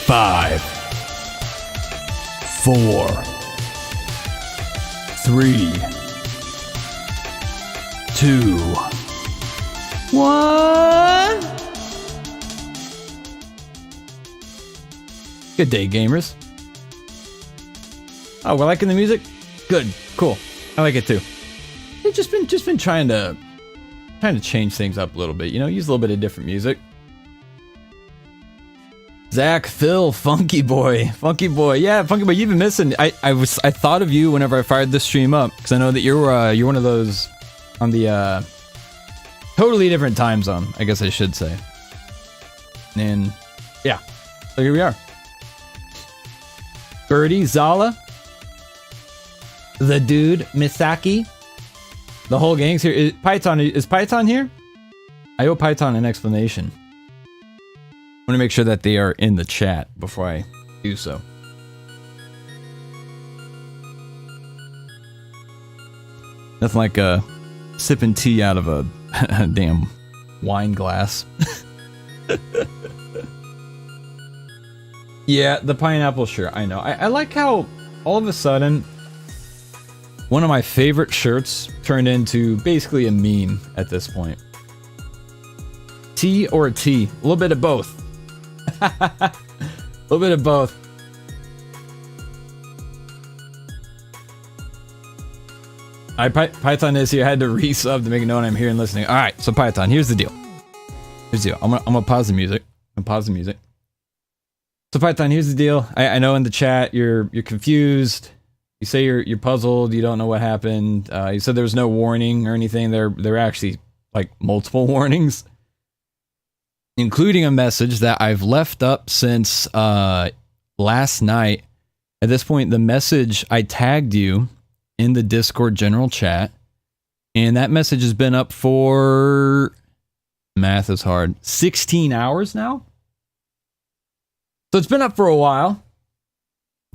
5, 4, 3, 2, 1. Good day, gamers. Oh, we're liking the music? Good, cool. I like it too. I've just been trying to change things up a little bit, you know, use a little bit of different music. Zach, Phil, Funky Boy, yeah, Funky Boy, you've been missing. I thought of you whenever I fired this stream up because I know that you're one of those on the totally different time zone, I guess I should say. And yeah, so here we are. Birdie, Zala, the dude, Misaki, the whole gang's here. Is Python here? I owe Python an explanation. I want to make sure that they are in the chat before I do so. Nothing like sipping tea out of a damn wine glass. Yeah, the pineapple, sure, I know. I like how all of a sudden one of my favorite shirts turned into basically a meme at this point. Tea or a tea? A little bit of both. A little bit of both. Python is here. I had to resub to make it known I'm here and listening. All right, so Python, here's the deal. I'm gonna pause the music. So Python, here's the deal. I know in the chat you're confused. You say you're puzzled. You don't know what happened. You said there was no warning or anything. There are actually like multiple warnings, including a message that I've left up since last night. At this point, the message, I tagged you in the Discord general chat, and that message has been up for, math is hard, 16 hours now? So it's been up for a while.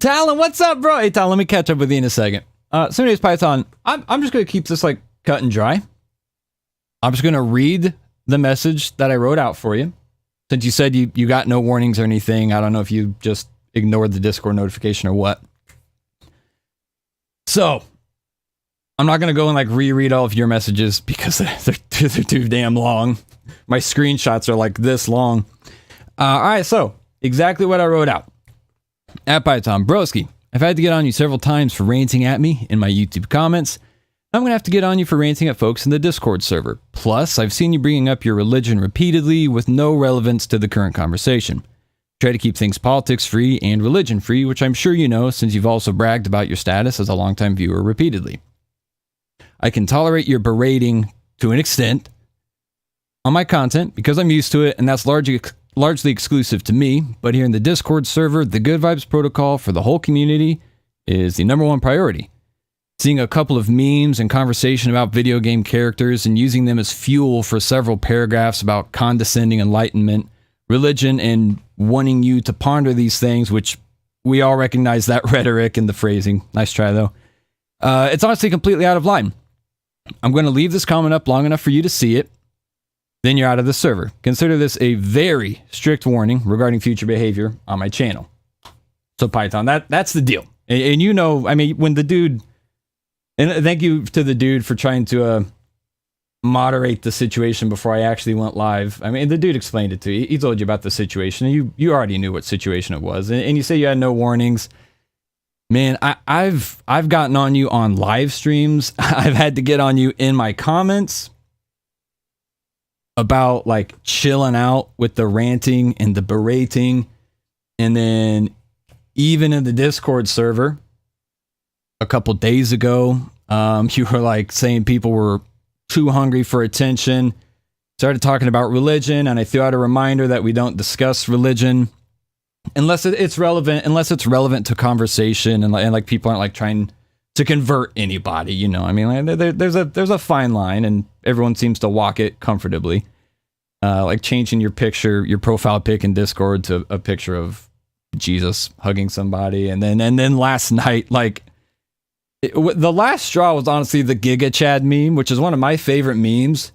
Talon, what's up, bro? Hey, Talon, let me catch up with you in a second. So anyways, Python, I'm just going to keep this like cut and dry. I'm just going to read the message that I wrote out for you. Since you said you got no warnings or anything, I don't know if you just ignored the Discord notification or what. So, I'm not going to go and like reread all of your messages because they're too damn long. My screenshots are like this long. Alright, so, exactly what I wrote out. At Python, broski, I've had to get on you several times for ranting at me in my YouTube comments. I'm going to have to get on you for ranting at folks in the Discord server. Plus, I've seen you bringing up your religion repeatedly with no relevance to the current conversation. Try to keep things politics-free and religion-free, which I'm sure you know since you've also bragged about your status as a longtime viewer repeatedly. I can tolerate your berating to an extent on my content because I'm used to it, and that's largely exclusive to me, but here in the Discord server, the Good Vibes protocol for the whole community is the #1 priority. Seeing a couple of memes and conversation about video game characters and using them as fuel for several paragraphs about condescending enlightenment, religion, and wanting you to ponder these things, which we all recognize that rhetoric and the phrasing. Nice try, though. It's honestly completely out of line. I'm going to leave this comment up long enough for you to see it. Then you're out of the server. Consider this a very strict warning regarding future behavior on my channel. So Python, that's the deal. And you know, I mean, when the dude... And thank you to the dude for trying to moderate the situation before I actually went live. I mean, the dude explained it to you. He told you about the situation. You already knew what situation it was. And you say you had no warnings. Man, I've gotten on you on live streams. I've had to get on you in my comments about like chilling out with the ranting and the berating. And then even in the Discord server, a couple days ago, you were like saying people were too hungry for attention. Started talking about religion, and I threw out a reminder that we don't discuss religion unless it's relevant to conversation, and like people aren't like trying to convert anybody. You know, I mean, like, there's a fine line, and everyone seems to walk it comfortably. Like changing your picture, your profile pic in Discord to a picture of Jesus hugging somebody, and then last night, like. The last straw was honestly the Giga Chad meme, which is one of my favorite memes.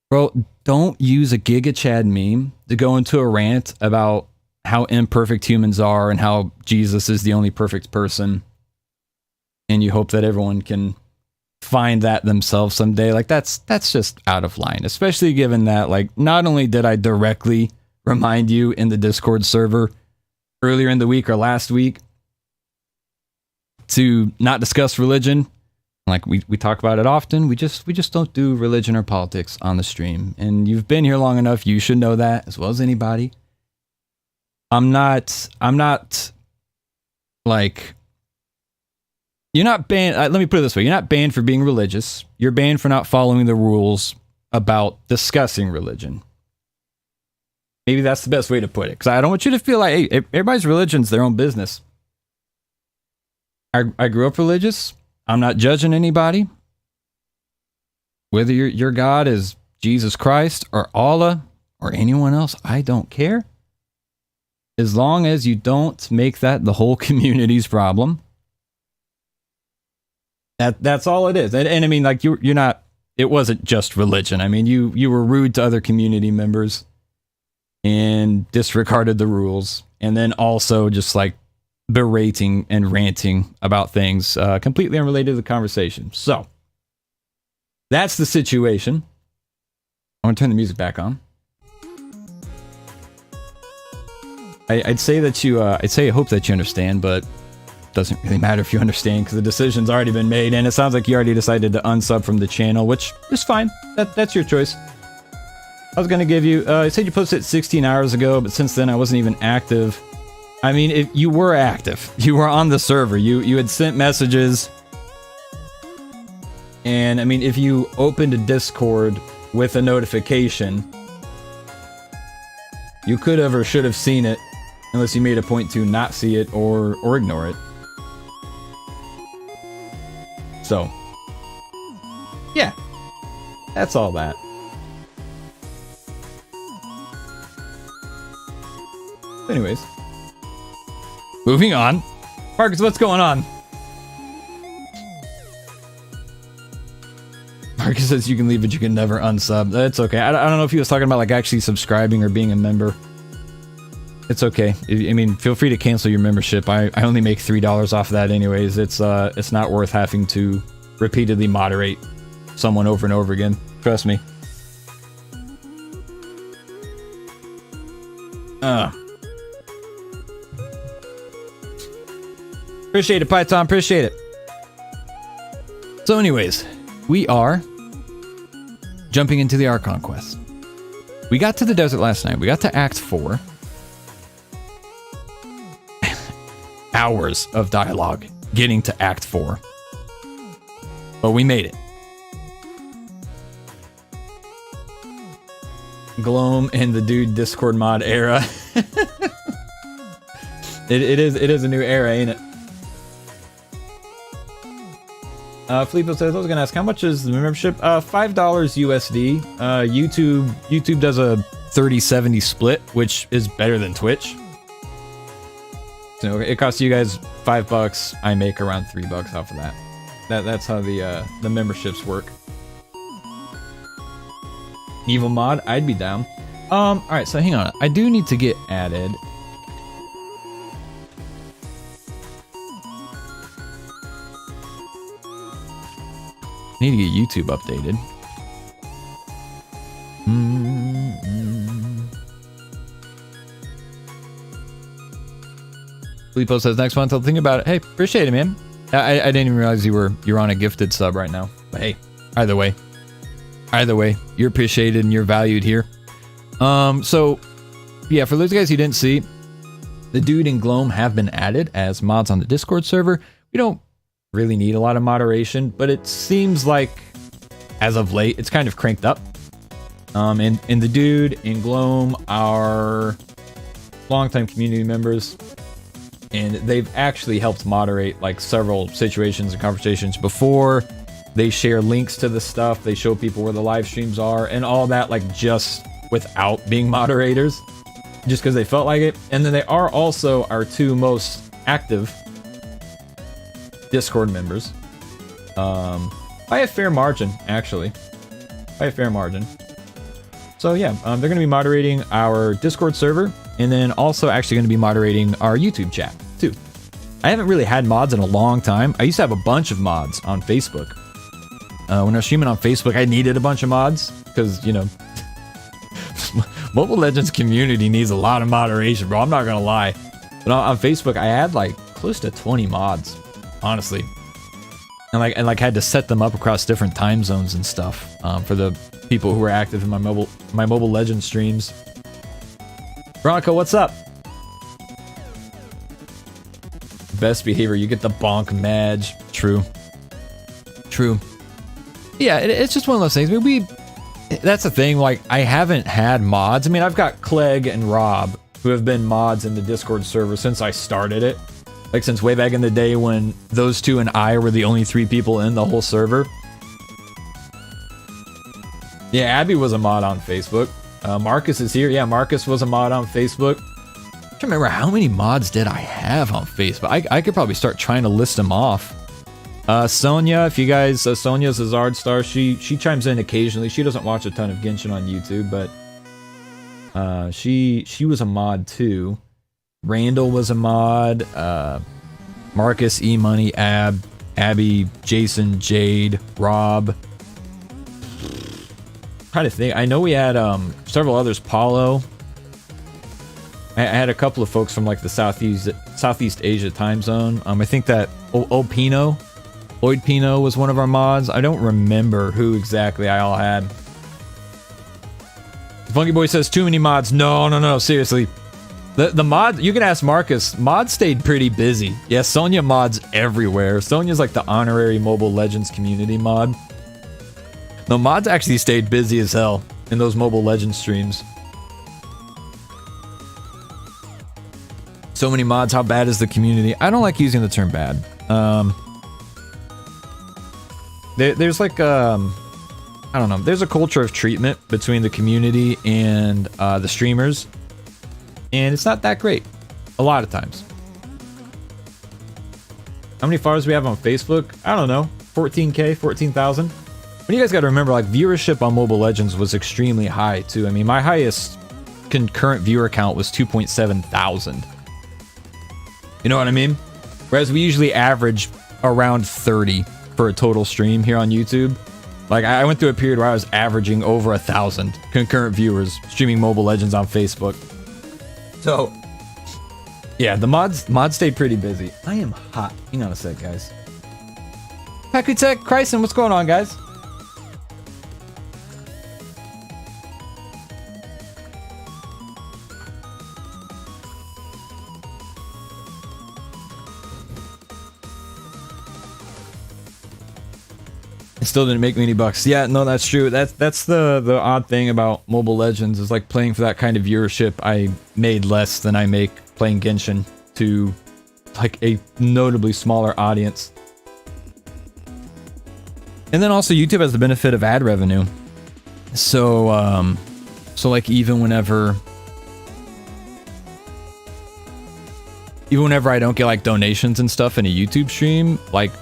Bro, don't use a Giga Chad meme to go into a rant about how imperfect humans are and how Jesus is the only perfect person. And you hope that everyone can find that themselves someday. Like that's just out of line, especially given that like not only did I directly remind you in the Discord server earlier in the week or last week to not discuss religion. Like we talk about it often. We just don't do religion or politics on the stream. And you've been here long enough, you should know that as well as anybody. I'm not like, you're not banned. Let me put it this way. You're not banned for being religious. You're banned for not following the rules about discussing religion. Maybe that's the best way to put it. Because I don't want you to feel like, hey, everybody's religion's their own business. I grew up religious. I'm not judging anybody. Whether your God is Jesus Christ or Allah or anyone else, I don't care. As long as you don't make that the whole community's problem. That's all it is. And I mean, like you're not, it wasn't just religion. I mean, you were rude to other community members and disregarded the rules. And then also just like berating and ranting about things completely unrelated to the conversation. So that's the situation. I want to turn the music back on. I'd say that I hope that you understand, but it doesn't really matter if you understand because the decision's already been made, and it sounds like you already decided to unsub from the channel, which is fine. That's your choice. I was gonna give you. I said you posted 16 hours ago, but since then I wasn't even active. I mean, if you were active, you were on the server. You had sent messages, and I mean, if you opened a Discord with a notification, you could have or should have seen it, unless you made a point to not see it or ignore it. So, yeah, that's all that. Anyways, moving on. Marcus, what's going on? Marcus says you can leave, but you can never unsub. That's okay. I don't know if he was talking about like actually subscribing or being a member. It's okay. I mean, feel free to cancel your membership. I only make $3 off of that anyways. It's not worth having to repeatedly moderate someone over and over again. Trust me. Appreciate it, Python. Appreciate it. So anyways, we are jumping into the Archon quest. We got to the desert last night. We got to Act 4. Hours of dialogue getting to Act 4. But we made it. Gloam and the dude Discord mod era. It is a new era, ain't it? Filippo says, I was gonna ask, how much is the membership? $5 USD. YouTube does a 30-70 split, which is better than Twitch. So it costs you guys $5. I make around $3 off of that. That's how the memberships work. Evil mod, I'd be down. All right, so hang on. I do need to get added. I need to get YouTube updated. Filippo says next month I'll think about it. Hey, appreciate it, man. I didn't even realize you're on a gifted sub right now. But hey, either way, you're appreciated and you're valued here. So yeah, for those guys who didn't see, the dude and Gloam have been added as mods on the Discord server. We don't really need a lot of moderation, but it seems like as of late it's kind of cranked up. And the dude and Gloam are longtime community members, and they've actually helped moderate like several situations and conversations before. They share links to the stuff, they show people where the live streams are and all that, like just without being moderators, just because they felt like it. And then they are also our two most active Discord members, by a fair margin, actually, by a fair margin. So yeah, they're going to be moderating our Discord server, and then also actually going to be moderating our YouTube chat too. I haven't really had mods in a long time. I used to have a bunch of mods on Facebook. When I was streaming on Facebook, I needed a bunch of mods because, you know, Mobile Legends community needs a lot of moderation, bro. I'm not gonna lie. But on Facebook, I had like close to 20 mods, honestly, and had to set them up across different time zones and stuff for the people who were active in my Mobile Legends streams. Veronica, what's up? Best behavior, you get the bonk madge. True. Yeah, it's just one of those things. I mean, that's the thing. Like, I haven't had mods. I mean, I've got Clegg and Rob, who have been mods in the Discord server since I started it. Like, since way back in the day when those two and I were the only 3 people in the whole server. Yeah, Abby was a mod on Facebook. Marcus is here. Yeah, Marcus was a mod on Facebook. I can't remember how many mods did I have on Facebook. I could probably start trying to list them off. Sonia, if you guys, Sonia's a ZARD star. She chimes in occasionally. She doesn't watch a ton of Genshin on YouTube, but she was a mod too. Randall was a mod. Marcus, E-Money, Abby, Jason, Jade, Rob. Trying to think. I know we had several others. Paulo. I had a couple of folks from like the Southeast Asia time zone. I think that Lloyd Pino was one of our mods. I don't remember who exactly I all had. Funky Boy says too many mods. No, seriously. The mod, you can ask Marcus. Mods stayed pretty busy. Yeah, Sonia mods everywhere. Sonia's like the honorary Mobile Legends community mod. No, mods actually stayed busy as hell in those Mobile Legends streams. So many mods, how bad is the community? I don't like using the term bad. There's like, I don't know, there's a culture of treatment between the community and the streamers. And it's not that great. A lot of times. How many followers do we have on Facebook? I don't know. 14K, 14,000. But you guys gotta remember, like, viewership on Mobile Legends was extremely high, too. I mean, my highest concurrent viewer count was 2.7 thousand. You know what I mean? Whereas we usually average around 30 for a total stream here on YouTube. Like, I went through a period where I was averaging over 1,000 concurrent viewers streaming Mobile Legends on Facebook. So, yeah, the mods stayed pretty busy. I am hot. Hang on a sec, guys. Pakutek, Chryson, what's going on, guys? It still didn't make me any bucks. Yeah, no, that's true. That's the odd thing about Mobile Legends is like playing for that kind of viewership. I made less than I make playing Genshin to like a notably smaller audience. And then also YouTube has the benefit of ad revenue. So like even whenever I don't get like donations and stuff in a YouTube stream, like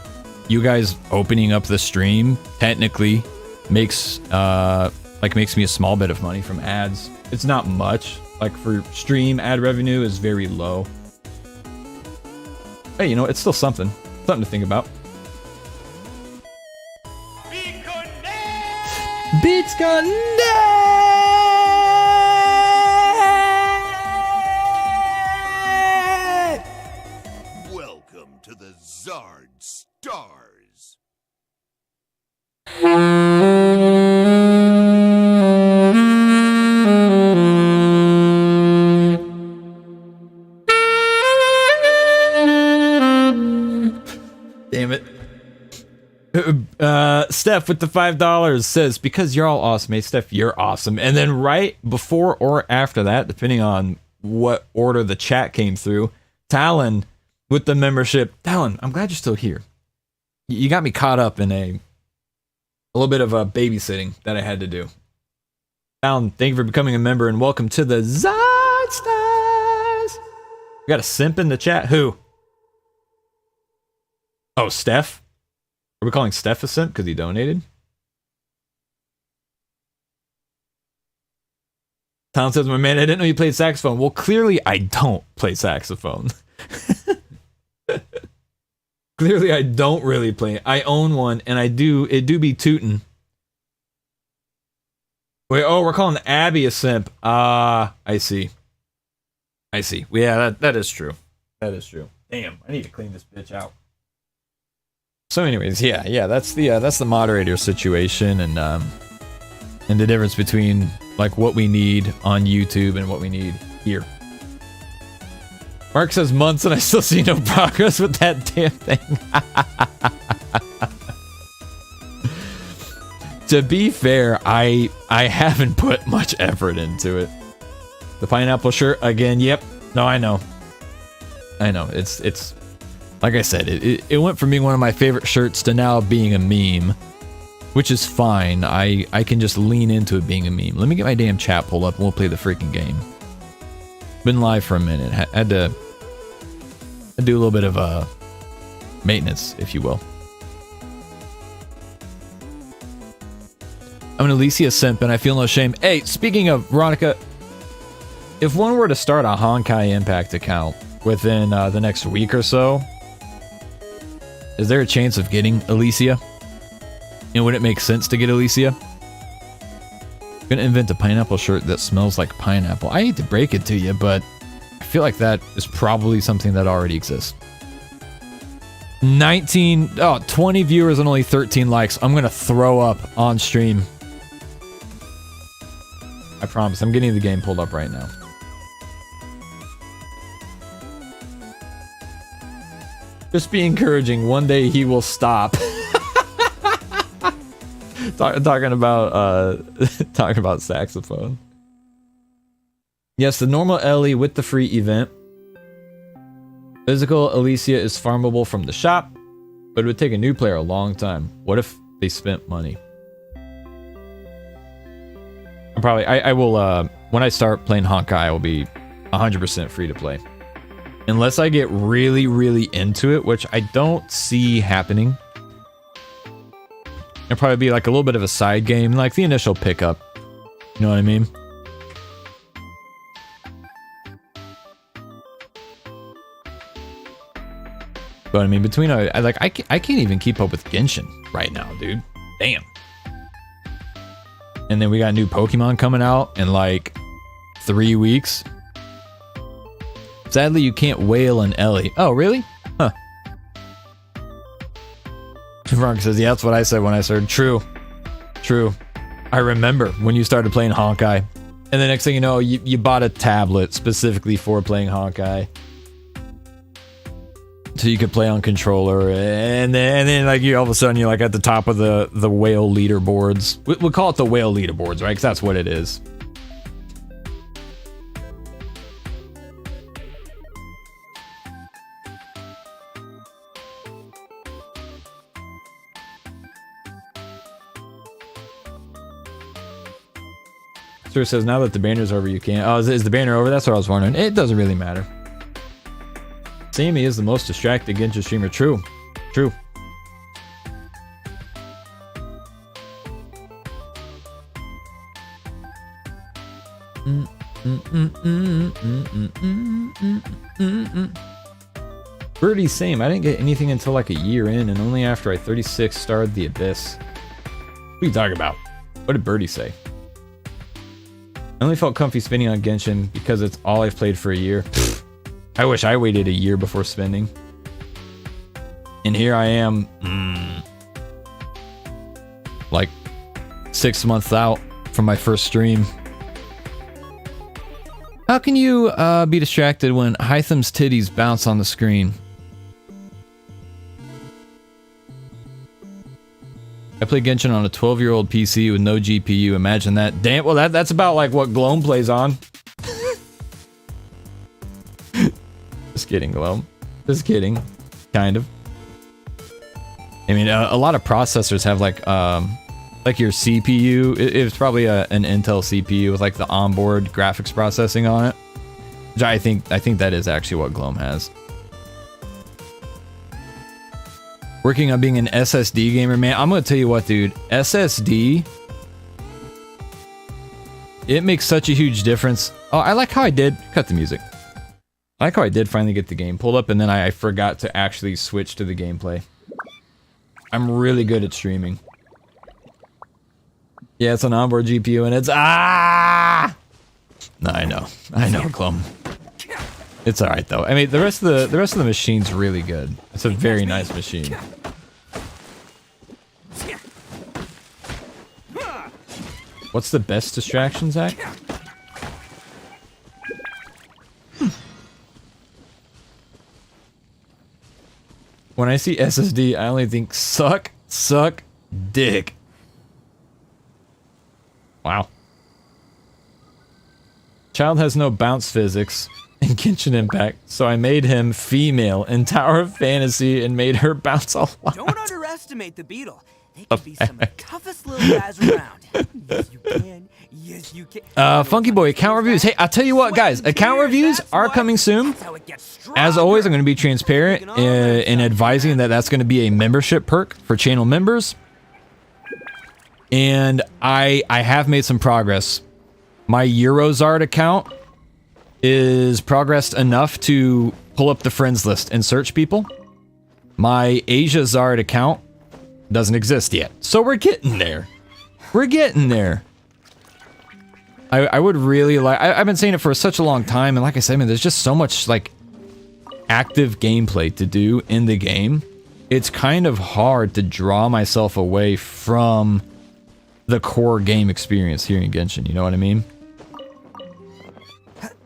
you guys opening up the stream technically makes me a small bit of money from ads. It's not much. Like for stream ad revenue is very low. Hey, you know, it's still something to think about. Beats Connect! Welcome to the ZARD STARS. Damn it. Steph with the $5 says, because you're all awesome. Hey, Steph, you're awesome. And then right before or after that, depending on what order the chat came through, Talon with the membership. Talon, I'm glad you're still here. You got me caught up in a little bit of a babysitting that I had to do. Talon, thank you for becoming a member and welcome to the ZARD STARS. We got a simp in the chat. Who? Oh, Steph? Are we calling Steph a simp because he donated? Tom says, my man, I didn't know you played saxophone. Well, clearly I don't play saxophone. Clearly I don't really play it. I own one, and it do be tootin'. Wait, oh, we're calling Abby a simp. I see. I see. Yeah, that is true. That is true. Damn, I need to clean this bitch out. So anyways, yeah, that's the moderator situation, and the difference between like what we need on YouTube and what we need here. Mark says months and I still see no progress with that damn thing. To be fair, I haven't put much effort into it. The pineapple shirt again. Yep. No, I know. It's like I said, it went from being one of my favorite shirts to now being a meme, which is fine. I can just lean into it being a meme. Let me get my damn chat pulled up and we'll play the freaking game. Been live for a minute. Had to do a little bit of maintenance, if you will. I'm an Alicia simp and I feel no shame. Hey, speaking of Veronica, if one were to start a Honkai Impact account within the next week or so, is there a chance of getting Alicia? And would it make sense to get Alicia? I'm gonna invent a pineapple shirt that smells like pineapple. I hate to break it to you, but I feel like that is probably something that already exists. 20 viewers and only 13 likes. I'm gonna throw up on stream. I promise. I'm getting the game pulled up right now. Just be encouraging. One day he will stop. Talking about saxophone. Yes, the normal Ellie with the free event. Physical Alicia is farmable from the shop, but it would take a new player a long time. What if they spent money? I will, when I start playing Honkai, I will be 100% free to play. Unless I get really, really into it, which I don't see happening. It'll probably be like a little bit of a side game, like the initial pickup. You know what I mean? But I mean, between I can't even keep up with Genshin right now, dude. Damn. And then we got new Pokemon coming out in like 3 weeks. Sadly, you can't whale an Ellie. Oh, really? Huh. Veronica says, yeah, that's what I said when I started. True. True. I remember when you started playing Honkai. And the next thing you know, you bought a tablet specifically for playing Honkai. So you could play on controller, and then like you all of a sudden you're like at the top of the whale leaderboards. We'll call it the whale leaderboards, right? Because that's what it is. Sir says now that the banner's over, you can't. Oh, is the banner over? That's what I was wondering. It doesn't really matter. Sammy is the most distracted Genshin streamer. True. True. Birdie, same. I didn't get anything until like a year in, and only after I 36 started the Abyss. What are you talking about? What did Birdie say? I only felt comfy spending on Genshin because it's all I've played for a year. I wish I waited a year before spending. And here I am, like 6 months out from my first stream. How can you be distracted when Hytham's titties bounce on the screen? I play Genshin on a 12-year-old PC with no GPU. Imagine that. Damn, well that's about like what Gloam plays on. Just kidding, Gloam. Just kidding. Kind of. I mean, a lot of processors have like your CPU. It's probably an Intel CPU with like the onboard graphics processing on it. Which I think that is actually what Gloam has. Working on being an SSD gamer, man. I'm gonna tell you what, dude. SSD it makes such a huge difference. Oh, I like how I did cut the music. I like how I did finally get the game pulled up, and then I forgot to actually switch to the gameplay. I'm really good at streaming. Yeah, it's an onboard GPU, and it's No, I know, Clum. It's all right though. I mean, the rest of the machine's really good. It's a very nice machine. What's the best distraction, Zach? When I see SSD, I only think suck, dick. Wow. Child has no bounce physics in Genshin Impact, so I made him female in Tower of Fantasy and made her bounce a lot. Don't underestimate the beetle. They can be some of the toughest little guys around. Yes, you can. Yes, you can. Funky Boy, account reviews. Hey, I'll tell you what, guys. Account reviews are coming soon. As always, I'm going to be transparent in advising that that's going to be a membership perk for channel members. And I have made some progress. My ZARD account is progressed enough to pull up the friends list and search people. My Asia ZARD account doesn't exist yet. So we're getting there. We're getting there. I would really like... I've been saying it for such a long time, and like I said, man, there's just so much, like, active gameplay to do in the game. It's kind of hard to draw myself away from the core game experience here in Genshin, you know what I mean?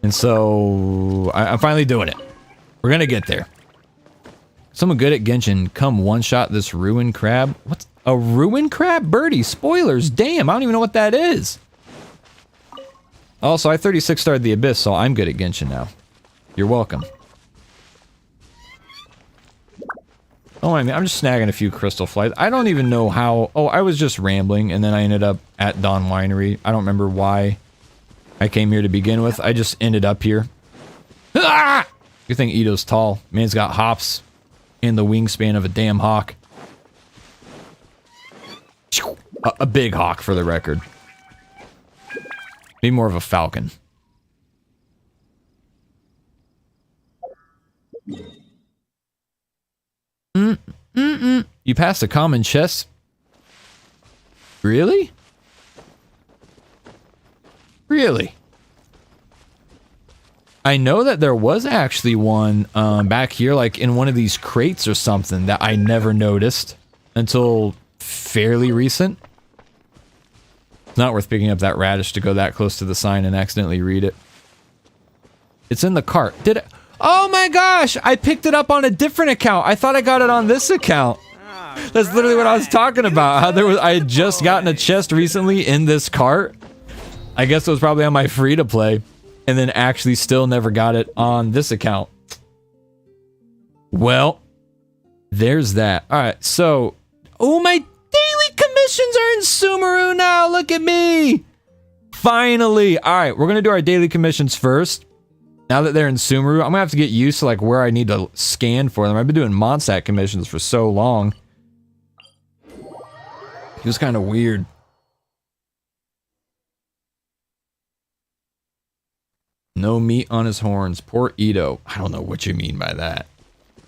And so, I'm finally doing it. We're gonna get there. Someone good at Genshin, come one-shot this ruin crab. What's a ruin crab? Birdie, spoilers, damn, I don't even know what that is. Also, I 36 starred the Abyss, so I'm good at Genshin now. You're welcome. Oh, I mean, I'm just snagging a few crystal flights. I don't even know how... Oh, I was just rambling, and then I ended up at Dawn Winery. I don't remember why I came here to begin with. I just ended up here. Ah! Good thing Ito's tall. Man's got hops in the wingspan of a damn hawk. A big hawk, for the record. Maybe more of a falcon. You passed a common chest? Really? Really? I know that there was actually one back here, like in one of these crates or something, that I never noticed until fairly recent. It's not worth picking up that radish to go that close to the sign and accidentally read it. It's in the cart. Did it? Oh my gosh! I picked it up on a different account. I thought I got it on this account. That's literally what I was talking about. How I had just gotten a chest recently in this cart. I guess it was probably on my free-to-play. And then actually still never got it on this account. Well, there's that. Alright, so... Oh, my daily commissions are in Sumeru now! Look at me! Finally! Alright, we're gonna do our daily commissions first. Now that they're in Sumeru, I'm gonna have to get used to like where I need to scan for them. I've been doing Mondstadt commissions for so long. It was kind of weird. No meat on his horns. Poor Ito. I don't know what you mean by that.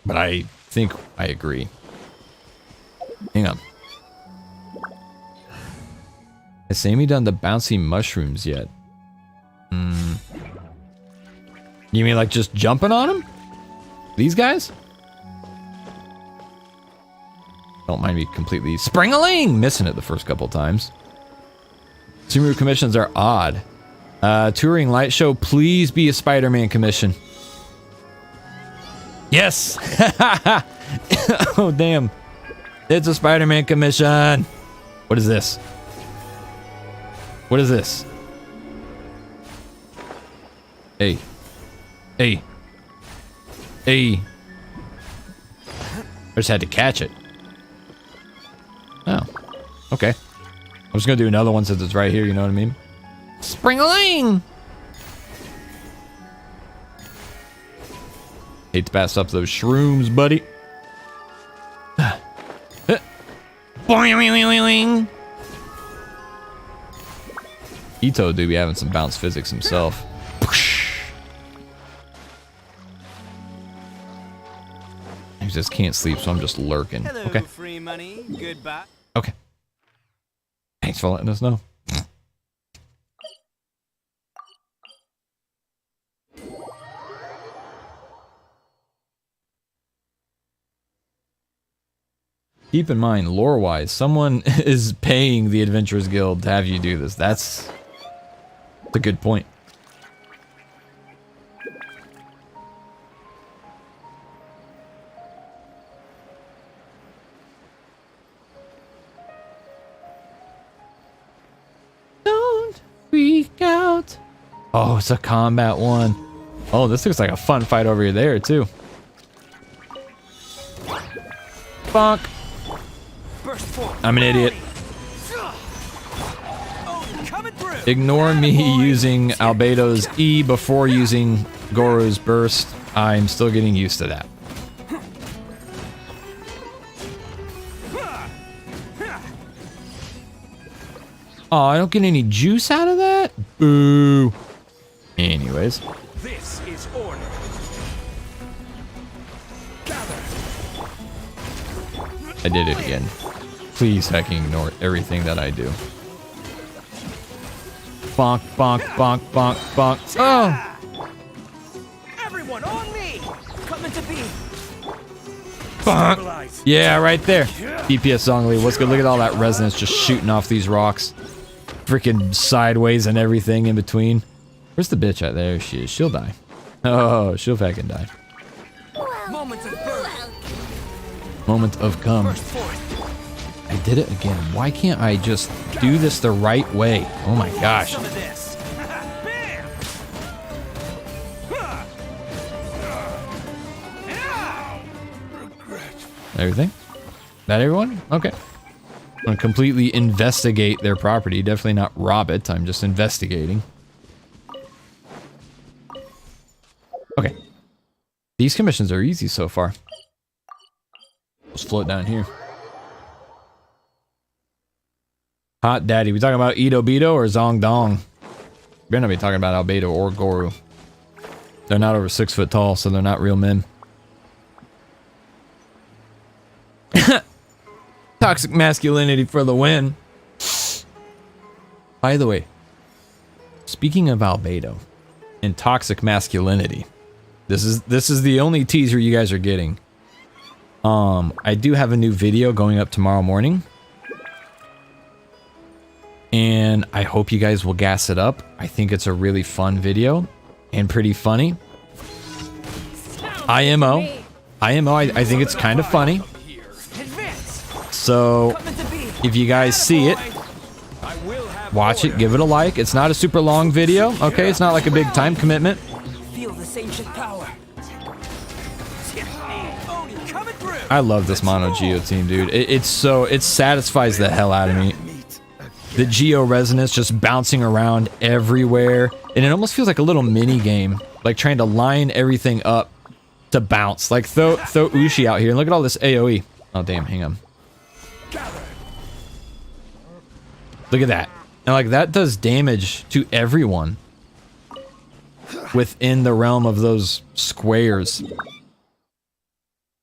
But I think I agree. Hang on. Has Sammy done the bouncy mushrooms yet? You mean like just jumping on them? These guys? Don't mind me completely spring-a-ling! Missing it the first couple times. Sumeru commissions are odd. Touring light show, please be a Spider-Man commission. Yes! Oh, damn. It's a Spider-Man commission. What is this? What is this? Hey. Hey. Hey. I just had to catch it. Oh. Okay. I'm just gonna do another one since it's right here, you know what I mean? Spring-a-ling! Hate to pass up those shrooms, buddy. Boing! Ito do be having some bounce physics himself. I just can't sleep, so I'm just lurking. Hello, Okay. free money. Goodbye. Okay. Thanks for letting us know. Keep in mind, lore-wise, someone is paying the Adventurers Guild to have you do this. That's a good point. Don't freak out. Oh, it's a combat one. Oh, this looks like a fun fight over there, too. Bonk. I'm an idiot. Ignore me using Albedo's E before using Goru's burst. I'm still getting used to that. Oh, I don't get any juice out of that? Boo. Anyways. This is order. I did it again. Please hecking ignore everything that I do. Bonk, bonk, bonk, bonk, bonk. Oh! Everyone on me! Coming to be. Bonk. Yeah, right there. DPS Zongli, what's good? Look at all that resonance just shooting off these rocks. Freaking sideways and everything in between. Where's the bitch at? There she is. She'll die. Oh, she'll fucking die. Moment of birth. Moment of come. Burst forth. I did it again. Why can't I just do this the right way? Oh my gosh. Some of this. Bam! Everything? That everyone? Okay. I'm gonna completely investigate their property. Definitely not rob it. I'm just investigating. Okay. These commissions are easy so far. Let's float down here. Hot Daddy. We talking about Ito Bito or Zong Dong? Better not be talking about Albedo or Goru. They're not over 6 foot tall, so they're not real men. Toxic masculinity for the win. By the way, speaking of Albedo and toxic masculinity, this is the only teaser you guys are getting. I do have a new video going up tomorrow morning. And I hope you guys will gas it up. I think it's a really fun video and pretty funny. IMO. I think it's kind of funny. So if you guys see it, watch it, give it a like. It's not a super long video, okay? It's not like a big time commitment. Feel this ancient power. I love this mono Geo team, dude. It satisfies the hell out of me. The Geo resonance just bouncing around everywhere. And it almost feels like a little mini game. Like trying to line everything up to bounce. Like throw Ushi out here and look at all this AoE. Oh damn, hang on. Look at that. And like that does damage to everyone within the realm of those squares.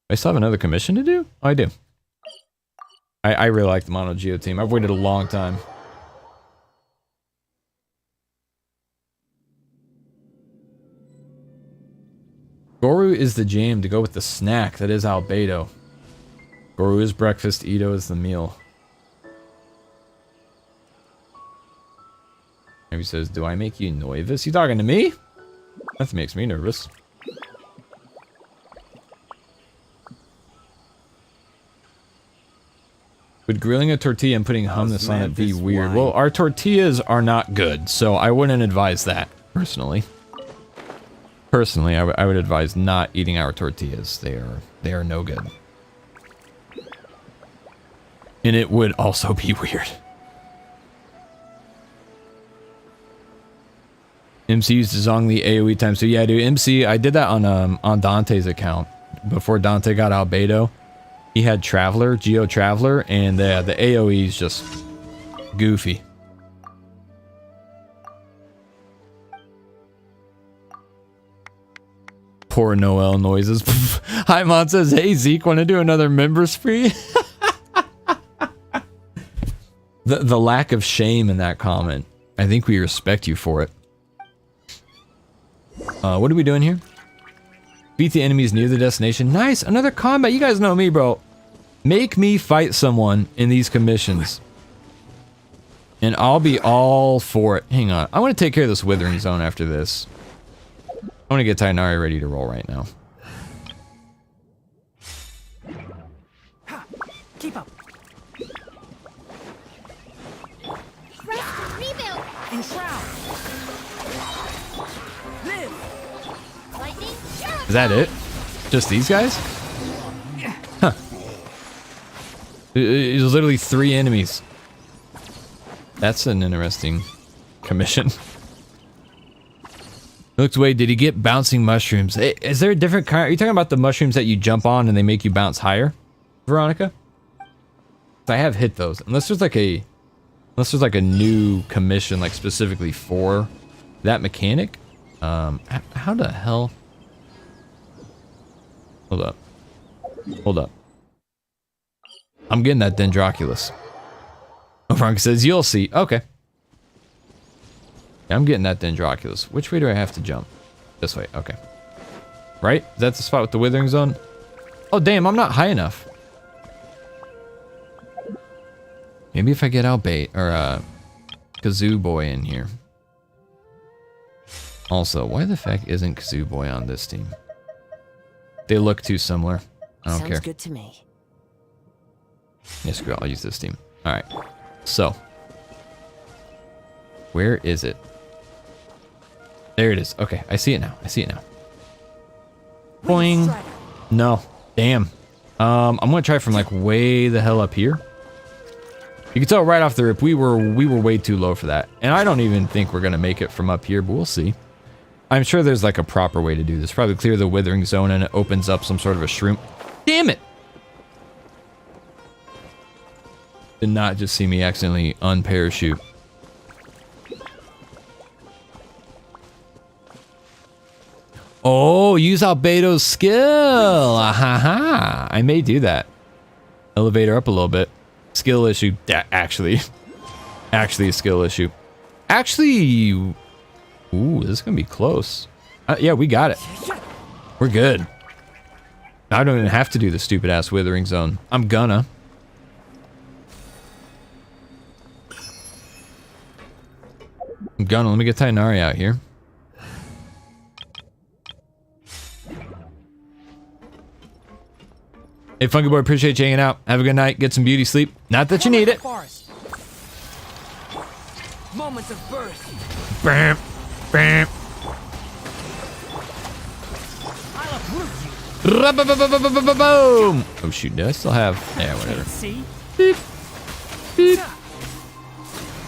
I still have another commission to do? Oh, I do. I really like the Mono Geo team. I've waited a long time. Goru is the jam to go with the snack that is Albedo. Goru is breakfast, Ito is the meal. Maybe says, do I make you nervous? You talking to me? That makes me nervous. Would grilling a tortilla and putting hummus on it be weird? Well, our tortillas are not good, so I wouldn't advise that, personally. Personally, I would advise not eating our tortillas. They are no good. And it would also be weird. MC used to zong the AoE time. So yeah, dude, MC, I did that on Dante's account. Before Dante got Albedo, he had Traveler, Geo Traveler, and the AoE is just goofy. Poor Noel noises. Hi, Mon says, hey, Zeke, want to do another member spree? The lack of shame in that comment. I think we respect you for it. What are we doing here? Beat the enemies near the destination. Nice, another combat. You guys know me, bro. Make me fight someone in these commissions. And I'll be all for it. Hang on. I want to take care of this withering zone after this. I want to get Tainari ready to roll right now. Ha! Keep up. Rest, rebuild, Enshroud. Live. lightning, shower. Is that it? Just these guys? Huh. There's literally 3 enemies. That's an interesting commission. Looked away. Did he get bouncing mushrooms? Is there a different kind? Are you talking about the mushrooms that you jump on and they make you bounce higher, Veronica? I have hit those. Unless there's like a new commission like specifically for that mechanic. How the hell? Hold up. Hold up. I'm getting that Dendroculus. Veronica says you'll see. Okay. I'm getting that Dendroculus. Which way do I have to jump? This way. Okay. Right? Is that the spot with the withering zone? Oh, damn. I'm not high enough. Maybe if I get Albait or Kazoo Boy in here. Also, why the fuck isn't Kazoo Boy on this team? They look too similar. I don't care. Sounds good to me. Yeah, screw it. I'll use this team. Alright. So. Where is it? There it is. Okay, I see it now. I see it now. Boing. No. Damn. I'm gonna try from like way the hell up here. You can tell right off the rip we were way too low for that. And I don't even think we're gonna make it from up here, but we'll see. I'm sure there's like a proper way to do this. Probably clear the withering zone and it opens up some sort of a shroom. Damn it! Did not just see me accidentally unparachute. Oh, use Albedo's skill. Ahaha. I may do that. Elevate her up a little bit. Skill issue. Actually a skill issue. Actually, ooh, this is gonna be close. Yeah, we got it. We're good. I don't even have to do the stupid ass withering zone. I'm gonna. Let me get Tainari out here. Hey, Funky Boy, appreciate you hanging out. Have a good night. Get some beauty sleep. Not that you need it. Moments of birth. Bam, bam. I'll uproot you. Boom. Oh shoot, do I still have? Yeah, whatever. See? Beep. Beep.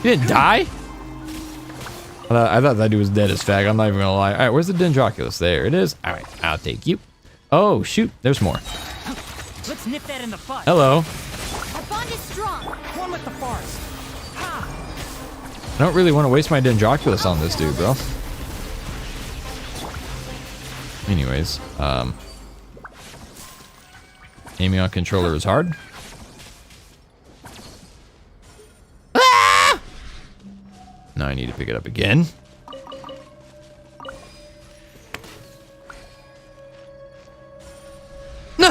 You didn't die? I thought that dude was dead as fag. I'm not even gonna lie. All right, where's the Dendroculus? There it is. All right, I'll take you. Oh shoot, there's more. Let's nip that in the bud. Hello. Our bond is strong. One with the forest. Ha! I don't really want to waste my Dendroculus on this dude, bro. Anyways, aiming on controller is hard. Ah! Now I need to pick it up again. No!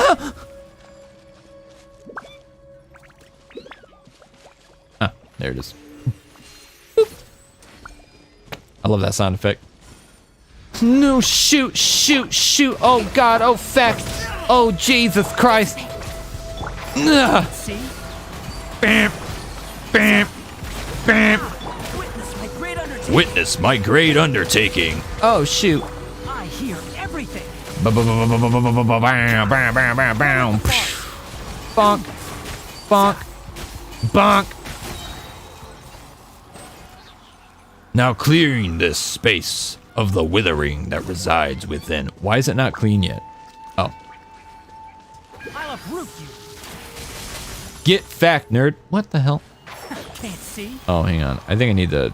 Ah, there it is. Boop. I love that sound effect. No, shoot, shoot, shoot. Oh God, oh feck. Oh Jesus Christ. Ugh. See? Bam, bam, bam. Witness my great undertaking. Witness my great undertaking. Oh shoot. I hear everything. Bonk, bonk, bonk. Now clearing this space of the withering that resides within. Why is it not clean yet? Oh. I'll uproot you. Get fact, nerd. What the hell? Can't see? Oh, hang on. I think I need to...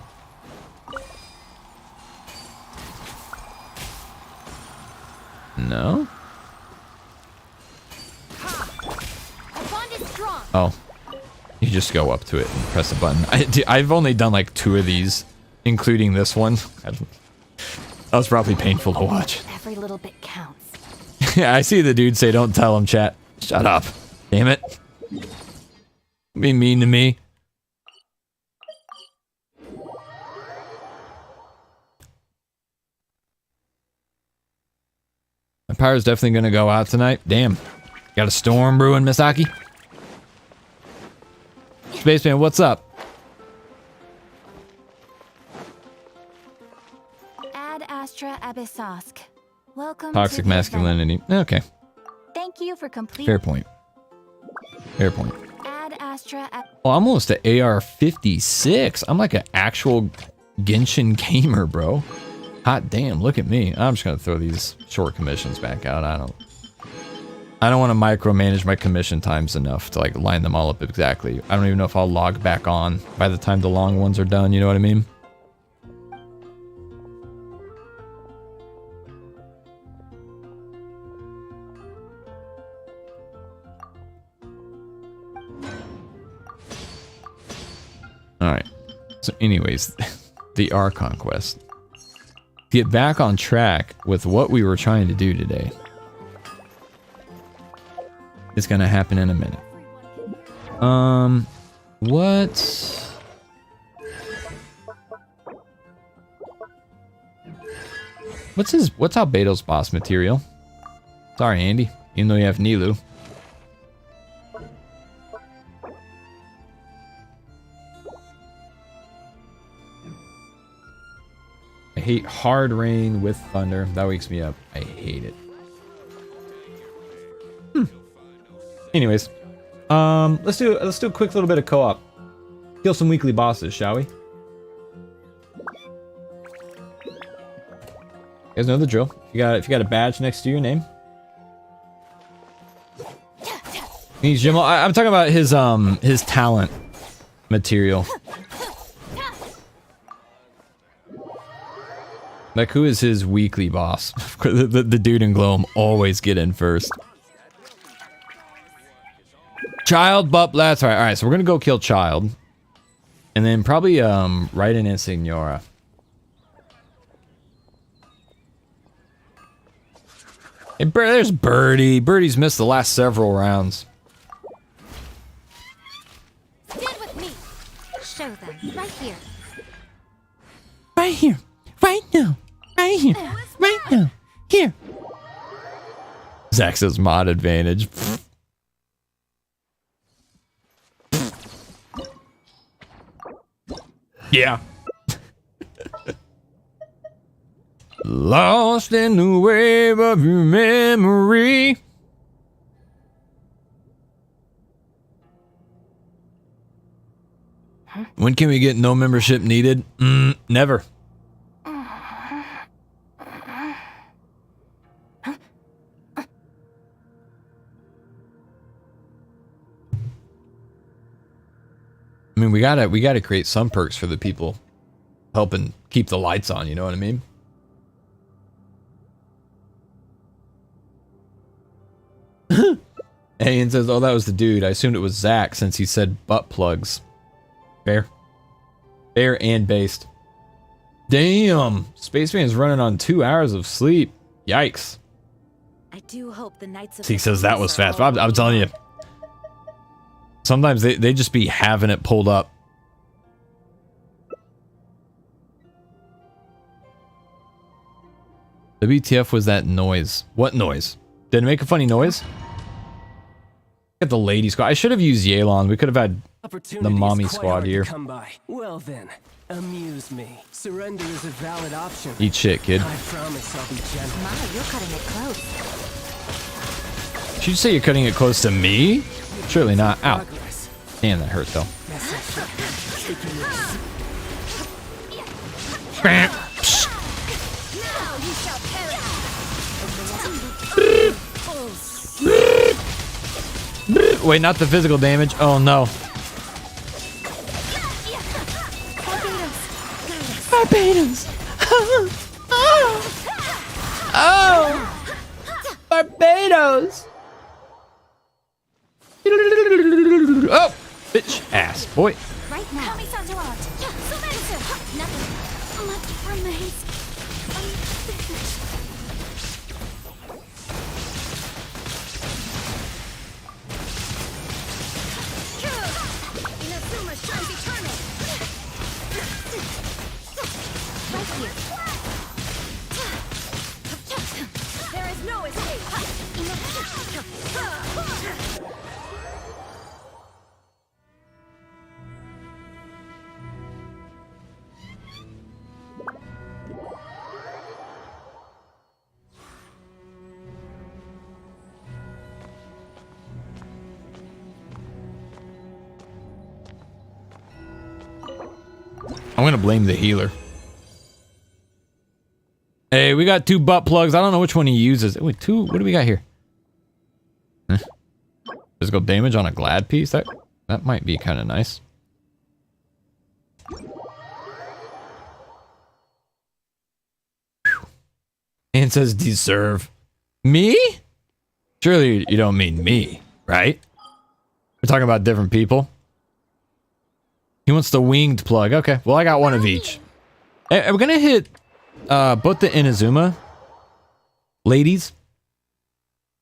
No? The bond is strong. Oh. You just go up to it and press a button. I've only done like 2 of these, including this one. That was probably painful to watch. Every little bit counts. Yeah, I see the dude say, don't tell him, chat. Shut up. Damn it. Be mean to me. My power's definitely gonna go out tonight. Damn. Got a storm brewing, Misaki? Spaceman, what's up? Ad Astra Abyssosk. Welcome Toxic to the masculinity. Okay. event. Thank you for completing. Fair point. Fair point. Ad Astra. Oh, I'm almost at AR-56. I'm like an actual Genshin gamer, bro. Hot damn, look at me. I'm just gonna throw these short commissions back out. I don't want to micromanage my commission times enough to like line them all up exactly. I don't even know if I'll log back on by the time the long ones are done, you know what I mean? Alright. So anyways, the Archon quest. Get back on track with what we were trying to do today. It's gonna happen in a minute. What's Albedo's boss material? Sorry, Andy. Even though you have Nilu. I hate hard rain with thunder. That wakes me up. I hate it. Anyways, let's do a quick little bit of co-op. Kill some weekly bosses, shall we? You guys know the drill. If you got a badge next to your name. He's Jimmel. I'm talking about his talent material. Like, who is his weekly boss? the dude in Gloam always get in first. Child, but that's right. All right, so we're gonna go kill Child, and then probably Raiden and Signora. Hey, there's Birdie. Birdie's missed the last several rounds. Stand with me. Show them right here. Right here. Right now. Right here. Right now. Here. Zach says mod advantage. Yeah. Lost in the wave of your memory. When can we get no membership needed? Never. I mean, we gotta create some perks for the people helping keep the lights on, you know what I mean? Ian says, oh, that was the dude. I assumed it was Zach since he said butt plugs. Fair. Fair and based. Damn! Spaceman is running on 2 hours of sleep. Yikes. I do hope the Knights of He says that was fast. I'm telling you. Sometimes they just be having it pulled up. WTF was that noise? What noise? Did it make a funny noise? Get the lady squad. I should have used Yelan. We could have had the mommy squad here. Come by. Well then, amuse me. Surrender is a valid option. Eat shit, kid. I promise I'll be gentle. Ma, you're cutting it close. Should you say you're cutting it close to me? Surely not. Ow. Damn, that hurt though. Now you shall perish. Wait, not the physical damage. Oh no. Barbados. Oh. shadows. Oh, bitch ass boy. Right now. Nothing much remains unfinished. Inazuma shines eternal. Right here. There is no escape. I'm gonna blame the healer. Hey, we got 2 butt plugs. I don't know which one he uses. Wait, 2? What do we got here? Physical damage on a glad piece? That might be kind of nice. And says deserve. Me? Surely you don't mean me, right? We're talking about different people. He wants the winged plug. Okay, well I got one of each. Hey, we're gonna hit both the Inazuma ladies,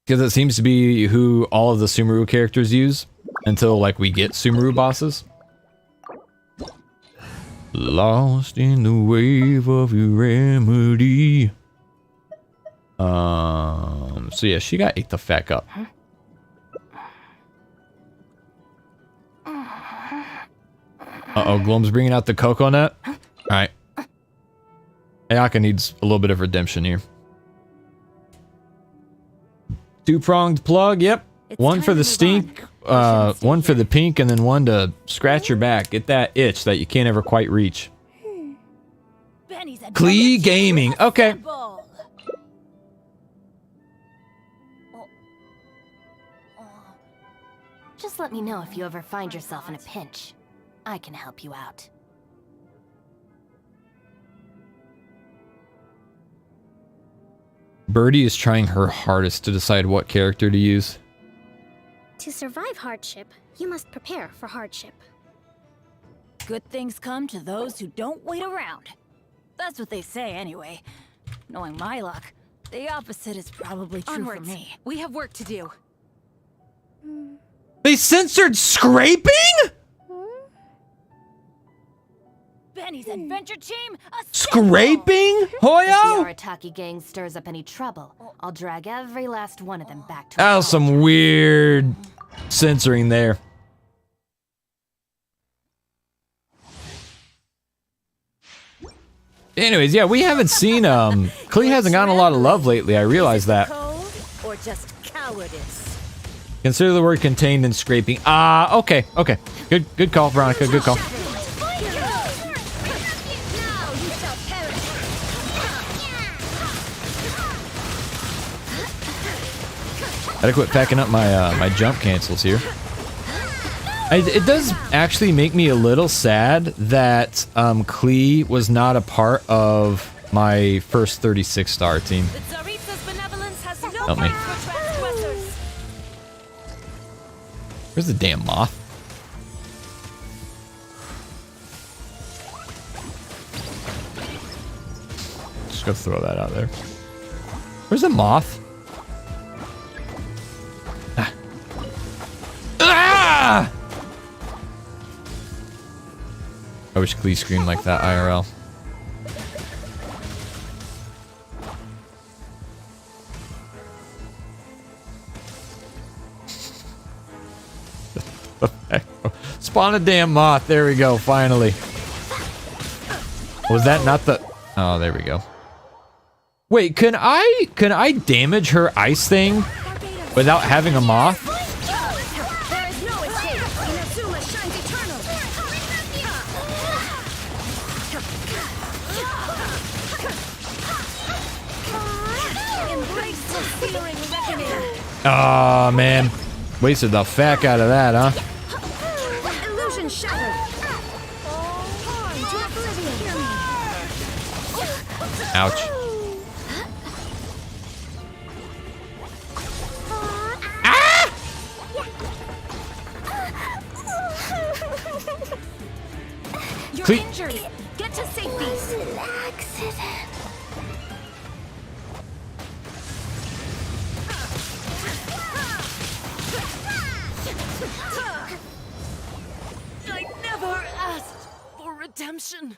because it seems to be who all of the Sumeru characters use until like we get Sumeru bosses. Lost in the wave of your remedy. So yeah, she got ate the feck up. Uh-oh, Glom's bringing out the coconut. Alright. Ayaka needs a little bit of redemption here. 2-pronged plug, yep. It's One time for to the move stink, on. one for the pink, and then one to scratch your back. Get that itch that you can't ever quite reach. Benny's a Klee Gaming, okay. double. Just let me know if you ever find yourself in a pinch. I can help you out. Birdie is trying her hardest to decide what character to use. To survive hardship, you must prepare for hardship. Good things come to those who don't wait around. That's what they say anyway. Knowing my luck, the opposite is probably true Onwards. for me. We have work to do. They censored scraping? Benny's adventure team, Scraping? If the Hoyo? Arataki gang stirs up any trouble, I'll drag every last one of them back to That was some weird censoring there. Anyways, yeah, we haven't seen, Klee hasn't gotten a lot of love lately, I realize that. Cold or just cowardice? Consider the word contained in scraping. Ah, okay, okay. Good call, Veronica, good call. Gotta quit packing up my my jump cancels here. It does actually make me a little sad that Klee was not a part of my first 36-star team. The Tsaritsa's benevolence has no Help me. place for transgressors. Where's the damn moth? Just go throw that out there. Where's the moth? Ah! Ah! I wish Klee screamed like that IRL. Spawn a damn moth. There we go, finally. Was that not the... Oh, there we go. Wait, can I damage her ice thing without having a moth? There is no escape. Inazuma shines eternal. Embrace the searing reckoning. Aw, man. Wasted the feck out of that, huh? Illusion shattered. Harm to oblivion. Ouch. Cleat. Injured. Get to safety. Accident. I never asked for redemption.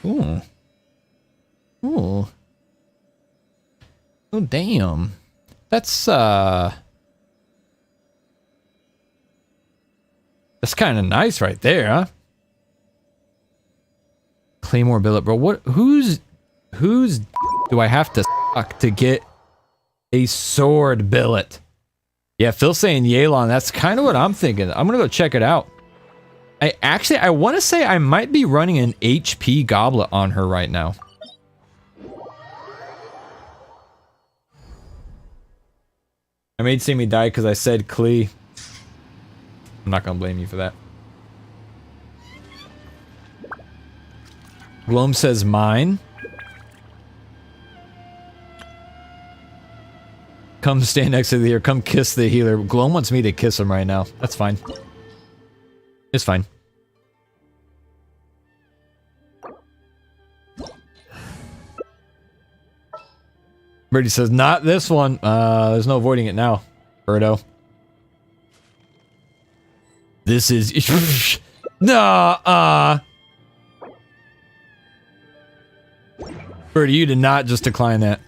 Ooh. Ooh. Oh, damn. That's kind of nice right there, huh? Claymore billet, bro. What? Who's do I have to suck to get a sword billet? Yeah, Phil's saying Yelan. That's kind of what I'm thinking. I'm gonna go check it out. I want to say I might be running an HP goblet on her right now. I made Sammy die because I said Klee. I'm not gonna blame you for that. Gloam says mine. Come stand next to the healer. Come kiss the healer. Gloam wants me to kiss him right now. That's fine. It's fine. Birdie says, not this one. There's no avoiding it now, Birdo. This is... Nah, Birdie, you did not just decline that.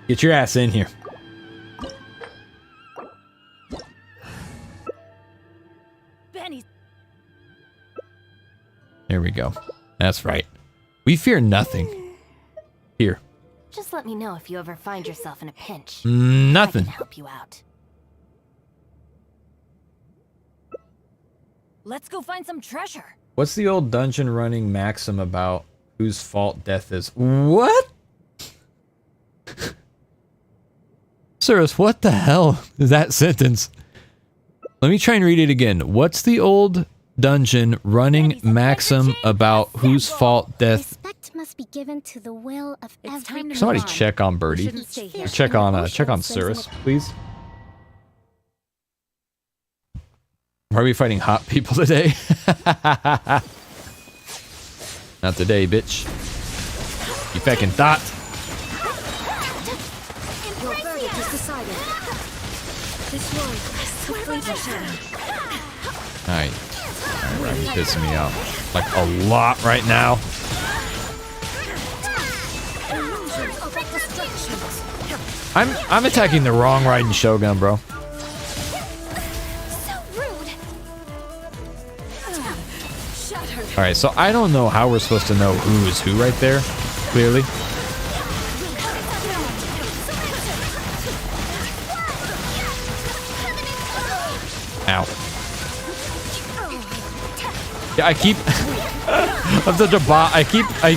Get your ass in here. Benny. There we go. That's right. We fear nothing. Here. Just let me know if you ever find yourself in a pinch. Nothing. I can help you out. Let's go find some treasure. What's the old dungeon running maxim about whose fault death is? What? Sirs, what the hell is that sentence? Let me try and read it again. What's the old dungeon running maxim about whose fault death? Respect must be given to the will of every. Somebody check on Birdie. Check on Cirrus, please. Are we fighting hot people today? Not today, bitch. You fucking thought. Alright. Alright, you're pissing me off. Like a lot right now. I'm attacking the wrong Raiden Shogun, bro. Alright, so I don't know how we're supposed to know who is who right there, clearly. Ow. Yeah, I keep... I'm such a bot. I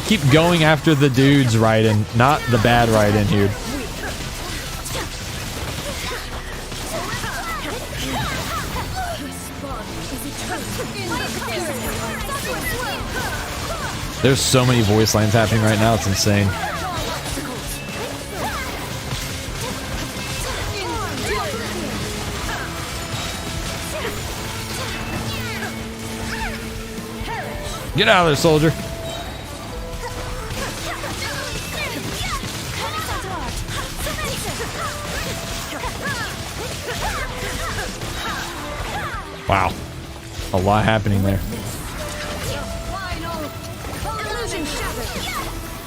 keep going after the dudes Raiden, not the bad Raiden here. There's so many voice lines happening right now, it's insane. Get out of there, soldier. Wow. A lot happening there.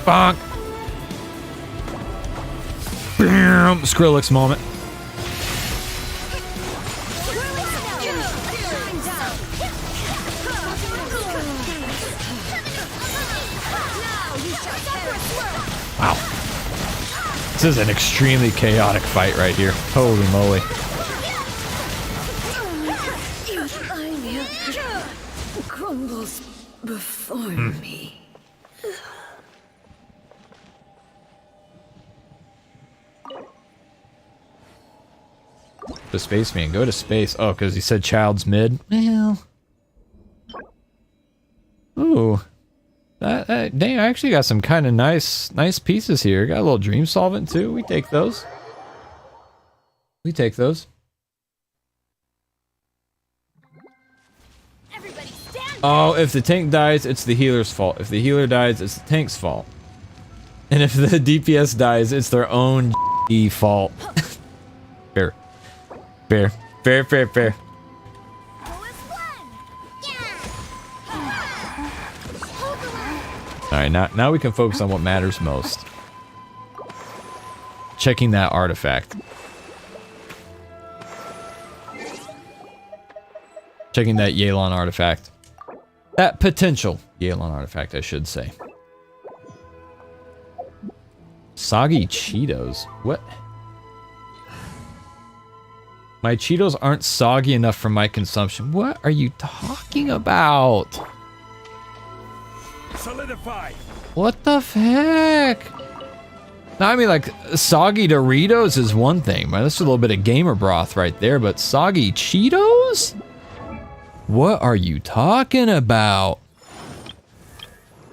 Bonk. Bam. Skrillex moment. Wow. This is an extremely chaotic fight right here. Holy moly. Crumbles before me. The spaceman, go to space. Oh, because he said child's mid. Well. Ooh. Dang, I actually got some kind of nice pieces here. Got a little dream solvent too. We take those. We take those. Oh, if the tank dies, it's the healer's fault. If the healer dies, it's the tank's fault. And if the DPS dies, it's their own fault. Fair. Fair. Fair, fair, fair. Alright, now we can focus on what matters most. Checking that artifact. Checking that Yelan artifact. That potential Yelan artifact, I should say. Soggy Cheetos. What? My Cheetos aren't soggy enough for my consumption. What are you talking about? Solidify. What the heck? No, I mean, like, soggy Doritos is one thing, man. That's a little bit of gamer broth right there, but soggy Cheetos? What are you talking about?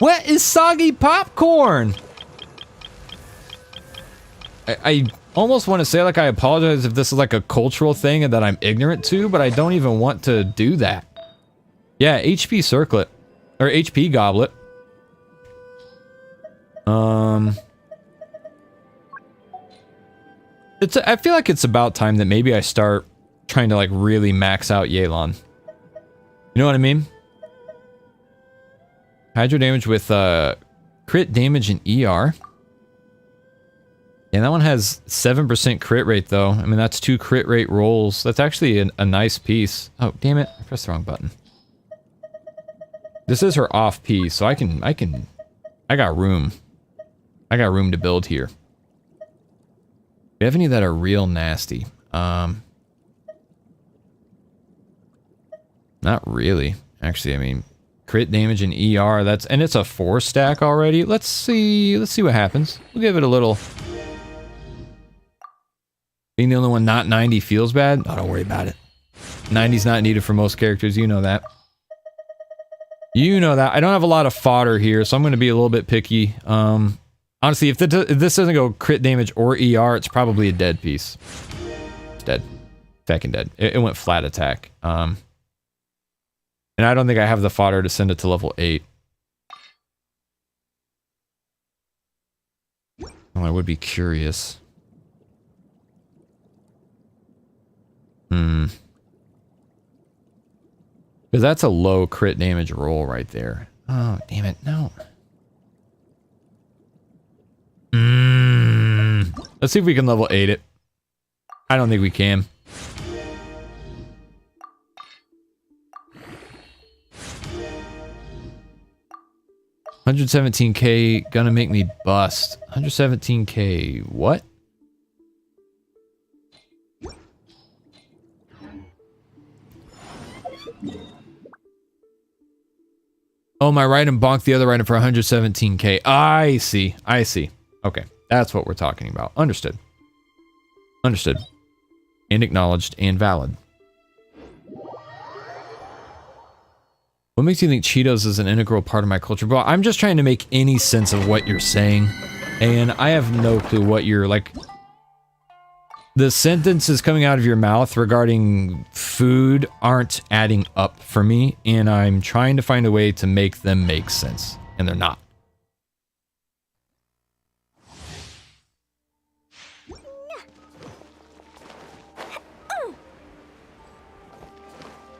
What is soggy popcorn? I almost want to say, like, I apologize if this is like a cultural thing and that I'm ignorant to, but I don't even want to do that. Yeah, HP circlet. Or HP goblet. I feel like it's about time that maybe I start trying to, like, really max out Yelan. You know what I mean? Hydro damage with crit damage and ER. And that one has 7% crit rate though. I mean, that's 2 crit rate rolls. That's actually a nice piece. Oh, damn it. I pressed the wrong button. This is her off piece, so I got room. I got room to build here. Do you have any that are real nasty? Not really. Actually, I mean, crit damage and ER, and it's a 4 stack already. Let's see what happens. We'll give it a little. Being the only one not 90 feels bad. Oh, don't worry about it. 90's not needed for most characters, you know that. You know that. I don't have a lot of fodder here, so I'm going to be a little bit picky. Honestly, if this doesn't go crit damage or ER, it's probably a dead piece. It's dead. Fucking dead. It went flat attack. And I don't think I have the fodder to send it to level 8. Oh, I would be curious. Because that's a low crit damage roll right there. Oh, damn it. No. Let's see if we can level 8 it. I don't think we can. $117K gonna make me bust. 117K. What? Oh, my right and bonk the other item for 117K. I see. I see. Okay. That's what we're talking about. Understood. Understood. And acknowledged and valid. What makes you think Cheetos is an integral part of my culture? Well, I'm just trying to make any sense of what you're saying. And I have no clue what you're, like... The sentences coming out of your mouth regarding food aren't adding up for me, and I'm trying to find a way to make them make sense, and they're not.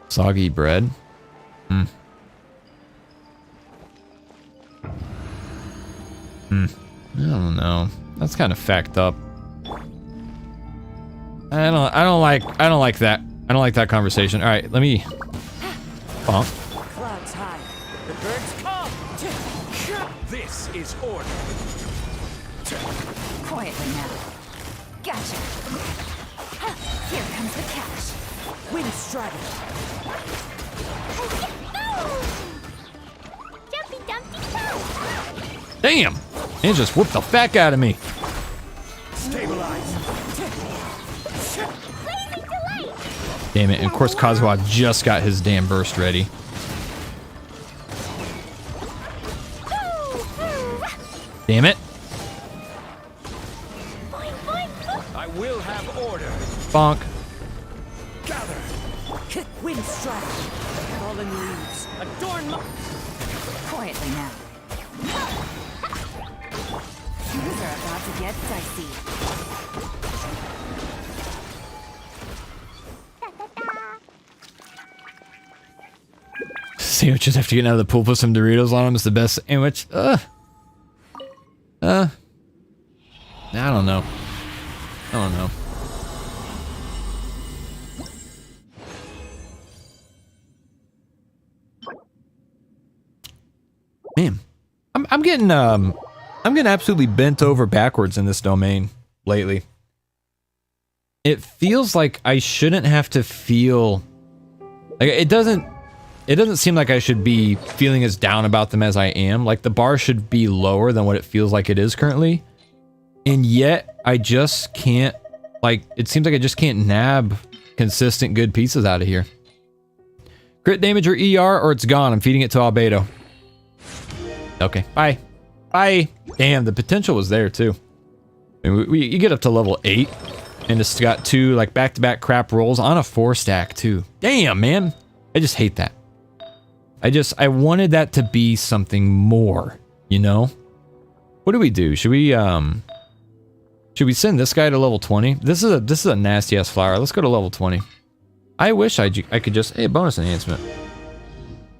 Soggy bread? I don't know. That's kind of fact up. I don't like that. I don't like that conversation. All right, let me bonk. Clouds high. The birds come. This is order. Quietly now. Gotcha. Here comes the cash. Wind strider. Jumpy dumpty jump. Damn! It just whooped the fuck out of me. Damn it. And of course, Kazuha just got his damn burst ready. Damn it. I will have order. Bonk. Gather. Wind strike. Fallen leaves. Adorn my... Quietly now. Things are about to get dicey. Sandwiches after getting out of the pool, put some Doritos on them. It's the best sandwich. I don't know. I don't know. Man, I'm getting absolutely bent over backwards in this domain lately. It feels like I shouldn't have to feel like it doesn't seem like I should be feeling as down about them as I am. Like the bar should be lower than what it feels like it is currently. And yet I just can't, like, it seems like I just can't nab consistent good pieces out of here. Crit damage or ER or it's gone. I'm feeding it to Albedo. Okay, bye. Bye. Damn, the potential was there too. I mean, you get up to level 8 and it's got 2 like back-to-back crap rolls on a 4 stack too. Damn, man. I just hate that. I wanted that to be something more, you know? What do we do? Should we send this guy to level 20? This is a nasty ass flower. Let's go to level 20. I wish I could just, hey, bonus enhancement.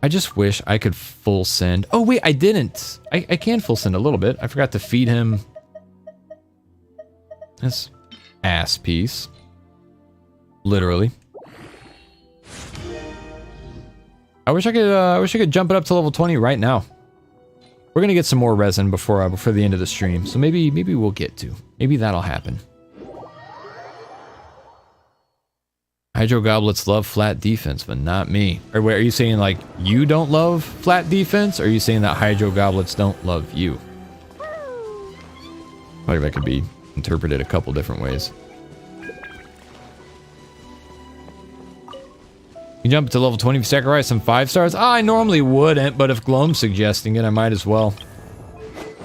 I just wish I could full send. Oh wait, I didn't. I can full send a little bit. I forgot to feed him this ass piece. Literally. I wish I could jump it up to level 20 right now. We're gonna get some more resin before the end of the stream, so maybe we'll get to. Maybe that'll happen. Hydro goblets love flat defense, but not me. Or wait, are you saying like you don't love flat defense, or are you saying that hydro goblets don't love you? Like that could be interpreted a couple different ways. You jump to level 20 if you sacrifice some 5 stars? I normally wouldn't, but if Gloam's suggesting it, I might as well.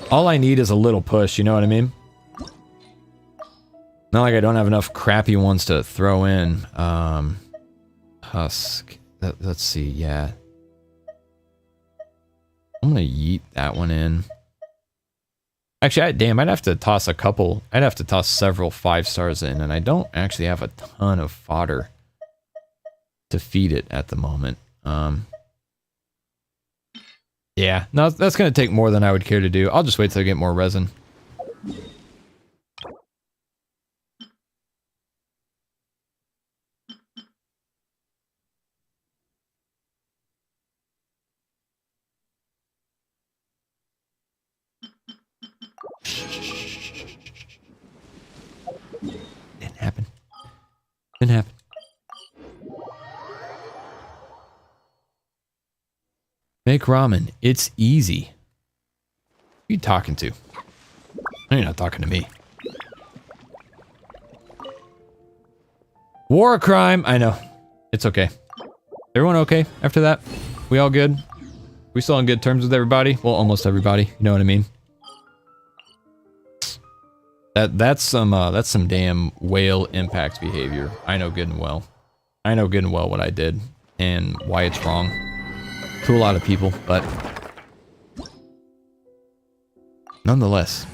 All I need is a little push, you know what I mean? Not like I don't have enough crappy ones to throw in. Husk. Let's see, yeah. I'm gonna yeet that one in. Actually, damn, I'd have to toss a couple. I'd have to toss several 5 stars in, and I don't actually have a ton of fodder to feed it at the moment. Yeah, no, that's gonna take more than I would care to do. I'll just wait till I get more resin. Didn't happen. Didn't happen. Make ramen. It's easy. Who are you talking to? No, you're not talking to me. War crime. I know. It's okay. Everyone okay after that? We all good? We still on good terms with everybody? Well, almost everybody. You know what I mean? That's some damn whale impact behavior. I know good and well. I know good and well what I did and why it's wrong to a lot of people, but nonetheless.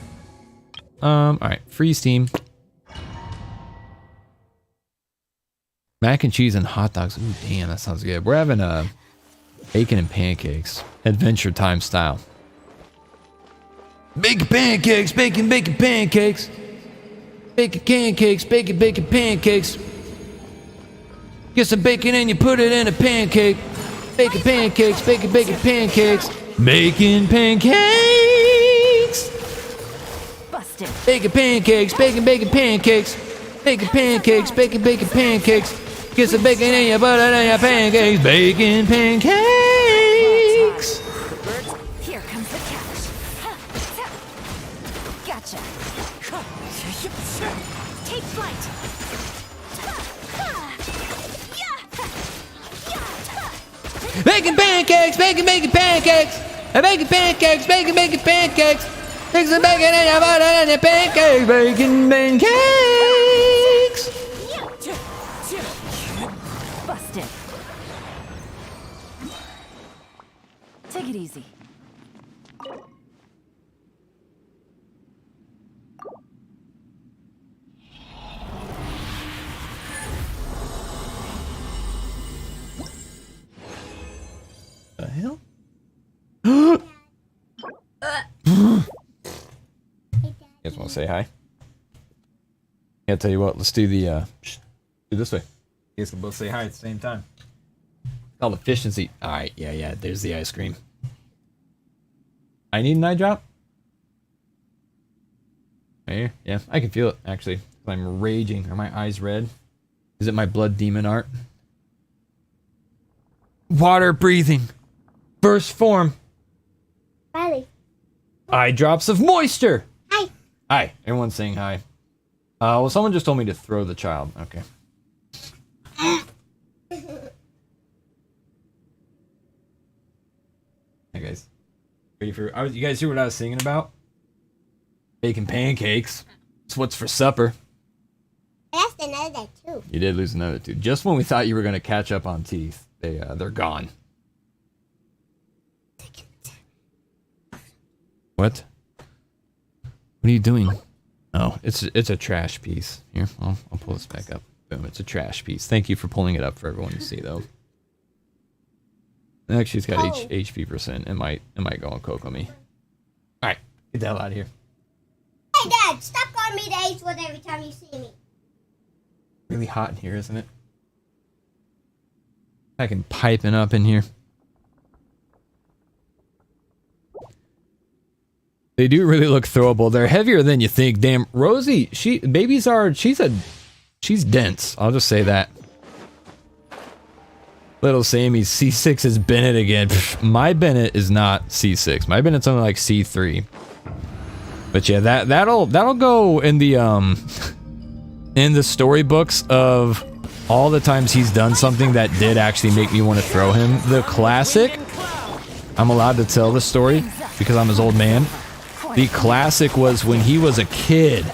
Alright, free steam. Mac and cheese and hot dogs. Ooh, damn, that sounds good. We're having bacon and pancakes. Adventure time style. Bacon pancakes, bacon pancakes. Bacon pancakes, bacon pancakes. Get some bacon and you put it in a pancake. Bacon pancakes, bacon pancakes. Bacon pancakes. Busted. Bacon pancakes, bacon pancakes. Bacon pancakes, bacon pancakes. Get some bacon and you put it in your pancakes. Bacon pancakes. Here comes the catch. Gotcha. Take flight. Making pancakes, making pancakes, and making pancakes, making pancakes. Mix the bacon and your butter and your pancakes, making pancakes. Busted. Take it easy. The hell? You guys want to say hi? Yeah, tell you what, let's do the do this way. You guys can both say hi at the same time. It's called efficiency. Alright, yeah, there's the ice cream. I need an eye drop? Right here? Yeah, I can feel it actually. I'm raging. Are my eyes red? Is it my blood demon art? Water breathing. First form. Riley. Eye drops of moisture. Hi. Hi. Everyone's saying hi. Well, someone just told me to throw the child. Okay. Hey guys. Ready for? You guys hear what I was singing about? Baking pancakes. It's what's for supper. I lost another too. You did lose another tooth. Just when we thought you were going to catch up on teeth, they're gone. What? What are you doing? Oh, it's a trash piece. Here, I'll pull this back up. Boom, it's a trash piece. Thank you for pulling it up for everyone to see, though. Actually, it's got HP percent. It might go and cocoa me. All right, get the hell out of here. Hey, Dad, stop calling me the H-word every time you see me. Really hot in here, isn't it? I can piping up in here. They do really look throwable. They're heavier than you think. Damn, Rosie, Baby Zard, she's dense. I'll just say that. Little Sammy's C6 is Bennett again. My Bennett is not C6. My Bennett's only like C3. But yeah, that'll go in the storybooks of all the times he's done something that did actually make me want to throw him. The classic, I'm allowed to tell the story because I'm his old man. The classic was when he was a kid.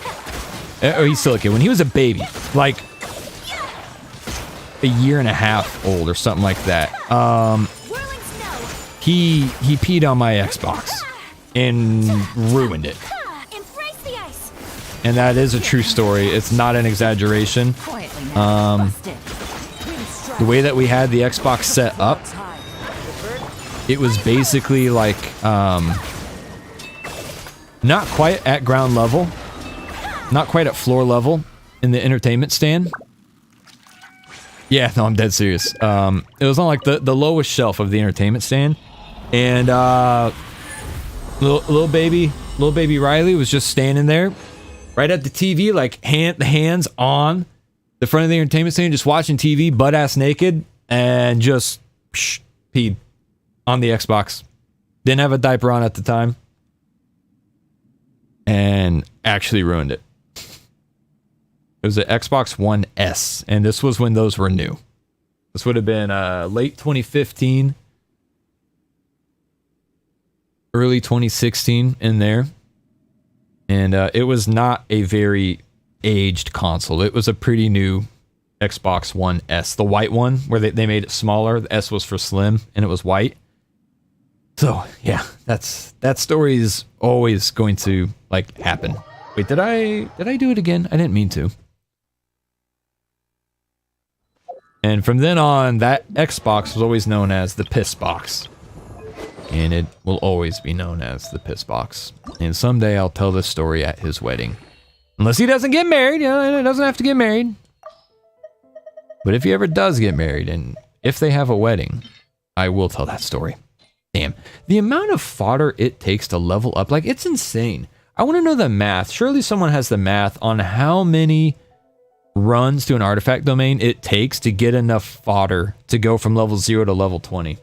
Or he's still a kid. When he was a baby. Like a year and a half old or something like that. He peed on my Xbox and ruined it. And that is a true story. It's not an exaggeration. The way that we had the Xbox set up, it was basically like not quite at ground level, not quite at floor level in the entertainment stand. Yeah, no, I'm dead serious. It was on like the lowest shelf of the entertainment stand, and little baby Riley was just standing there, right at the TV, like the hands on the front of the entertainment stand, just watching TV, butt ass naked, and just peed on the Xbox. Didn't have a diaper on at the time, and actually ruined it. It was an Xbox One S, and this was when those were new. This would have been late 2015, early 2016 in there. And it was not a very aged console. It was a pretty new Xbox One S. The white one, where they made it smaller. The S was for slim, and it was white. So, yeah, that story is always going to, like, happen. Wait, did I do it again? I didn't mean to. And from then on, that Xbox was always known as the Piss Box. And it will always be known as the Piss Box. And someday I'll tell this story at his wedding. Unless he doesn't get married, you know, he doesn't have to get married. But if he ever does get married, and if they have a wedding, I will tell that story. Damn. The amount of fodder it takes to level up, like, it's insane. I want to know the math. Surely someone has the math on how many runs to an artifact domain it takes to get enough fodder to go from level 0 to level 20.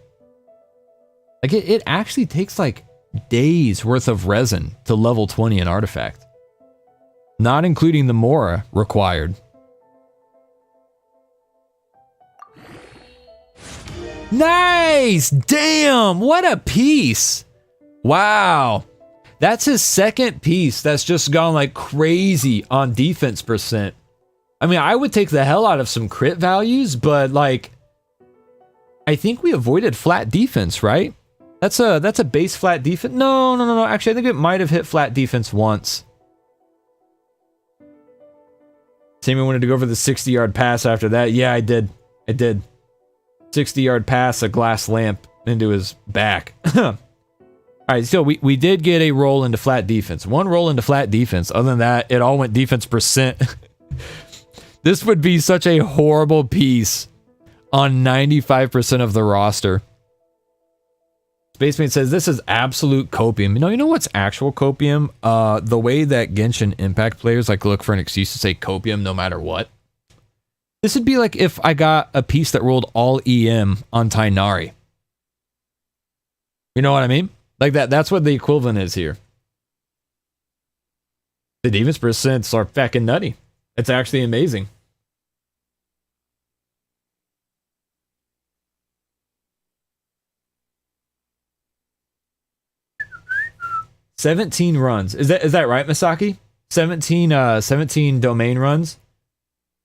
Like, it actually takes, like, days worth of resin to level 20 an artifact. not including the Mora required. Nice! Damn, what a piece! Wow. That's his second piece that's just gone like crazy on defense percent. I mean, I would take the hell out of some crit values, but like, I think we avoided flat defense, right? That's a base flat defense. No. Actually, I think it might have hit flat defense once. Sammy wanted to go for the 60-yard pass after that. Yeah, I did. 60-yard pass, a glass lamp into his back. All right, so we did get a roll into flat defense. One roll into flat defense. Other than that, it all went defense percent. This would be such a horrible piece on 95% of the roster. Spacemate says, this is absolute copium. You know what's actual copium? The way that Genshin Impact players like look for an excuse to say copium no matter what. This would be like if I got a piece that rolled all EM on gnarly. You know what I mean? Like that's what the equivalent is here. The defense percents are fucking nutty. It's actually amazing. $17 runs. Is that right, Misaki? 17 domain runs.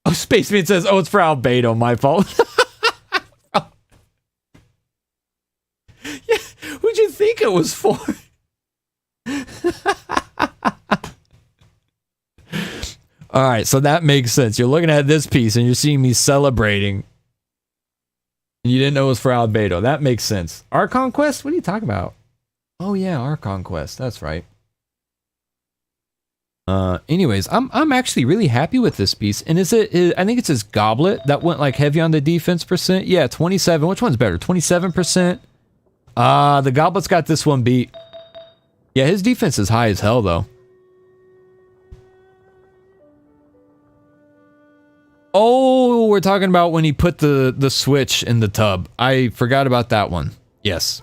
Oh, Spaceman says, oh, it's for Albedo, my fault. Yeah, who'd you think it was for? All right, so that makes sense. You're looking at this piece and you're seeing me celebrating. And you didn't know it was for Albedo. That makes sense. Archon Quest? What are you talking about? Oh yeah, Archon Quest. That's right. Anyways, I'm actually really happy with this piece. And I think it's his goblet that went like heavy on the defense percent. Yeah, 27. Which one's better? 27%. The goblet's got this one beat. Yeah, his defense is high as hell though. Oh, we're talking about when he put the switch in the tub. I forgot about that one. Yes.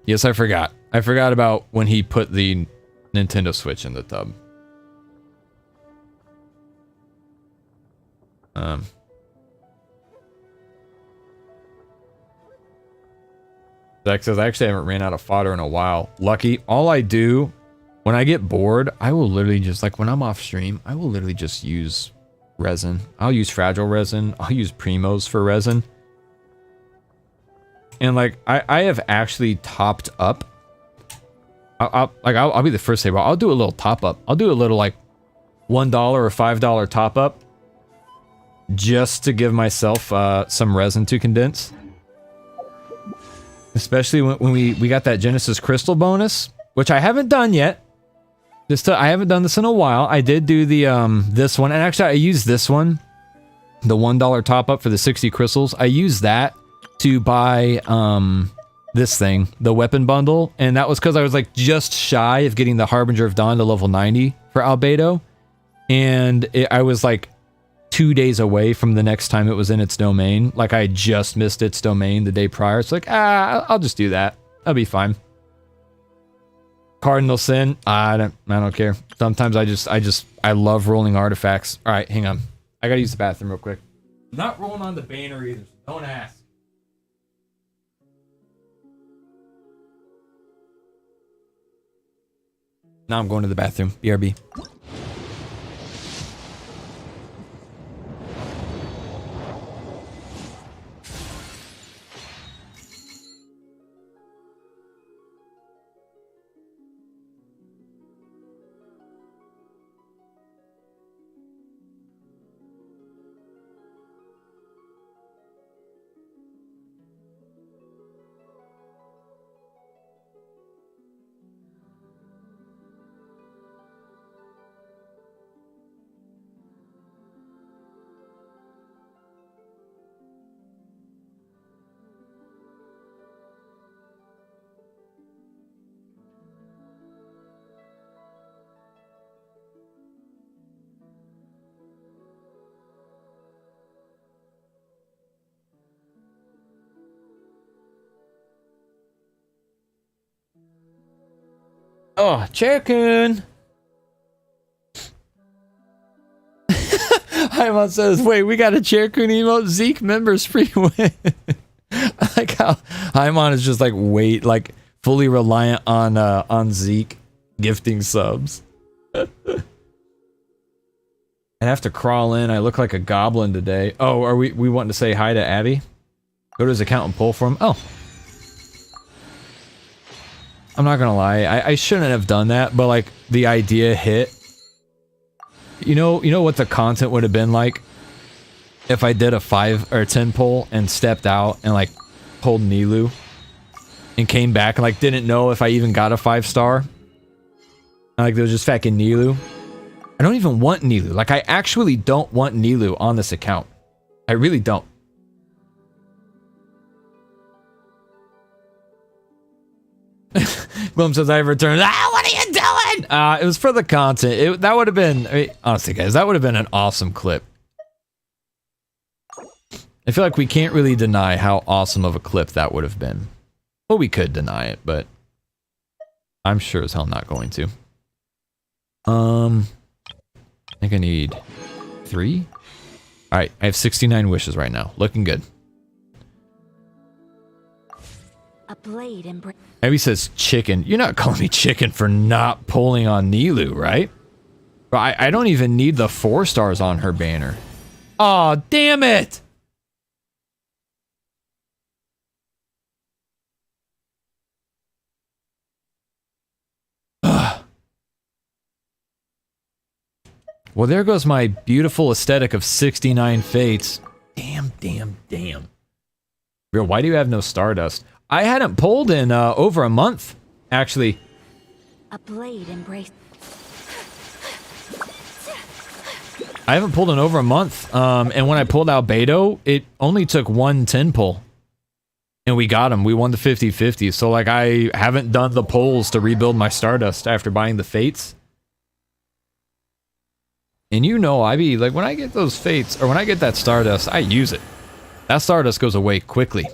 Yes, I forgot. I forgot about when he put the Nintendo Switch in the tub. Zach says, I actually haven't ran out of fodder in a while. Lucky. All I do when I get bored, I will literally just, like when I'm off stream, I will literally just use resin. I'll use fragile resin. I'll use primos for resin. And like, I have actually topped up. I'll be the first to say, well, I'll do a little top up. I'll do a little like $1 or $5 top up just to give myself some resin to condense. Especially when we got that Genesis Crystal bonus, which I haven't done yet. I haven't done this in a while. I did do the this one, and actually I used this one, the $1 top up for the 60 crystals. I used that to buy this thing, the weapon bundle, and that was because I was like just shy of getting the Harbinger of Dawn to level 90 for Albedo, and I was like 2 days away from the next time it was in its domain. Like I just missed its domain the day prior. It's like, I'll just do that. That'll be fine. Cardinal Sin, I don't care. Sometimes I love rolling artifacts. All right, hang on. I gotta use the bathroom real quick. I'm not rolling on the banner either, so don't ask. Now I'm going to the bathroom. BRB. Oh, chicken. Haimon says, wait, we got a chair coon emote. Zeke members free win. I like how Haimon is just like, wait, like fully reliant on Zeke gifting subs. I have to crawl in. I look like a goblin today. Oh, are we wanting to say hi to Abby? Go to his account and pull for him. Oh. I'm not gonna lie, I shouldn't have done that, but like the idea hit. You know what the content would have been like if I did a 5 or 10 pull and stepped out and like pulled Nilou and came back and like didn't know if I even got a 5-star. And like there was just fucking Nilou. I don't even want Nilou. Like I actually don't want Nilou on this account. I really don't. Bloom says I returned. What are you doing? It was for the content. That would have been, I mean, honestly, guys, that would have been an awesome clip. I feel like we can't really deny how awesome of a clip that would have been. Well, we could deny it, but I'm sure as hell not going to. I think I need 3. All right, I have 69 wishes right now. Looking good. A blade and Abby says chicken. You're not calling me chicken for not pulling on Nilou, right? But I don't even need the 4 stars on her banner. Aw, damn it! Well, there goes my beautiful aesthetic of 69 fates. Damn. Real, why do you have no Stardust? I hadn't pulled in over a month, actually. a blade embrace. I haven't pulled in over a month, and when I pulled Albedo, it only took 1 10 pull. And we got him. We won the 50-50. So, like, I haven't done the pulls to rebuild my Stardust after buying the Fates. And you know, I be, like, when I get those Fates, or when I get that Stardust, I use it. That Stardust goes away quickly.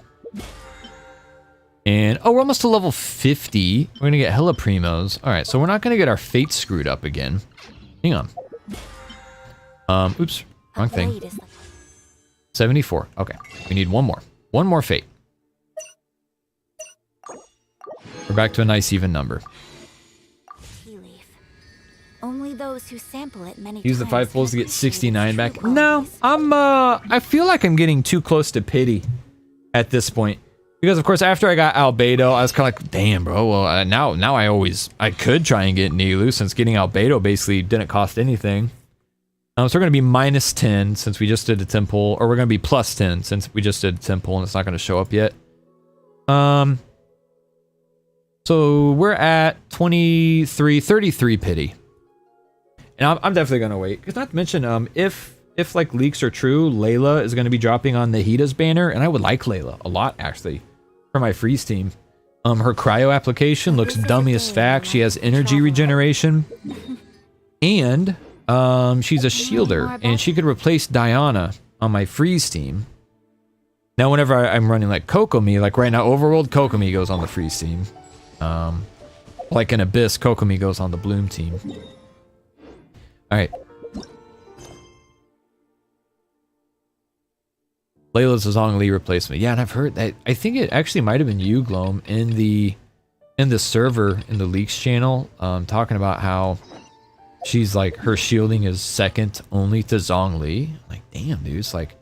And, oh, we're almost to level 50. We're gonna get hella primos. Alright, so we're not gonna get our Fates screwed up again. Hang on. Oops. Wrong thing. 74. Okay. We need one more. One more Fate. We're back to a nice even number. Tea leaf. Only those who sample it many Use the times 5 pulls to can get 69 appreciate back. its true No, qualities. I feel like I'm getting too close to pity at this point. Because of course, after I got Albedo, I was kind of like, damn, bro. Well, now I could try and get Nilou, since getting Albedo basically didn't cost anything. So we're going to be minus 10 since we just did a 10 pull, or we're going to be plus 10 since we just did a 10 pull and it's not going to show up yet. So we're at 33 pity. And I'm definitely going to wait. Because not to mention, if like leaks are true, Layla is going to be dropping on Nahida's banner, and I would like Layla a lot, actually, for my freeze team. Her cryo application looks dummy as fact. She has energy regeneration. And she's a shielder, and she could replace Diana on my freeze team. Now, whenever I'm running like Kokomi, like right now, Overworld Kokomi goes on the freeze team. Like in Abyss, Kokomi goes on the Bloom team. Alright. Layla's a Zhongli replacement. Yeah, and I've heard that. I think it actually might have been you, Gloam, in the server, in the leaks channel, talking about how she's like, her shielding is second only to Zhongli. Like, damn, dude, it's like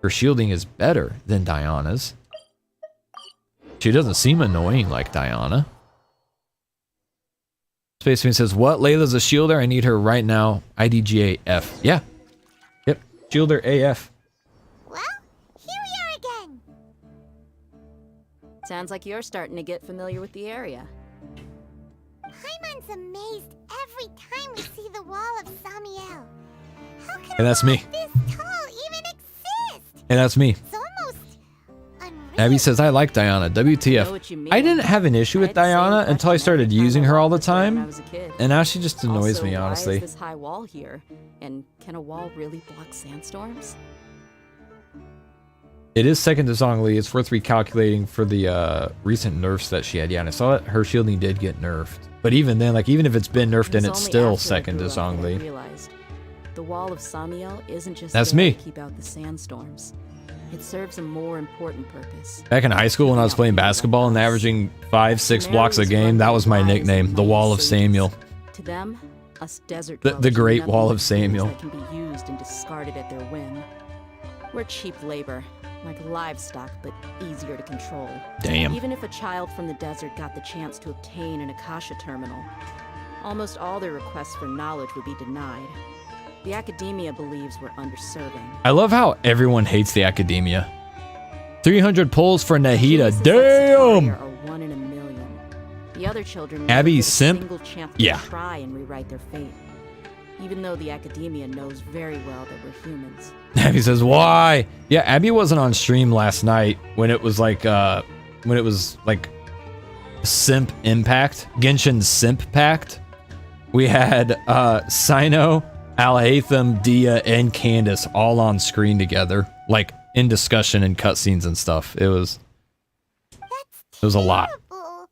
her shielding is better than Diana's. She doesn't seem annoying like Diana. Spaceman says, what? Layla's a shielder? I need her right now. IDGA F. Yeah. Yep. Shielder AF. Well, here we are again. Sounds like you're starting to get familiar with the area. Paimon's amazed every time we see the wall of Samiel. How can And that's me. this tall even exist? And that's me. It's almost unreal. Abby says, I like Diana. Know what you WTF. mean. I didn't have an issue with I had the same Diana until I question started every time using I her all the walked there when I time. was a kid. And now she just annoys Also, me, why honestly. is this high wall here? And can a wall really block sandstorms? It is second to Zhongli. It's worth recalculating for the recent nerfs that she had. Yeah, and I saw it. Her shielding did get nerfed. But even then, like, even if it's been nerfed, and was it's only still after I second to grew up that I Zhongli. realized The wall of Samiel isn't just That's there me. to keep out the sandstorms. It serves a more important purpose. Back in high school when I was playing basketball and averaging 5-6 blocks a game, that was my nickname, the Wall of Samuel. To them, us desert The dwellers are Great nothing Wall but of Samuel. tools that can be used and discarded at their whim. We're cheap labor, like livestock, but easier to control. Damn. Even if a child from the desert got the chance to obtain an Akasha terminal, almost all their requests for knowledge would be denied. The academia believes we're underserving. I love how everyone hates the academia. 300 pulls for Nahida. Geniuses like Damn! Sakaria are 1 in a million. The other children never Abby get a Simp? single chance to Yeah. try and rewrite their fate. Even though the academia knows very well that we're humans. Abby says, why? Yeah, Abby wasn't on stream last night when it was like, Simp Impact. Genshin Simp Pact. We had, Sino, Alhaitham, Dia, and Candace all on screen together. Like, in discussion and cutscenes and stuff. It was a lot. Terrible.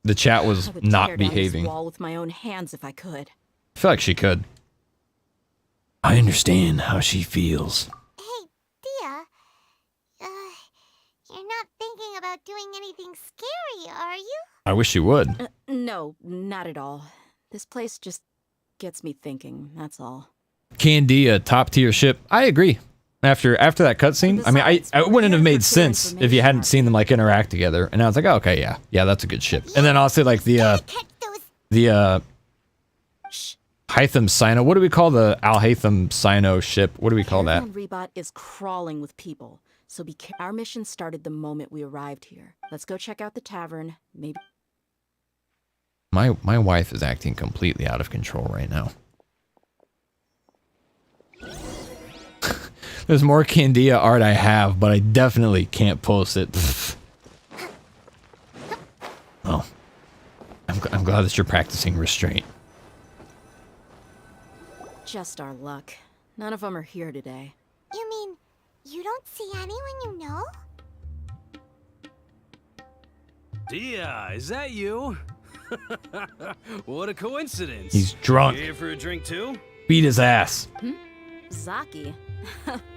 The chat was I would not tear down this behaving. wall with my own hands if I could. I feel like she could. I understand how she feels. Hey, Dia. You're not thinking about doing anything scary, are you? I wish you would. No, not at all. This place just gets me thinking, that's all. Candia, top tier ship. I agree. After that cutscene, I mean, it wouldn't have made sense if you hadn't seen them like interact together. And I was like, oh, okay, yeah, that's a good ship. And then also like the Hytham Sino. What do we call the Alhaitham Sino ship? What do we call that? Caravan Rebot is crawling with people, so our mission started the moment we arrived here. Let's go check out the tavern. Maybe. My wife is acting completely out of control right now. There's more Candia art I have, but I definitely can't post it. Oh. I'm glad that you're practicing restraint. Just our luck. None of them are here today. You mean you don't see anyone you know? Dia, is that you? What a coincidence. He's drunk. You here for a drink too? Beat his ass. Zaki.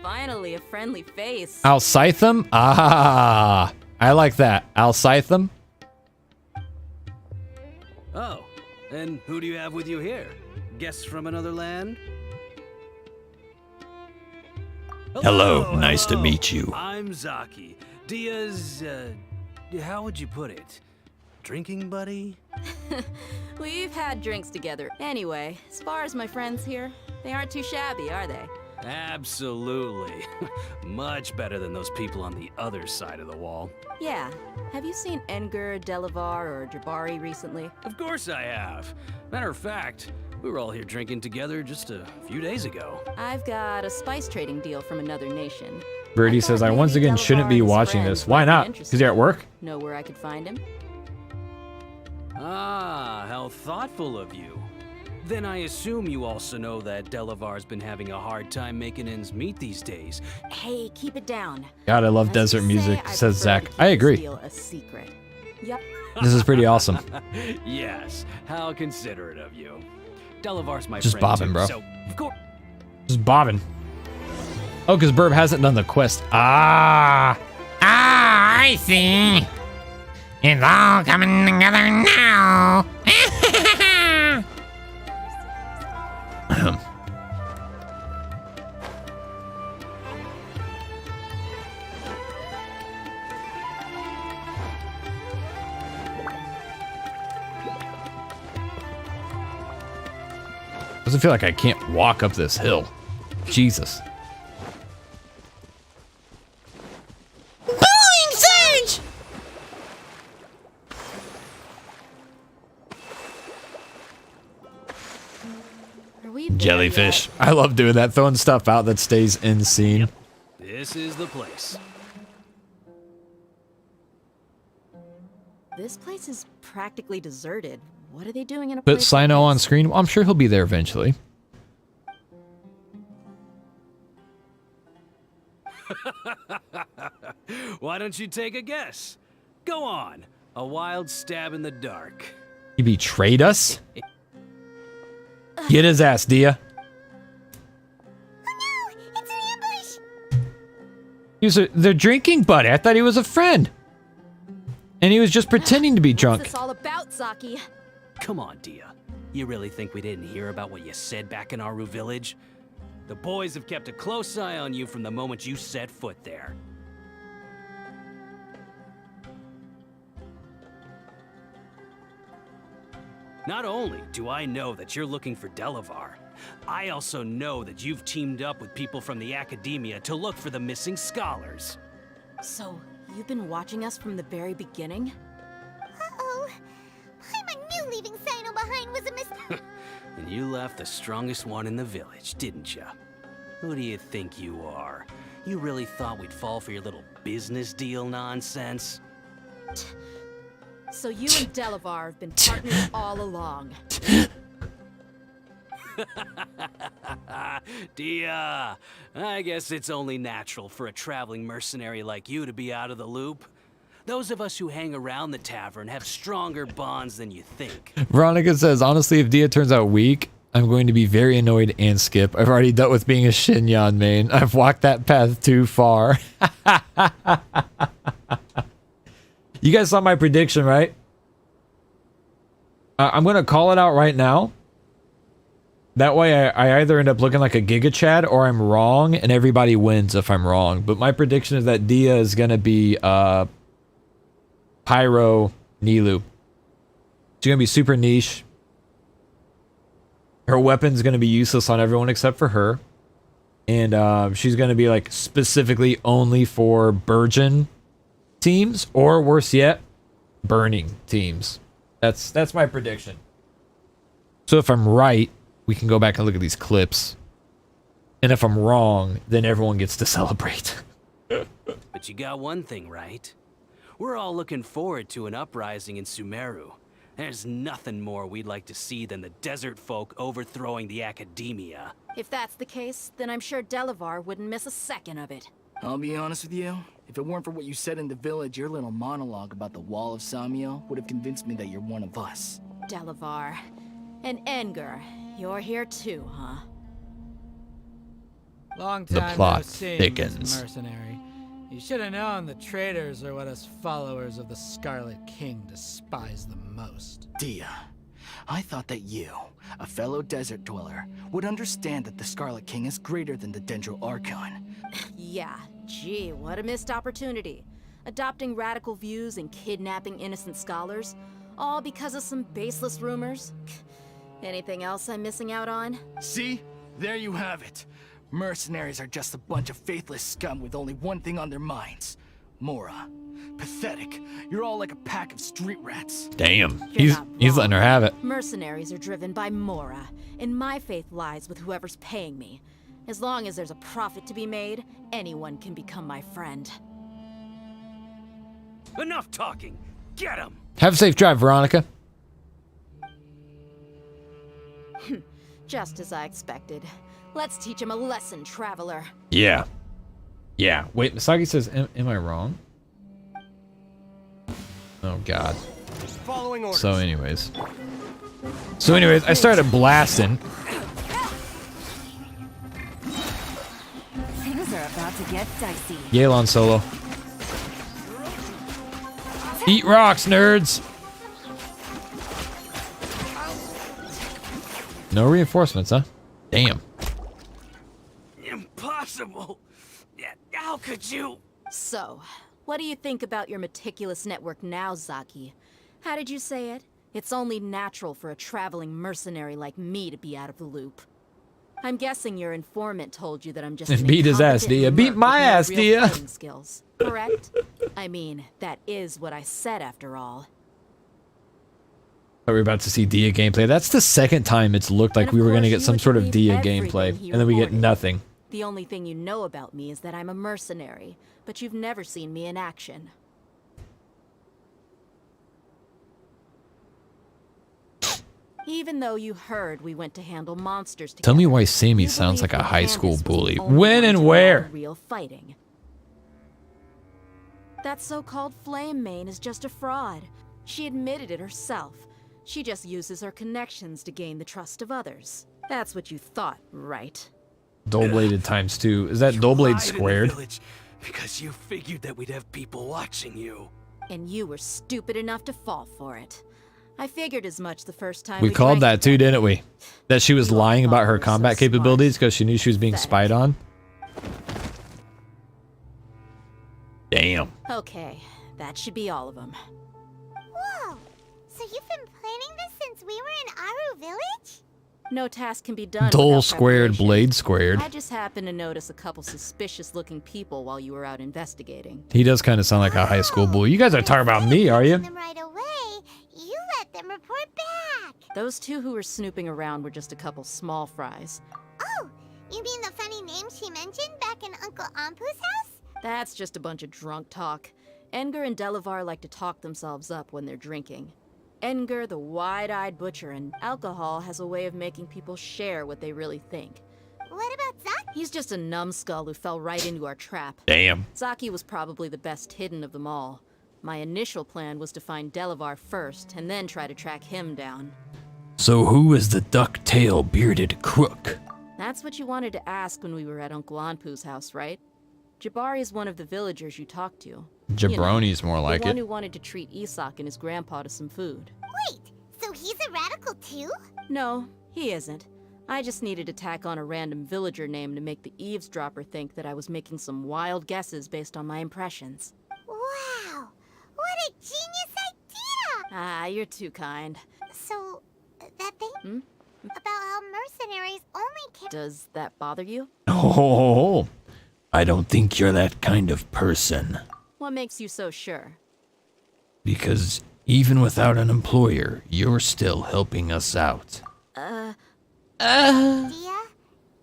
Finally, a friendly face. Alcytham? Ah, I like that. Alcytham? Oh, and who do you have with you here? Guests from another land? Hello, nice to meet you. I'm Zaki. Dia's, how would you put it? Drinking buddy? We've had drinks together. Anyway, as far as my friends here, they aren't too shabby, are they? Absolutely. Much better than those people on the other side of the wall. Yeah. Have you seen Edgar, Delavar, or Jabari recently? Of course I have. Matter of fact, we were all here drinking together just a few days ago. I've got a spice trading deal from another nation. Birdie thought says, I once maybe again shouldn't be Delavar and his watching friends this. Why might be not? interested. Because you're at work? Know where I could find him? Ah, how thoughtful of you. Then I assume you also know that Delavar's been having a hard time making ends meet these days. Hey, keep it down. God, I love Let's desert just say music, I says prefer Zach. to keep I this agree. deal a secret. Yep. This is pretty awesome. Yes, how considerate of you. Delavar's my Just friend bobbing, too, bro. So, of course. Just bobbing. Oh, because Burb hasn't done the quest. Ah, I see. It's all coming together now. Doesn't feel like I can't walk up this hill. Jesus. Surge! Are we there Jellyfish. yet? I love doing that, throwing stuff out that stays in scene. This is the place. This place is practically deserted. What are they doing in a Put place like Sino on this? screen. Well, I'm sure he'll be there eventually. Why don't you take a guess? Go on. A wild stab in the dark. He betrayed us? Get his ass, Dia. He's their drinking buddy. I thought he was a friend. And he was just pretending to be drunk. What's this all about, Zaki? Come on, Dia. You really think we didn't hear about what you said back in Aru village? The boys have kept a close eye on you from the moment you set foot there. Not only do I know that you're looking for Delavar, I also know that you've teamed up with people from the Academia to look for the missing scholars. So, you've been watching us from the very beginning? Uh-oh. I knew leaving Sino behind was a mistake. And you left the strongest one in the village, didn't you? Who do you think you are? You really thought we'd fall for your little business deal nonsense? So you and Delavar have been partners all along. Dia, I guess it's only natural for a traveling mercenary like you to be out of the loop. Those of us who hang around the tavern have stronger bonds than you think. Veronica says, honestly, if Dia turns out weak, I'm going to be very annoyed and skip. I've already dealt with being a Shinyan main. I've walked that path too far. You guys saw my prediction, right? I'm going to call it out right now. That way I either end up looking like a Giga Chad or I'm wrong and everybody wins if I'm wrong. But my prediction is that Dia is going to be Pyro Nilu. She's going to be super niche. Her weapon's going to be useless on everyone except for her. And she's going to be like specifically only for Burgeon teams, or worse yet, burning teams. That's my prediction. So if I'm right, we can go back and look at these clips. And if I'm wrong, then everyone gets to celebrate. But you got one thing right. We're all looking forward to an uprising in Sumeru. There's nothing more we'd like to see than the desert folk overthrowing the Academia. If that's the case, then I'm sure Delavar wouldn't miss a second of it. I'll be honest with you. If it weren't for what you said in the village, your little monologue about the Wall of Samiel would have convinced me that you're one of us. Delavar. And Engar, you're here too, huh? Long The time plot no see, thickens. mercenary. You should have known the traitors are what us followers of the Scarlet King despise the most. Dia, I thought that you, a fellow desert dweller, would understand that the Scarlet King is greater than the Dendro Archon. Yeah, gee, what a missed opportunity. Adopting radical views and kidnapping innocent scholars, all because of some baseless rumors. Anything else I'm missing out on? See? There you have it. Mercenaries are just a bunch of faithless scum with only one thing on their minds. Mora. Pathetic. You're all like a pack of street rats. Damn. You're He's not letting her wrong. have it. Mercenaries are driven by Mora, and my faith lies with whoever's paying me. As long as there's a profit to be made, anyone can become my friend. Enough talking! Get him! Have a safe drive, Veronica. Just as I expected. Let's teach him a lesson, traveler. Yeah. Yeah. Wait, Misaki says, am I wrong? Oh, God. Following orders. So anyways, I started blasting. Things are about to get dicey. Yelan solo. Eat rocks, nerds. No reinforcements, huh? Damn. Impossible! How could you? So, what do you think about your meticulous network now, Zaki? How did you say it? It's only natural for a traveling mercenary like me to be out of the loop. I'm guessing your informant told you that I'm just an Beat his ass, incompetent Dia. Beat merc my with no ass, real Dia. fighting skills, correct? I mean, that is what I said after all. We're about to see Dia gameplay. That's the second time it's looked like And we of were going to course get you some would sort of believe Dia everything gameplay, he and then we get reported. nothing. The only thing you know about me is that I'm a mercenary, but you've never seen me in action. Even though you heard we went to handle monsters together. Tell me why Sammy you sounds like believe a high Candace school was the bully. only When one and to where? allow real fighting. That so-called flame main is just a fraud. She admitted it herself. She just uses her connections to gain the trust of others. That's what you thought, right? Dull bladed ×2. Is that dull blade Lied in the squared? village. Because you figured that we'd have people watching you. And you were stupid enough to fall for it. I figured as much the first time We called drank that too, together. didn't we? That she was You lying about her followers so combat smart. capabilities because she knew she was being Pathetic. spied on. Damn. Okay, that should be all of them. Whoa! So you've been planning this since we were in Aru Village? No task can be done. Dull without squared, preparation. blade squared. I just happened to notice a couple suspicious-looking people while you were out investigating. He does kind of sound like a high school bully. You guys are talking about me, are you? Them right away. You let them report back. Those two who were snooping around were just a couple small fries. Oh, you mean the funny name she mentioned back in Uncle Ampu's house? That's just a bunch of drunk talk. Engar and Delavar like to talk themselves up when they're drinking. Engar, the wide-eyed butcher, and alcohol has a way of making people share what they really think. What about Zaki? He's just a numbskull who fell right into our trap. Damn. Zaki was probably the best hidden of them all. My initial plan was to find Delavar first, and then try to track him down. So who is the duck-tail bearded crook? That's what you wanted to ask when we were at Uncle Anpu's house, right? Jabari is one of the villagers you talked to. Jabroni's more like the one it. who wanted to treat Isak and his grandpa to some food. Wait, so he's a radical too? No, he isn't. I just needed to tack on a random villager name to make the eavesdropper think that I was making some wild guesses based on my impressions. Wow, what a genius idea! Ah, you're too kind. So, that thing about how mercenaries only care. Does that bother you? Oh, I don't think you're that kind of person. What makes you so sure? Because even without an employer, you're still helping us out. Dia,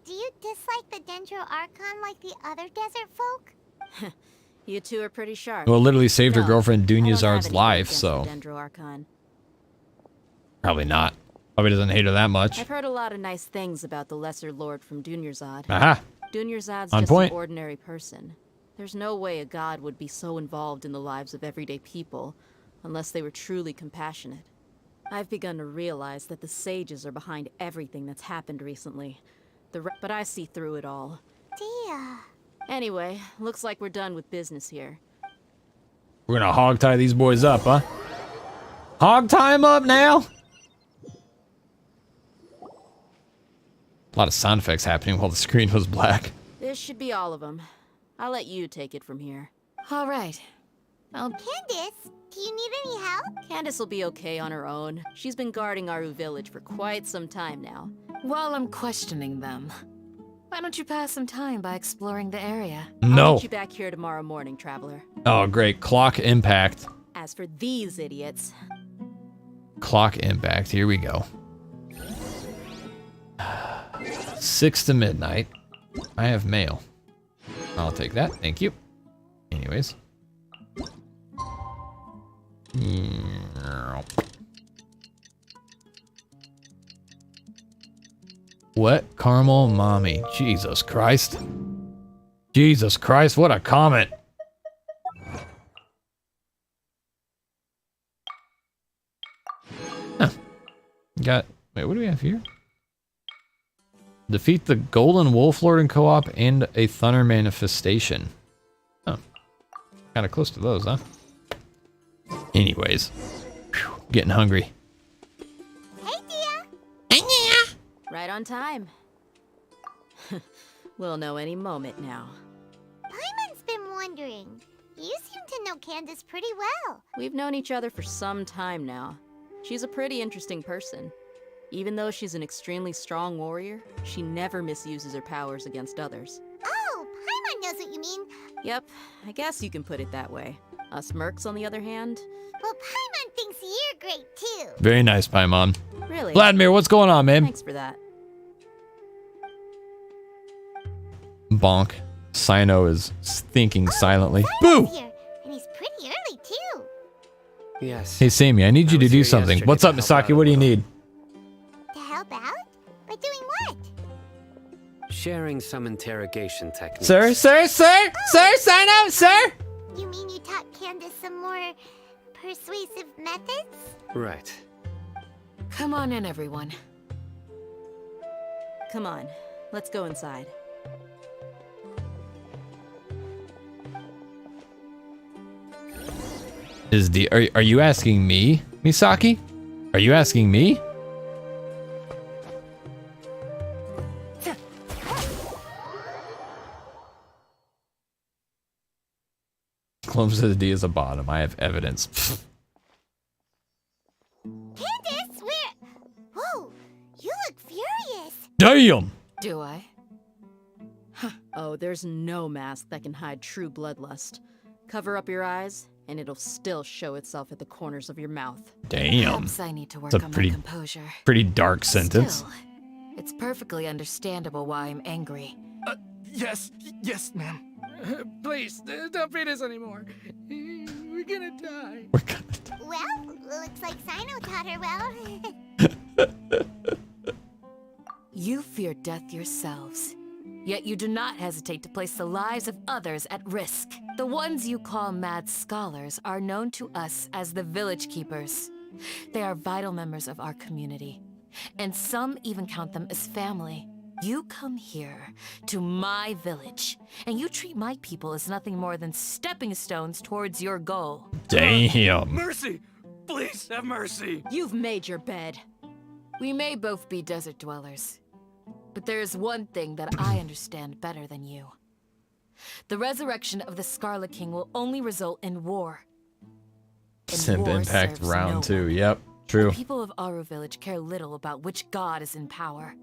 do you dislike the Dendro Archon like the other desert folk? You two are pretty sharp. Well, literally saved her No, girlfriend I don't have Dunyazard's anything life, against so the Dendro Archon. probably not. Probably doesn't hate her that much. I've heard a lot of nice things about the Lesser Lord from Dunyarzad. Aha. Dunyarzad's On just point. an ordinary person. There's no way a god would be so involved in the lives of everyday people unless they were truly compassionate. I've begun to realize that the sages are behind everything that's happened recently. But I see through it all. Dia. Anyway, looks like we're done with business here. We're gonna hog tie these boys up, huh? Hog tie 'em up now? A lot of sound effects happening while the screen was black. This should be all of them. I'll let you take it from here. All right. Candace, do you need any help? Candace will be okay on her own. She's been guarding Aru Village for quite some time now. While I'm questioning them, why don't you pass some time by exploring the area? I'll No. meet you back here tomorrow morning, traveler. Oh, great. Clock impact. As for these idiots, Clock impact. Here we go. 6 to midnight. I have mail. I'll take that. Thank you. Anyways. What? Caramel mommy. Jesus Christ. Jesus Christ, what a comment. Huh. Got, wait, what do we have here? Defeat the Golden Wolf Lord in co-op and a Thunder Manifestation. Oh. Kind of close to those, huh? Anyways. Whew, getting hungry. Hey, Dia. right on time. We'll know any moment now. Paimon's been wondering. You seem to know Candace pretty well. We've known each other for some time now. She's a pretty interesting person. Even though she's an extremely strong warrior, she never misuses her powers against others. Oh, Paimon knows what you mean. Yep, I guess you can put it that way. Us mercs, on the other hand, Well, Paimon thinks you're great too. Very nice, Paimon. really. Vladimir, what's going on, man? Thanks for that. Bonk. Sino is thinking silently. Simo's Boo! here, and he's pretty early too. Yes. Hey, Sammy, I need you I to was do here something. yesterday What's to up, help Misaki? out What do you a little. need? To help out? By doing what? Sharing some interrogation techniques. Sir, Sino, sir! You mean you taught Candace some more persuasive methods? Right. Come on in, everyone. Come on, let's go inside. Are you asking me, Misaki? Are you asking me? Clones of the D is a bottom. I have evidence. Candace, whoa, you look furious. Damn! Do I? Huh. Oh, there's no mask that can hide true bloodlust. Cover up your eyes, and it'll still show itself at the corners of your mouth. Damn. Perhaps I need to work It's a on pretty, my composure. pretty dark sentence. Still, it's perfectly understandable why I'm angry. Yes, ma'am. Please, don't beat us anymore. We're gonna die. Well, looks like Sino taught her well. You fear death yourselves, yet you do not hesitate to place the lives of others at risk. The ones you call mad scholars are known to us as the village keepers. They are vital members of our community, and some even count them as family. You come here to my village, and you treat my people as nothing more than stepping stones towards your goal. Damn. Mercy! Please have mercy! You've made your bed. We may both be desert dwellers, but there is one thing that I understand better than you. The resurrection of the Scarlet King will only result in war. And Simp war Impact serves round no 2. one. Yep, true. The people of Aru Village care little about which god is in power.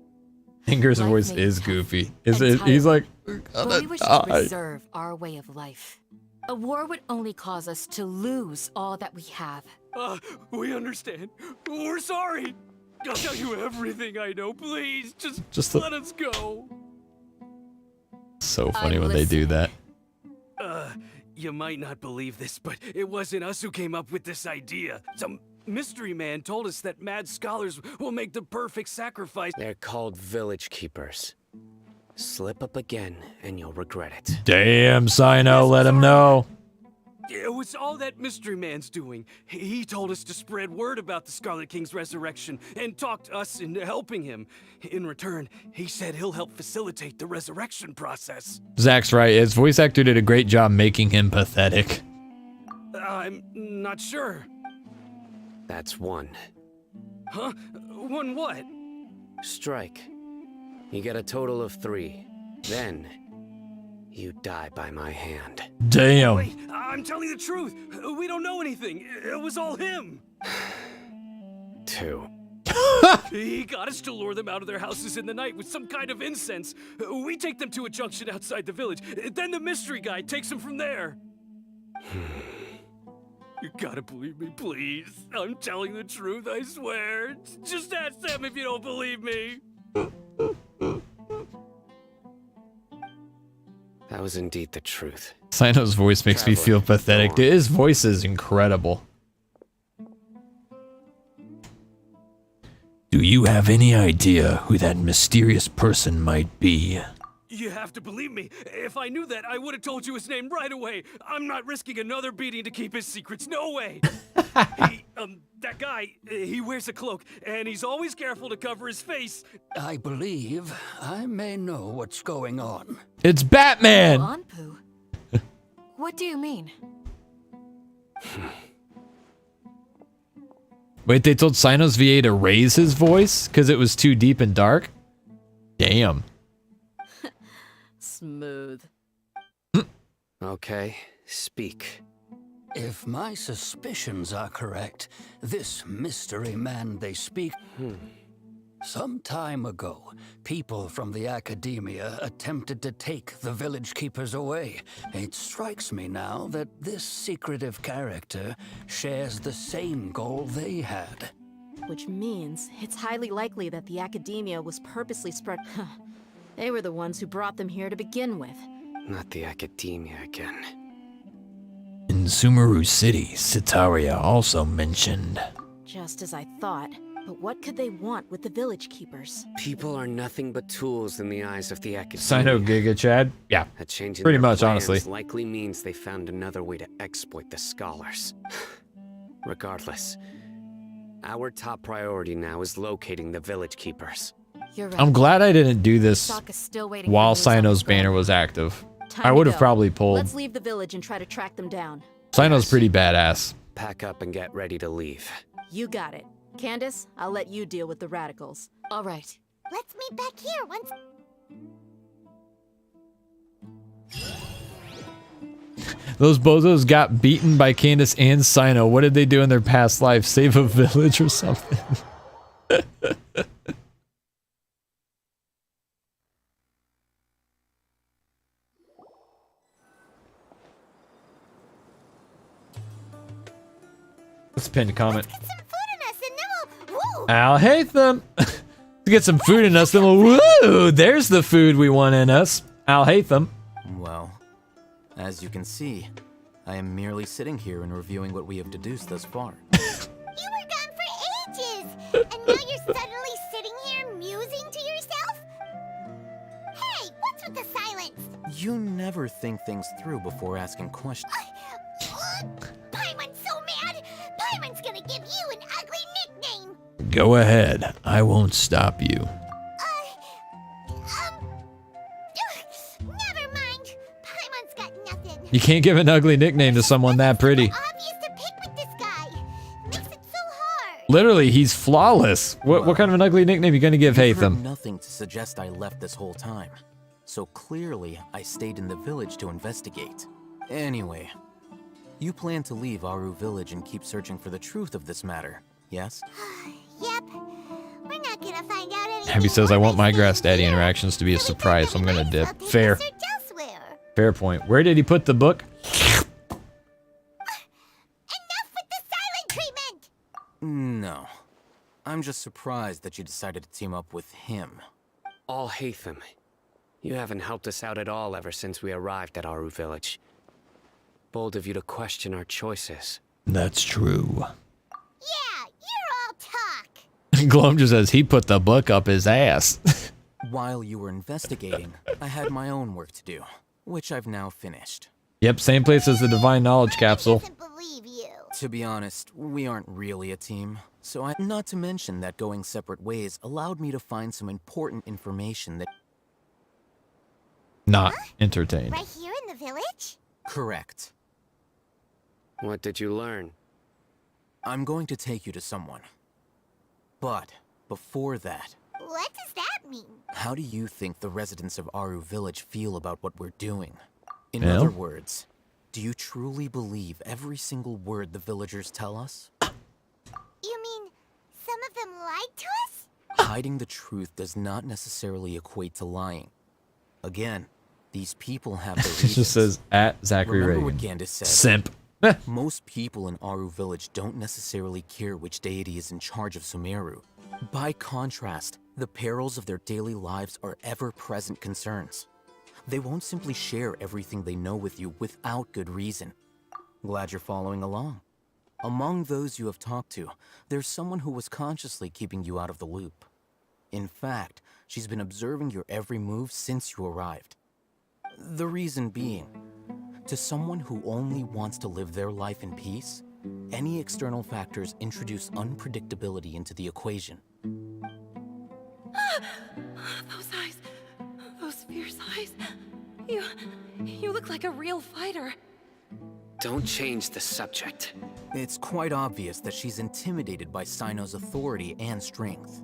Finger's Life voice may be is tough goofy. and He's like, but we wish to preserve our way of life. A war would only cause us to lose all that we have. We understand. We're sorry. I'll tell you everything I know. Please, just the- let us go. so funny I'm when they do that. You might not believe this, but it wasn't us who came up with this idea. Some mystery man told us that mad scholars will make the perfect sacrifice. They're called village keepers. Slip up again, and you'll regret it. Damn, Sino, let him know. It was all that mystery man's doing. He told us to spread word about the Scarlet King's resurrection and talked us into helping him. In return, he said he'll help facilitate the resurrection process. Zach's right. His voice actor did a great job making him pathetic. I'm not sure. That's one. Huh? One what? Strike. You get a total of 3. Then, you die by my hand. Damn. Wait, I'm telling the truth. We don't know anything. It was all him. 2. He got us to lure them out of their houses in the night with some kind of incense. We take them to a junction outside the village. Then the mystery guy takes them from there. You gotta believe me, please. I'm telling the truth, I swear. Just ask them if you don't believe me. That was indeed the truth. Sino's voice makes me feel pathetic. Dude, his voice is incredible. Do you have any idea who that mysterious person might be? You have to believe me. If I knew that, I would have told you his name right away. I'm not risking another beating to keep his secrets. No way. That guy, he wears a cloak, and he's always careful to cover his face. I believe I may know what's going on. It's Batman! Anpu? What do you mean? Wait, they told Sino's VA to raise his voice because it was too deep and dark? Damn. Smooth. Okay, speak. If my suspicions are correct, this mystery man they speak... Some time ago, people from the academia attempted to take the village keepers away. It strikes me now that this secretive character shares the same goal they had. Which means it's highly likely that the academia was purposely spread... They were the ones who brought them here to begin with. Not the academia again. In Sumeru City, Sitaria also mentioned. Just as I thought. But what could they want with the village keepers? People are nothing but tools in the eyes of the academia. Sino Giga Chad? Yeah. A change in pretty their much, plans honestly. likely means they found another way to exploit the scholars. Regardless, our top priority now is locating the village keepers. You're right. I'm glad I didn't do this Sokka's still waiting while for news on Sino's the goal. banner was active. Time I to would have go. probably pulled. Let's leave the village and try to track them down. Sino's pretty badass. pack up and get ready to leave. You got it. Candace, I'll let you deal with the radicals. All right. Let's meet back here once. Those bozos got beaten by Candace and Sino. What did they do in their past life? Save a village or something? Let's pin a comment. Get some food in us and then we'll. Woo! I'll hate them. To get some food in us, then we'll woo! There's the food we want in us. I'll hate them. Well, as you can see, I am merely sitting here and reviewing what we have deduced thus far. You were gone for ages, and now you're suddenly sitting here musing to yourself? Hey, what's with the silence? You never think things through before asking questions. Paimon's so mad! Paimon's gonna give you an ugly nickname! Go ahead. I won't stop you. Never mind. Paimon's got nothing. You can't give an ugly nickname to someone that pretty. Obvious to pick with this guy. Makes it so hard. Literally, he's flawless. What kind of an ugly nickname are you gonna give Hatham? Nothing to suggest I left this whole time. So clearly, I stayed in the village to investigate. Anyway, you plan to leave Aru village and keep searching for the truth of this matter, yes? Yep. We're not gonna find out anything. Abby says, I want my grass daddy interactions to be a surprise, so I'm gonna dip. Fair. Fair point. Where did he put the book? Enough with the silent treatment! No. I'm just surprised that you decided to team up with him. All Hatham, you haven't helped us out at all ever since we arrived at Aru village. Bold of you to question our choices. That's true. Yeah, you're all talk. Glom just says he put the book up his ass. While you were investigating, I had my own work to do, which I've now finished. Yep, same place as the Divine Knowledge Capsule. To be honest, we aren't really a team, so not to mention that going separate ways allowed me to find some important information that... Not entertained. Right here in the village? Correct. What did you learn? I'm going to take you to someone. But, before that... What does that mean? How do you think the residents of Aru village feel about what we're doing? In Well? other words, do you truly believe every single word the villagers tell us? You mean some of them lied to us? Hiding the truth does not necessarily equate to lying. Again, these people have their It reasons. just says at Zachary Remember Reagan. what Candace said? Simp. Most people in Aru village don't necessarily care which deity is in charge of Sumeru. By contrast, the perils of their daily lives are ever-present concerns. They won't simply share everything they know with you without good reason. Glad you're following along. Among those you have talked to, there's someone who was consciously keeping you out of the loop. In fact, she's been observing your every move since you arrived. The reason being, to someone who only wants to live their life in peace, any external factors introduce unpredictability into the equation. Those eyes. Those fierce eyes. You look like a real fighter. Don't change the subject. It's quite obvious that she's intimidated by Sino's authority and strength.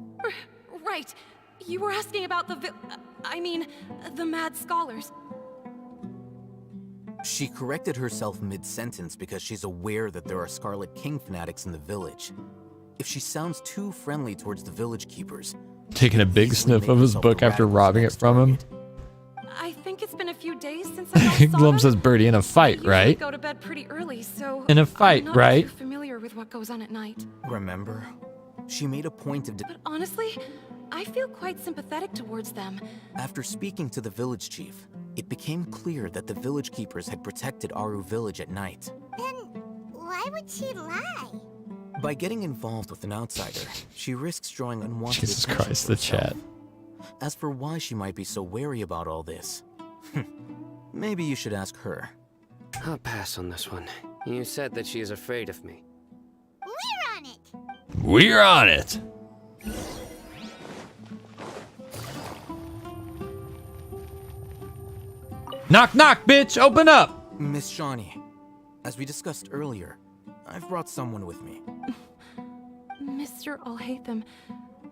Right. You were asking about the mad scholars. She corrected herself mid-sentence because she's aware that there are Scarlet King fanatics in the village. If she sounds too friendly towards the village keepers... Taking a big sniff of his book after robbing it from him. I think it's been a few days since I last saw Glum them. says Birdie in a fight, I right? go to bed pretty early, so In a fight, I'm not right? too familiar with what goes on at night. Remember? She made a point of... But honestly, I feel quite sympathetic towards them. After speaking to the village chief, it became clear that the village keepers had protected Aru village at night. Then why would she lie? By getting involved with an outsider, she risks drawing unwanted Jesus attention Christ, to the herself. chat. As for why she might be so wary about all this, maybe you should ask her. I'll pass on this one. You said that she is afraid of me. We're on it! We're on it. Knock, knock, bitch. Open up. Miss Shawnee, as we discussed earlier, I've brought someone with me. Mr. Alhaitham,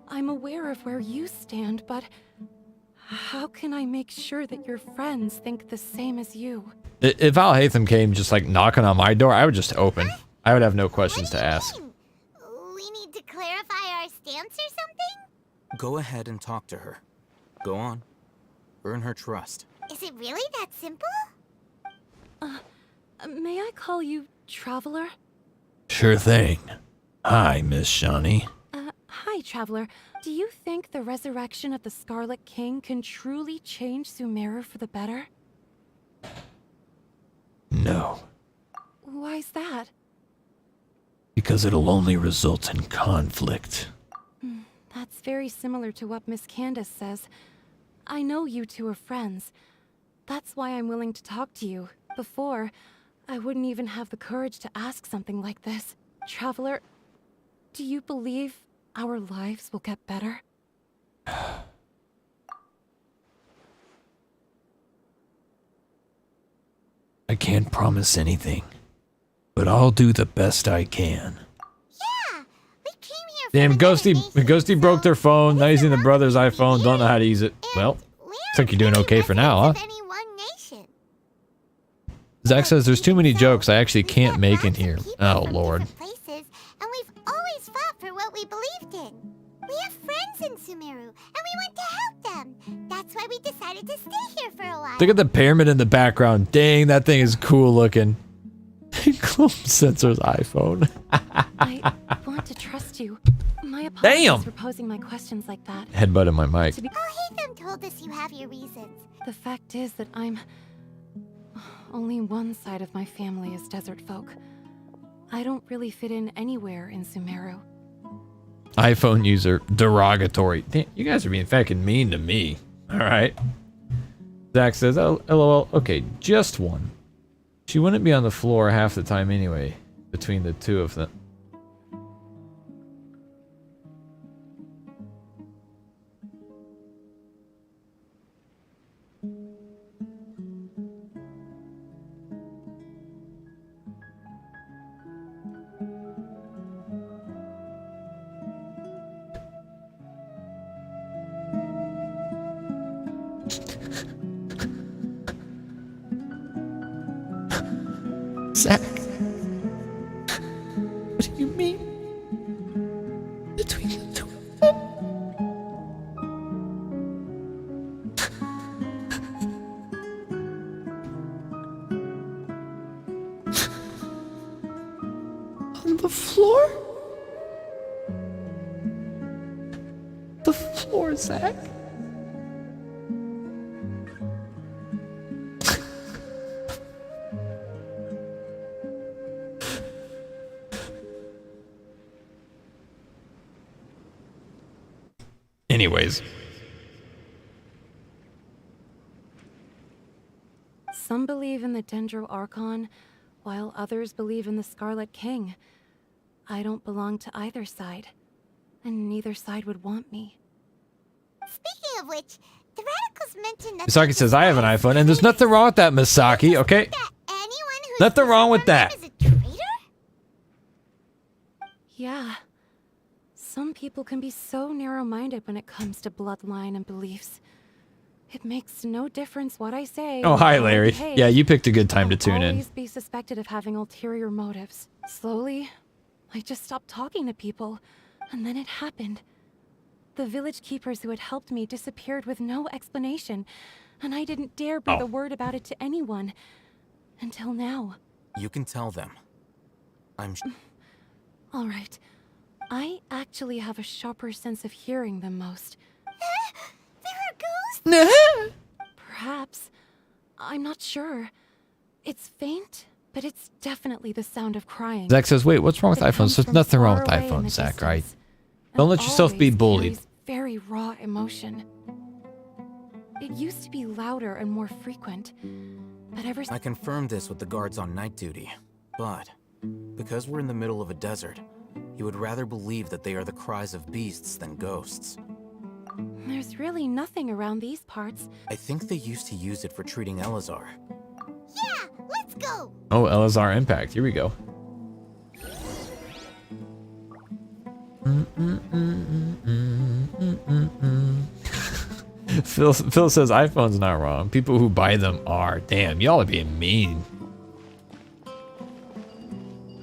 I'm aware of where you stand, but how can I make sure that your friends think the same as you? If Alhaitham came just like knocking on my door, I would just open. I would have no questions to ask. We need to clarify our stance or something? Go ahead and talk to her. Go on. Earn her trust. Is it really that simple? May I call you Traveler? Sure thing. Hi, Miss Shani. Hi, Traveler. Do you think the resurrection of the Scarlet King can truly change Sumeru for the better? No, Why's that? because it'll only result in conflict. That's very similar to what Miss Candace says. I know you two are friends. That's why I'm willing to talk to you. Before, I wouldn't even have the courage to ask something like this. Traveler, do you believe our lives will get better? I can't promise anything, but I'll do the best I can. Yeah, we came here for Damn, another Ghosty nation, broke so their phone. Now using the belong brother's to iPhone. Don't know how to use it. Well, looks like you're doing okay for now, huh? Any one nation. Zach says there's too many jokes I actually can't make in here. Oh, Lord. Places, and we've always fought for what we believed in. We have friends in Sumeru, and we want to help them. That's why we decided to stay here for a while. Look at the pyramid in the background. Dang, that thing is cool looking. Clump Sensor's iPhone. I want to trust you. My apologies Damn. for posing my questions like that. Headbutt in my mic. Alhaitham told us you have your reasons. The fact is that only one side of my family is desert folk. I don't really fit in anywhere in Sumeru. iPhone user derogatory. Damn, you guys are being fucking mean to me. All right. Zach says, oh, LOL. Okay, just one. She wouldn't be on the floor half the time anyway, between the two of them. Zach, what do you mean? Between the two of them? On the floor? The floor, Zach? Anyways. Some believe in the Dendro Archon, while others believe in the Scarlet King. I don't belong to either side, and neither side would want me. Speaking of which, the radicals mentioned that Misaki says I have an iPhone, and there's nothing wrong with that, Misaki, okay? Nothing wrong with that. Yeah. Some people can be so narrow-minded when it comes to bloodline and beliefs. It makes no difference what I say. Oh, or hi, how I Larry. behave. Yeah, you picked a good time to I'll tune in. always be suspected of having ulterior motives. Slowly, I just stopped talking to people, and then it happened. The village keepers who had helped me disappeared with no explanation, and I didn't dare breathe a word about it to anyone. Until now. You can tell them. All right. I actually have a sharper sense of hearing than most. There are ghosts? Perhaps. I'm not sure. It's faint, but it's definitely the sound of crying. Zach says, wait, what's wrong with It iPhones? comes There's from nothing wrong with far away in the iPhones, Zach, distance, right? and Don't let yourself be always bullied. carries very raw emotion. It used to be louder and more frequent, but ever I confirmed this with the guards on night duty, but because we're in the middle of a desert, you would rather believe that they are the cries of beasts than ghosts. There's really nothing around these parts. I think they used to use it for treating Elazar. Yeah, let's go. Oh, LZARD Impact. Here we go. Phil says iPhone's not wrong. People who buy them are. Damn, y'all are being mean.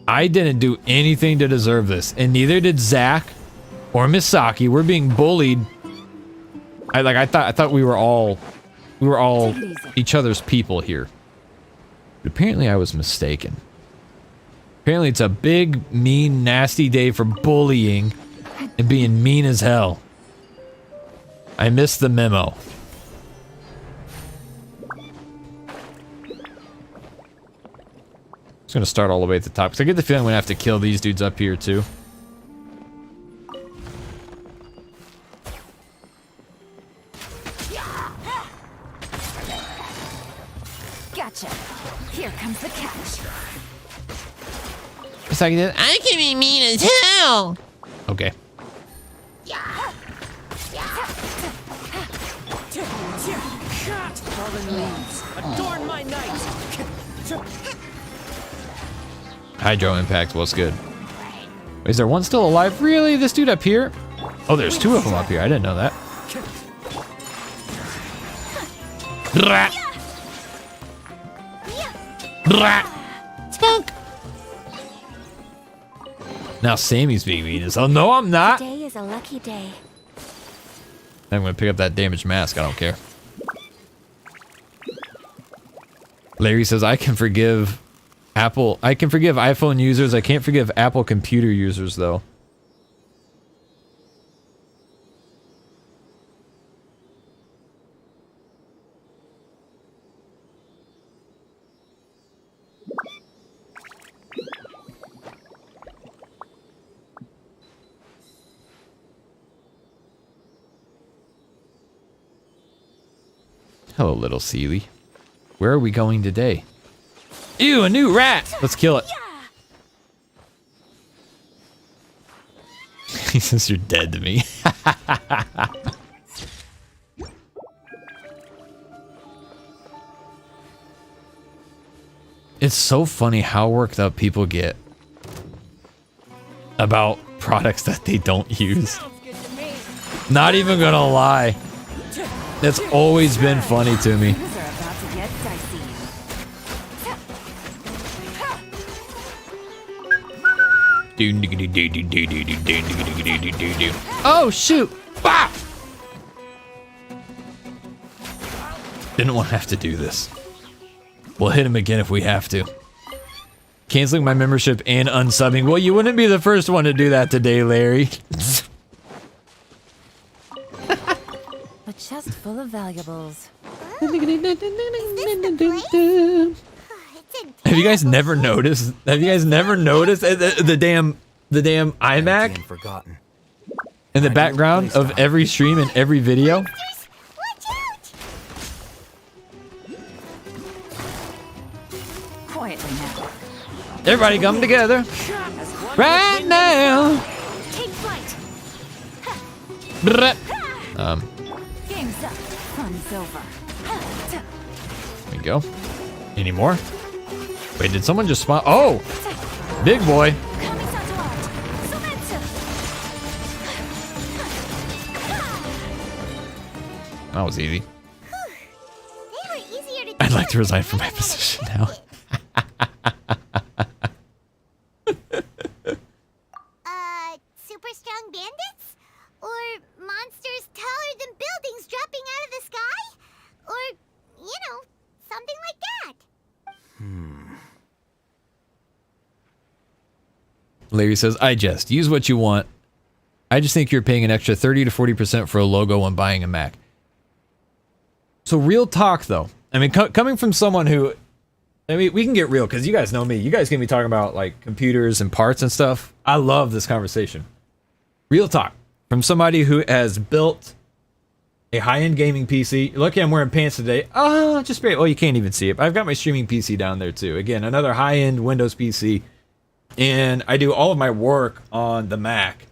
I didn't do anything to deserve this, and neither did Zach or Misaki. We're being bullied. I thought we were all each other's people here. But apparently I was mistaken. Apparently it's a big, mean, nasty day for bullying and being mean as hell. I missed the memo. Just gonna start all the way at the top because I get the feeling I'm gonna have to kill these dudes up here too. Gotcha. Here comes the catch. It's like this. I can be mean as hell. Okay. Fallen leaves, adorn my night. Hydro Impact, what's good? Is there one still alive? Really? This dude up here? Oh, there's two of them up here. I didn't know that. Brat. Brat. Spunk. Now Sammy's being mean as hell. No, I'm not. Today is a lucky day. I'm gonna pick up that damaged mask. I don't care. Larry says, I can forgive Apple. I can forgive iPhone users. I can't forgive Apple computer users, though. Hello, little Sealy. Where are we going today? Ew, a new rat! Let's kill it. He says you're dead to me. It's so funny how worked up people get about products that they don't use. Not even gonna lie. That's always been funny to me. Oh shoot! Bah! Didn't want to have to do this. We'll hit him again if we have to. Canceling my membership and unsubbing. Well, you wouldn't be the first one to do that today, Larry. A chest full of valuables. Have you guys never noticed? Have you guys never noticed the damn iMac in the background of every stream and every video? Quietly now. Everybody come together right now. Take flight. Game's up. Fun's over. There we go. Any more? Wait, did someone just spawn? Oh! Big boy. That was easy. I'd like to resign from my position now. Super strong bandits? Or monsters taller than buildings dropping out of the sky? Or, you know, something like that. Larry says, I jest. Use what you want. I just think you're paying an extra 30 to 40% for a logo when buying a Mac. So real talk, though. I mean, coming from someone who... I mean, we can get real, because you guys know me. You guys can be talking about, like, computers and parts and stuff. I love this conversation. Real talk. From somebody who has built a high-end gaming PC. Lucky I'm wearing pants today. Oh, just great. Well, you can't even see it. But I've got my streaming PC down there, too. Again, another high-end Windows PC. And I do all of my work on the Mac.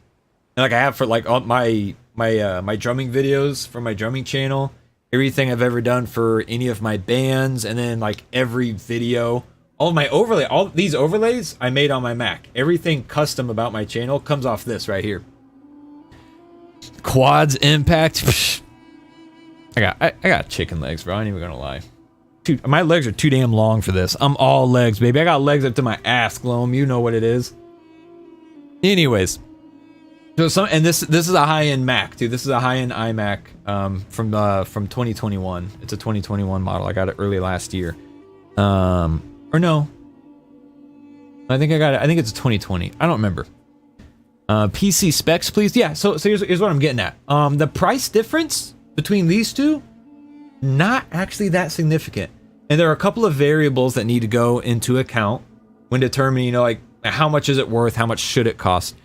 And like I have for, like, all my drumming videos for my drumming channel. Everything I've ever done for any of my bands, and then like every video, all of my overlay, all these overlays I made on my Mac. Everything custom about my channel comes off this right here. Quads impact. Psh. I got chicken legs, bro. I ain't even gonna lie. Dude, my legs are too damn long for this. I'm all legs, baby. I got legs up to my ass, Gloam. You know what it is. Anyways, so this is a high-end Mac, dude. This is a high-end iMac from 2021. It's a 2021 model. I got it early last year. Or no. I think I got it. I think it's a 2020. I don't remember. PC specs, please. Yeah, so here's what I'm getting at. The price difference between these two, not actually that significant. And there are a couple of variables that need to go into account when determining, like how much is it worth, how much should it cost.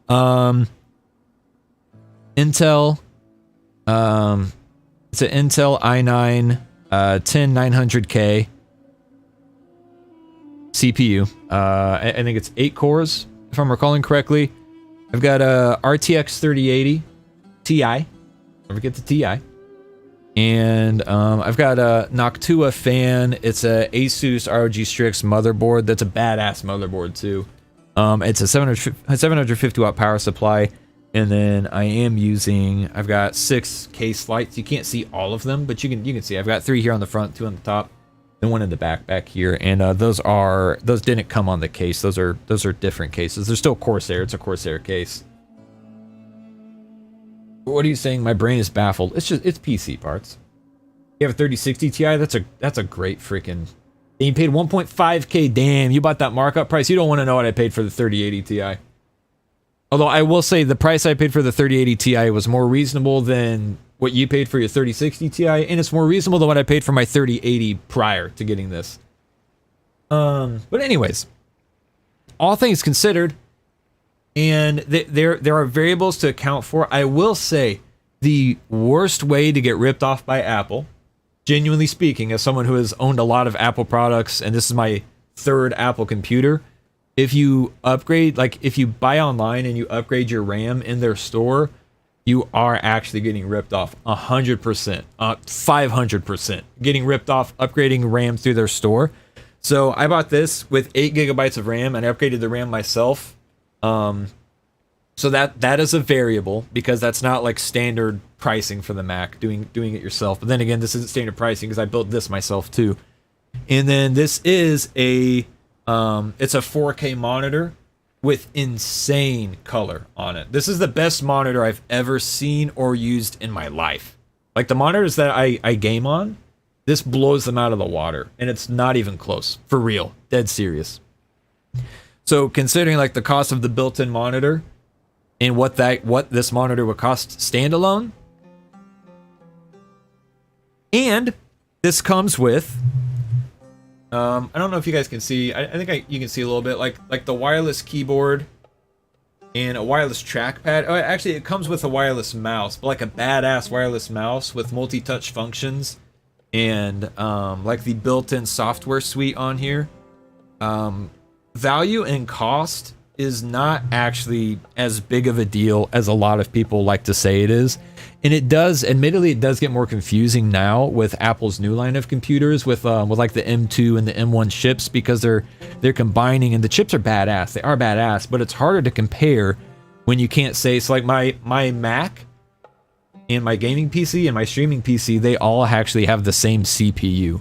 Intel, it's an Intel i9 10900K CPU. I think it's 8 cores, if I'm recalling correctly. I've got a RTX 3080 Ti. Don't forget the Ti. And I've got a Noctua fan. It's a Asus ROG Strix motherboard. That's a badass motherboard too. It's a 750 watt power supply. And then I am using, I've got 6 case lights. You can't see all of them, but you can see. I've got 3 here on the front, 2 on the top, and 1 in the back here. And those didn't come on the case. Those are different cases. They're still Corsair. It's a Corsair case. What are you saying? My brain is baffled. It's PC parts. You have a 3060 Ti. That's a great freaking. And you paid 1.5K. Damn, you bought that markup price. You don't want to know what I paid for the 3080 Ti. Although I will say the price I paid for the 3080 Ti was more reasonable than what you paid for your 3060 Ti, and it's more reasonable than what I paid for my 3080 prior to getting this. But anyways, all things considered. And there are variables to account for. I will say the worst way to get ripped off by Apple, genuinely speaking, as someone who has owned a lot of Apple products, and this is my 3rd Apple computer, if you upgrade, like if you buy online and you upgrade your RAM in their store, you are actually getting ripped off 100%, 500%, getting ripped off upgrading RAM through their store. So I bought this with 8 gigabytes of RAM and I upgraded the RAM myself. So that is a variable because that's not like standard pricing for the Mac, doing it yourself. But then again, this isn't standard pricing because I built this myself too. And then this is it's a 4K monitor with insane color on it. This is the best monitor I've ever seen or used in my life. Like the monitors that I game on, this blows them out of the water, and it's not even close. For real, dead serious. So considering like the cost of the built-in monitor and what this monitor would cost standalone, and this comes with I don't know if you guys can see. I think you can see a little bit like the wireless keyboard and a wireless trackpad. Oh, actually, it comes with a wireless mouse, but like a badass wireless mouse with multi-touch functions and like the built-in software suite on here. Value and cost is not actually as big of a deal as a lot of people like to say it is. And it does, admittedly, it does get more confusing now with Apple's new line of computers with like the M2 and the M1 chips because they're combining, and the chips are badass. They are badass, but it's harder to compare when you can't say. So like my Mac and my gaming PC and my streaming PC, they all actually have the same CPU.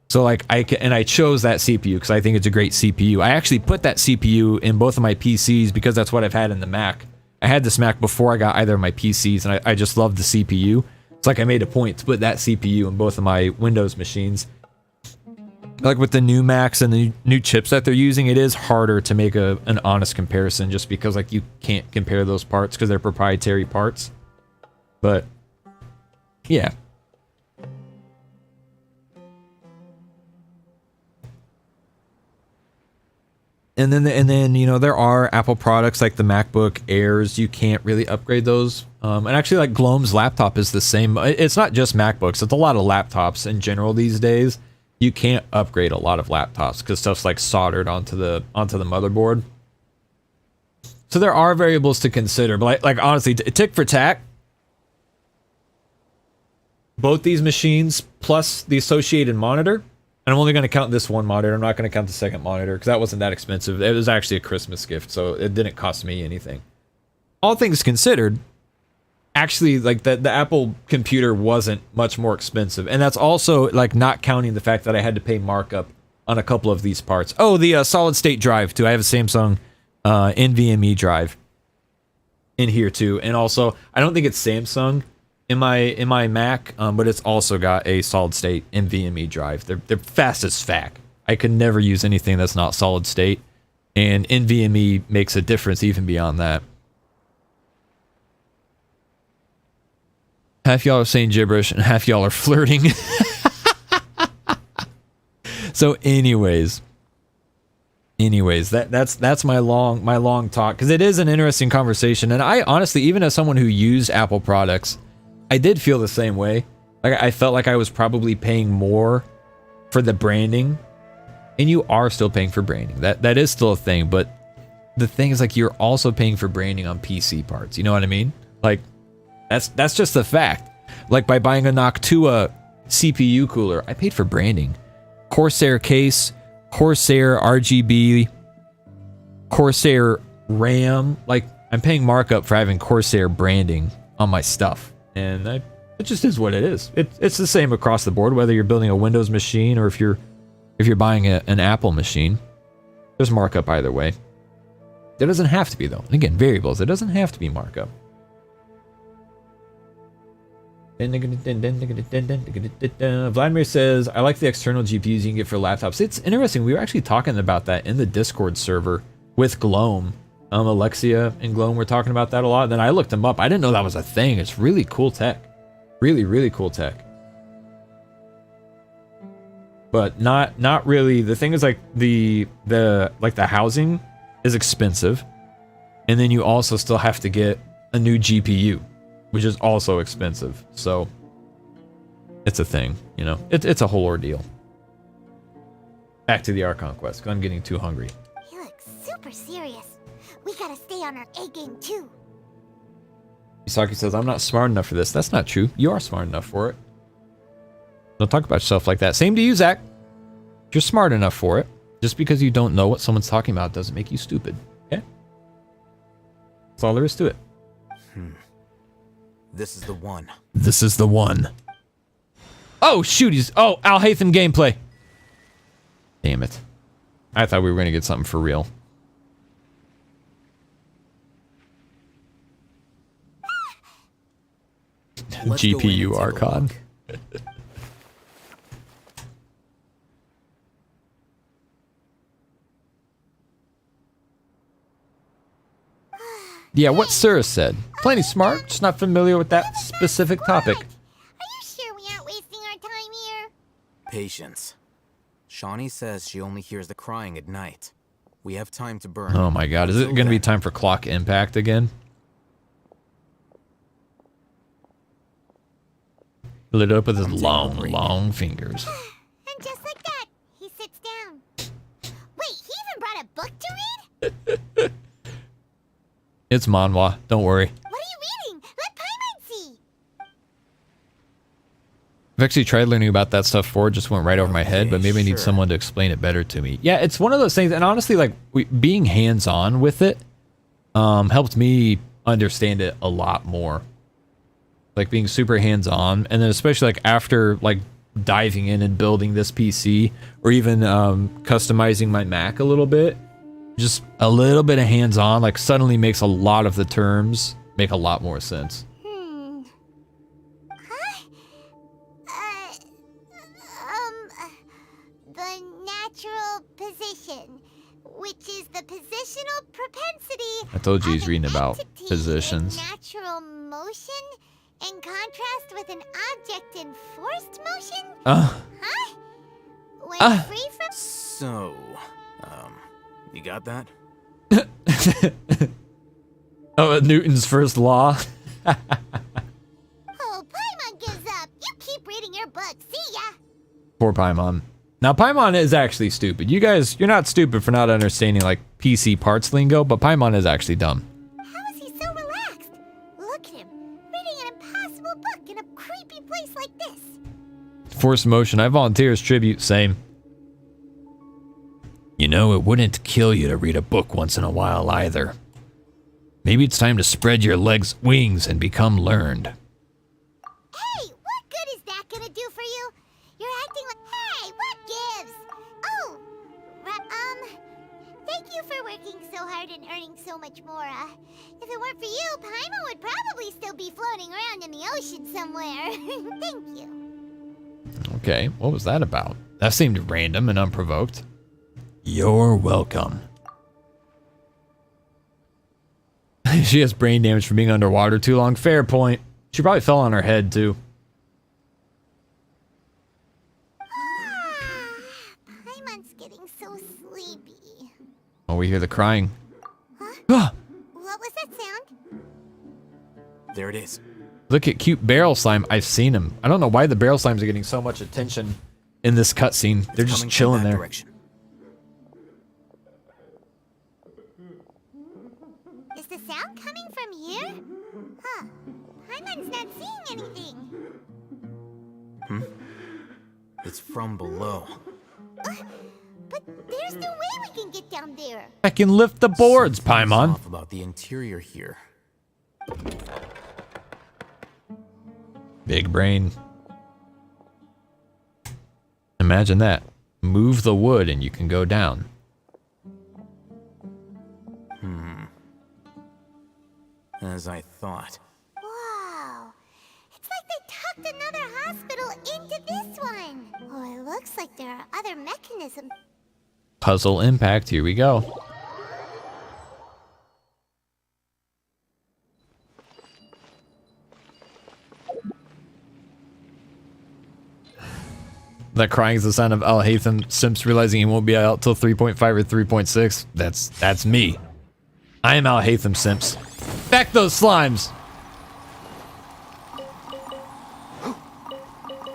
So like I chose that CPU because I think it's a great CPU. I actually put that CPU in both of my PCs because that's what I've had in the Mac. I had this Mac before I got either of my PCs, and I just love the CPU. It's like I made a point to put that CPU in both of my Windows machines. Like with the new Macs and the new chips that they're using, it is harder to make an honest comparison just because like you can't compare those parts because they're proprietary parts. But yeah. And then you know there are Apple products like the MacBook Airs. You can't really upgrade those. And actually, like Gloam's laptop is the same. It's not just MacBooks. It's a lot of laptops in general these days. You can't upgrade a lot of laptops because stuff's like soldered onto the motherboard. So there are variables to consider. But like honestly, tick for tack, both these machines plus the associated monitor. And I'm only going to count this one monitor. I'm not going to count the second monitor because that wasn't that expensive. It was actually a Christmas gift, so it didn't cost me anything. All things considered, actually, like, the Apple computer wasn't much more expensive. And that's also, like, not counting the fact that I had to pay markup on a couple of these parts. Oh, the solid state drive, too. I have a Samsung NVMe drive in here, too. And also, I don't think it's Samsung in my Mac, but it's also got a solid state NVMe drive. They're fast as fact. I could never use anything that's not solid state. And NVMe makes a difference even beyond that. Half y'all are saying gibberish and half y'all are flirting. So anyways, that's my long talk, because it is an interesting conversation. And I honestly, even as someone who used Apple products, I did feel the same way. Like, I felt like I was probably paying more for the branding. And you are still paying for branding. That is still a thing, but the thing is, like, you're also paying for branding on PC parts. You know what I mean? Like, that's just a fact. Like, by buying a Noctua CPU cooler, I paid for branding. Corsair case, Corsair RGB, Corsair RAM. Like, I'm paying markup for having Corsair branding on my stuff. And it just is what it is. It's the same across the board, whether you're building a Windows machine or if you're buying an Apple machine. There's markup either way. There doesn't have to be, though. And again, variables. It doesn't have to be markup. Vladimir says, I like the external GPUs you can get for laptops. It's interesting. We were actually talking about that in the Discord server with Gloam. Alexia and Gloam were talking about that a lot. Then I looked them up. I didn't know that was a thing. It's really cool tech. Really, really cool tech. But not really. The thing is, like, the housing is expensive, and then you also still have to get a new GPU, which is also expensive. So it's a thing, you know. It's a whole ordeal. Back to the Archon quest, 'cause I'm getting too hungry. You look super serious. We gotta stay on our A game too. Misaki says, I'm not smart enough for this. That's not true. You are smart enough for it. Don't talk about yourself like that. Same to you, Zach. You're smart enough for it. Just because you don't know what someone's talking about doesn't make you stupid. Okay? That's all there is to it. This is the one. This is the one. Oh, shoot. Oh, Al Haytham gameplay. Damn it. I thought we were going to get something for real. GPU Archon. Yeah, what Sir said. Plenty smart, just not familiar with that specific topic. Are you sure we aren't wasting our time here? Patience. Shawnee says she only hears the crying at night. We have time to burn. Oh my god, is it going to be time for clock impact again? Lit up with his long fingers. And just like that, he sits down. Wait, he even brought a book to read? It's manhwa, don't worry. What are you reading? Let Paimon see. I've actually tried learning about that stuff before, just went right over my head, but maybe I need someone to explain it better to me. Yeah, it's one of those things, and honestly, like, being hands-on with it helped me understand it a lot more. Like, being super hands-on, and then especially, like, after, like, diving in and building this PC, or even customizing my Mac a little bit, just a little bit of hands-on, like, suddenly makes a lot of the terms make a lot more sense. The natural position, which is the positional propensity. I told you he's reading about positions. Natural motion in contrast with an object in forced motion? When free from... So, you got that? Oh, Newton's first law. Oh, Paimon gives up. You keep reading your book. See ya. Poor Paimon. Now, Paimon is actually stupid. You guys, you're not stupid for not understanding, like, PC parts lingo, but Paimon is actually dumb. How is he so relaxed? Look at him, reading an impossible book in a creepy place like this. Forced motion. I volunteer as tribute. Same. You know, it wouldn't kill you to read a book once in a while either. Maybe it's time to spread your legs, wings, and become learned. Hey, what good is that gonna do for you? You're acting like... Hey, what gives? Oh, thank you for working so hard and earning so much more. If it weren't for you, Paimon would probably still be floating around in the ocean somewhere. Thank you. Okay, what was that about? That seemed random and unprovoked. You're welcome. She has brain damage from being underwater too long. Fair point. She probably fell on her head, too. Paimon's getting so sleepy. Oh, we hear the crying. Huh? What was that sound? There it is. Look at cute barrel slime. I've seen him. I don't know why the barrel slimes are getting so much attention in this cutscene. They're just chilling there. Direction. Is the sound coming from here? Huh. Paimon's not seeing anything. Hmm? It's from below. But there's no way we can get down there. I can lift the boards, Paimon. Off about the interior here. Big brain. Imagine that. Move the wood and you can go down. As I thought. Wow. It's like they tucked another hospital into this one. Oh, it looks like there are other mechanisms. Puzzle impact. Here we go. That crying is the sound of Al-Haytham Simps realizing he won't be out till 3.5 or 3.6. That's me. I am Al-Haytham Simps. Back those slimes!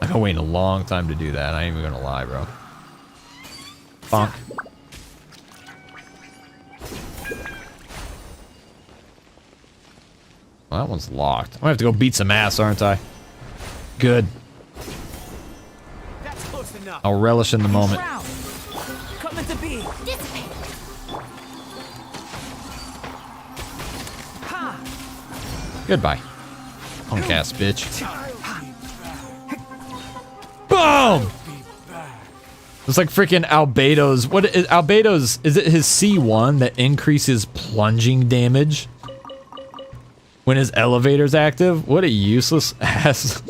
I've been waiting a long time to do that. I ain't even gonna lie, bro. Bonk. Well, that one's locked. I'm gonna have to go beat some ass, aren't I? Good. That's close enough. I'll relish in the moment. Coming to be. Goodbye. Punk ass bitch. Boom! It's like freaking Albedo's. What is Albedo's? Is it his C1 that increases plunging damage when his elevator's active? What a useless ass.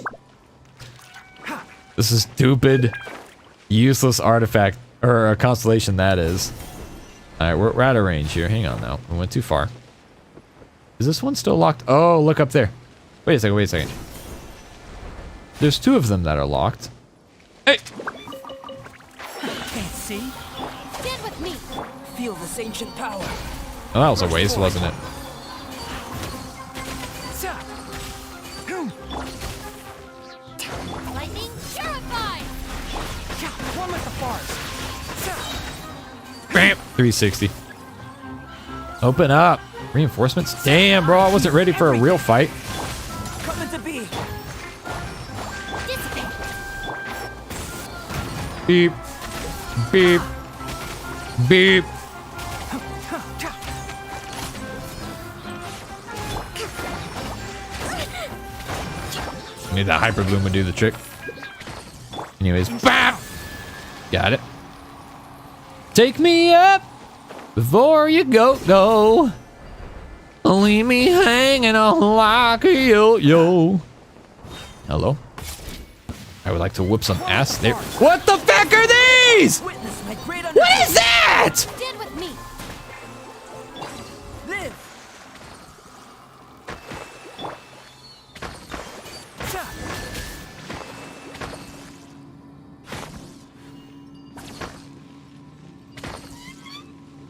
This is stupid, useless artifact or a constellation that is. All right, we're out of range here. Hang on now. We went too far. Is this one still locked? Oh, look up there. Wait a second, wait a second. There's two of them that are locked. Hey! Can't see? Stand with me. Feel this ancient power. Oh, that was a waste, wasn't it? Lightning purified. One with the bars. Bam! 360. Open up. Reinforcements? Damn, bro, I wasn't ready for a real fight. Coming to be. Beep. Beep. Beep. Maybe that hyper bloom would do the trick. Anyways, bam! Got it. Take me up before you go. Leave me hanging on like a yo-yo. Hello? I would like to whip some ass there. What the fuck are these? Witness my great What is that? Stand with me. Live.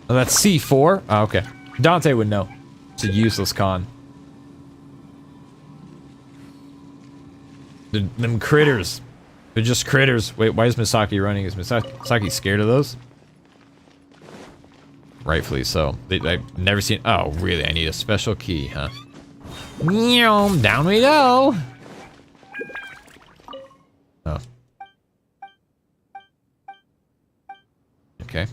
Oh, that's C4? Oh, okay. Dante would know. It's a useless con. Them critters. They're just critters. Wait, why is Misaki running? Is Misaki scared of those? Rightfully so. I've never seen... Oh, really? I need a special key, huh? Down we go! Oh. Okay.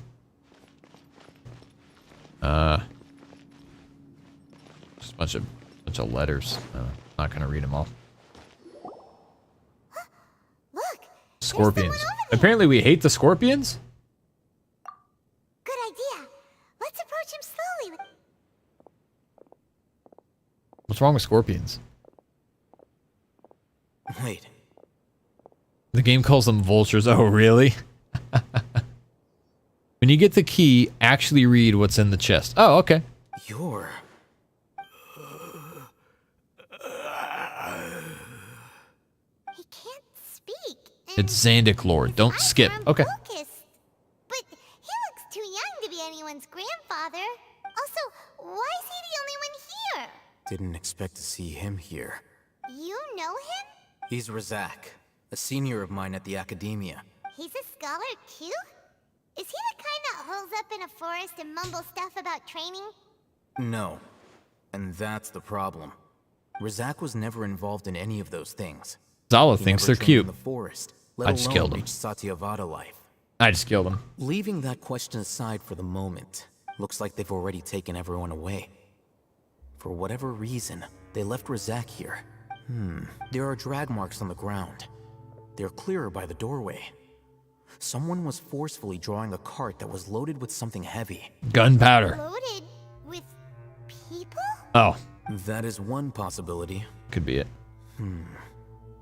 Bunch of letters. Not gonna read them all. Look. Scorpions. Apparently we hate the scorpions? Good idea. Let's approach him slowly. What's wrong with scorpions? Wait. The game calls them vultures. Oh, really? When you get the key, actually read what's in the chest. Oh, okay. You're... He can't speak. It's Zandic Lord. Don't skip. Okay. Focused. But he looks too young to be anyone's grandfather. Also, why is he the only one here? Didn't expect to see him here. You know him? He's Razak, a senior of mine at the Academia. He's a scholar too? Is he the kind that holes up in a forest and mumbles stuff about training? No. And that's the problem. Razak was never involved in any of those things. Zala thinks they're cute. In the forest, let I just killed him. reach Satyavada life. I just killed him. Leaving that question aside for the moment, looks like they've already taken everyone away. For whatever reason, they left Razak here. There are drag marks on the ground. They're clearer by the doorway. Someone was forcefully drawing a cart that was loaded with something heavy. Gunpowder. Loaded with people? Oh. That is one possibility. Could be it.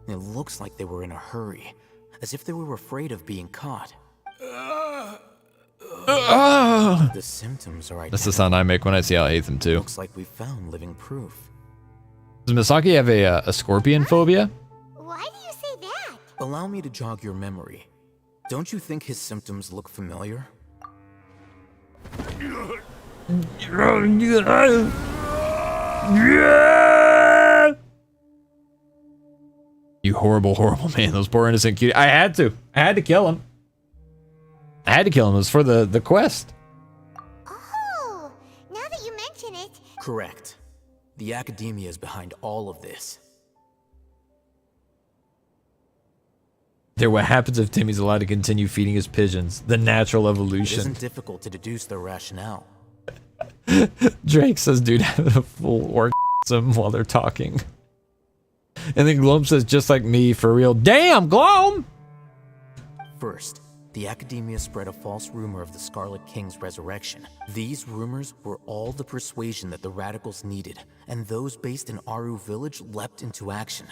It looks like they were in a hurry, as if they were afraid of being caught. The symptoms are identical. That's the sound I make when I see how I hate them too. Looks like we found living proof. Does Misaki have a scorpion phobia? Why do you say that? Allow me to jog your memory. Don't you think his symptoms look familiar? You horrible, horrible man. Those poor innocent cutie. I had to kill him. It was for the quest. Oh, now that you mention it. Correct. The Academia is behind all of this. They're what happens if Timmy's allowed to continue feeding his pigeons. The natural It evolution. isn't difficult to deduce their rationale. Drake says, dude, having a full orgasm while they're talking. And then Gloam says, just like me, for real. Damn, Gloam! First, the Academia spread a false rumor of the Scarlet King's resurrection. These rumors were all the persuasion that the radicals needed, and those based in Aru Village leapt into action.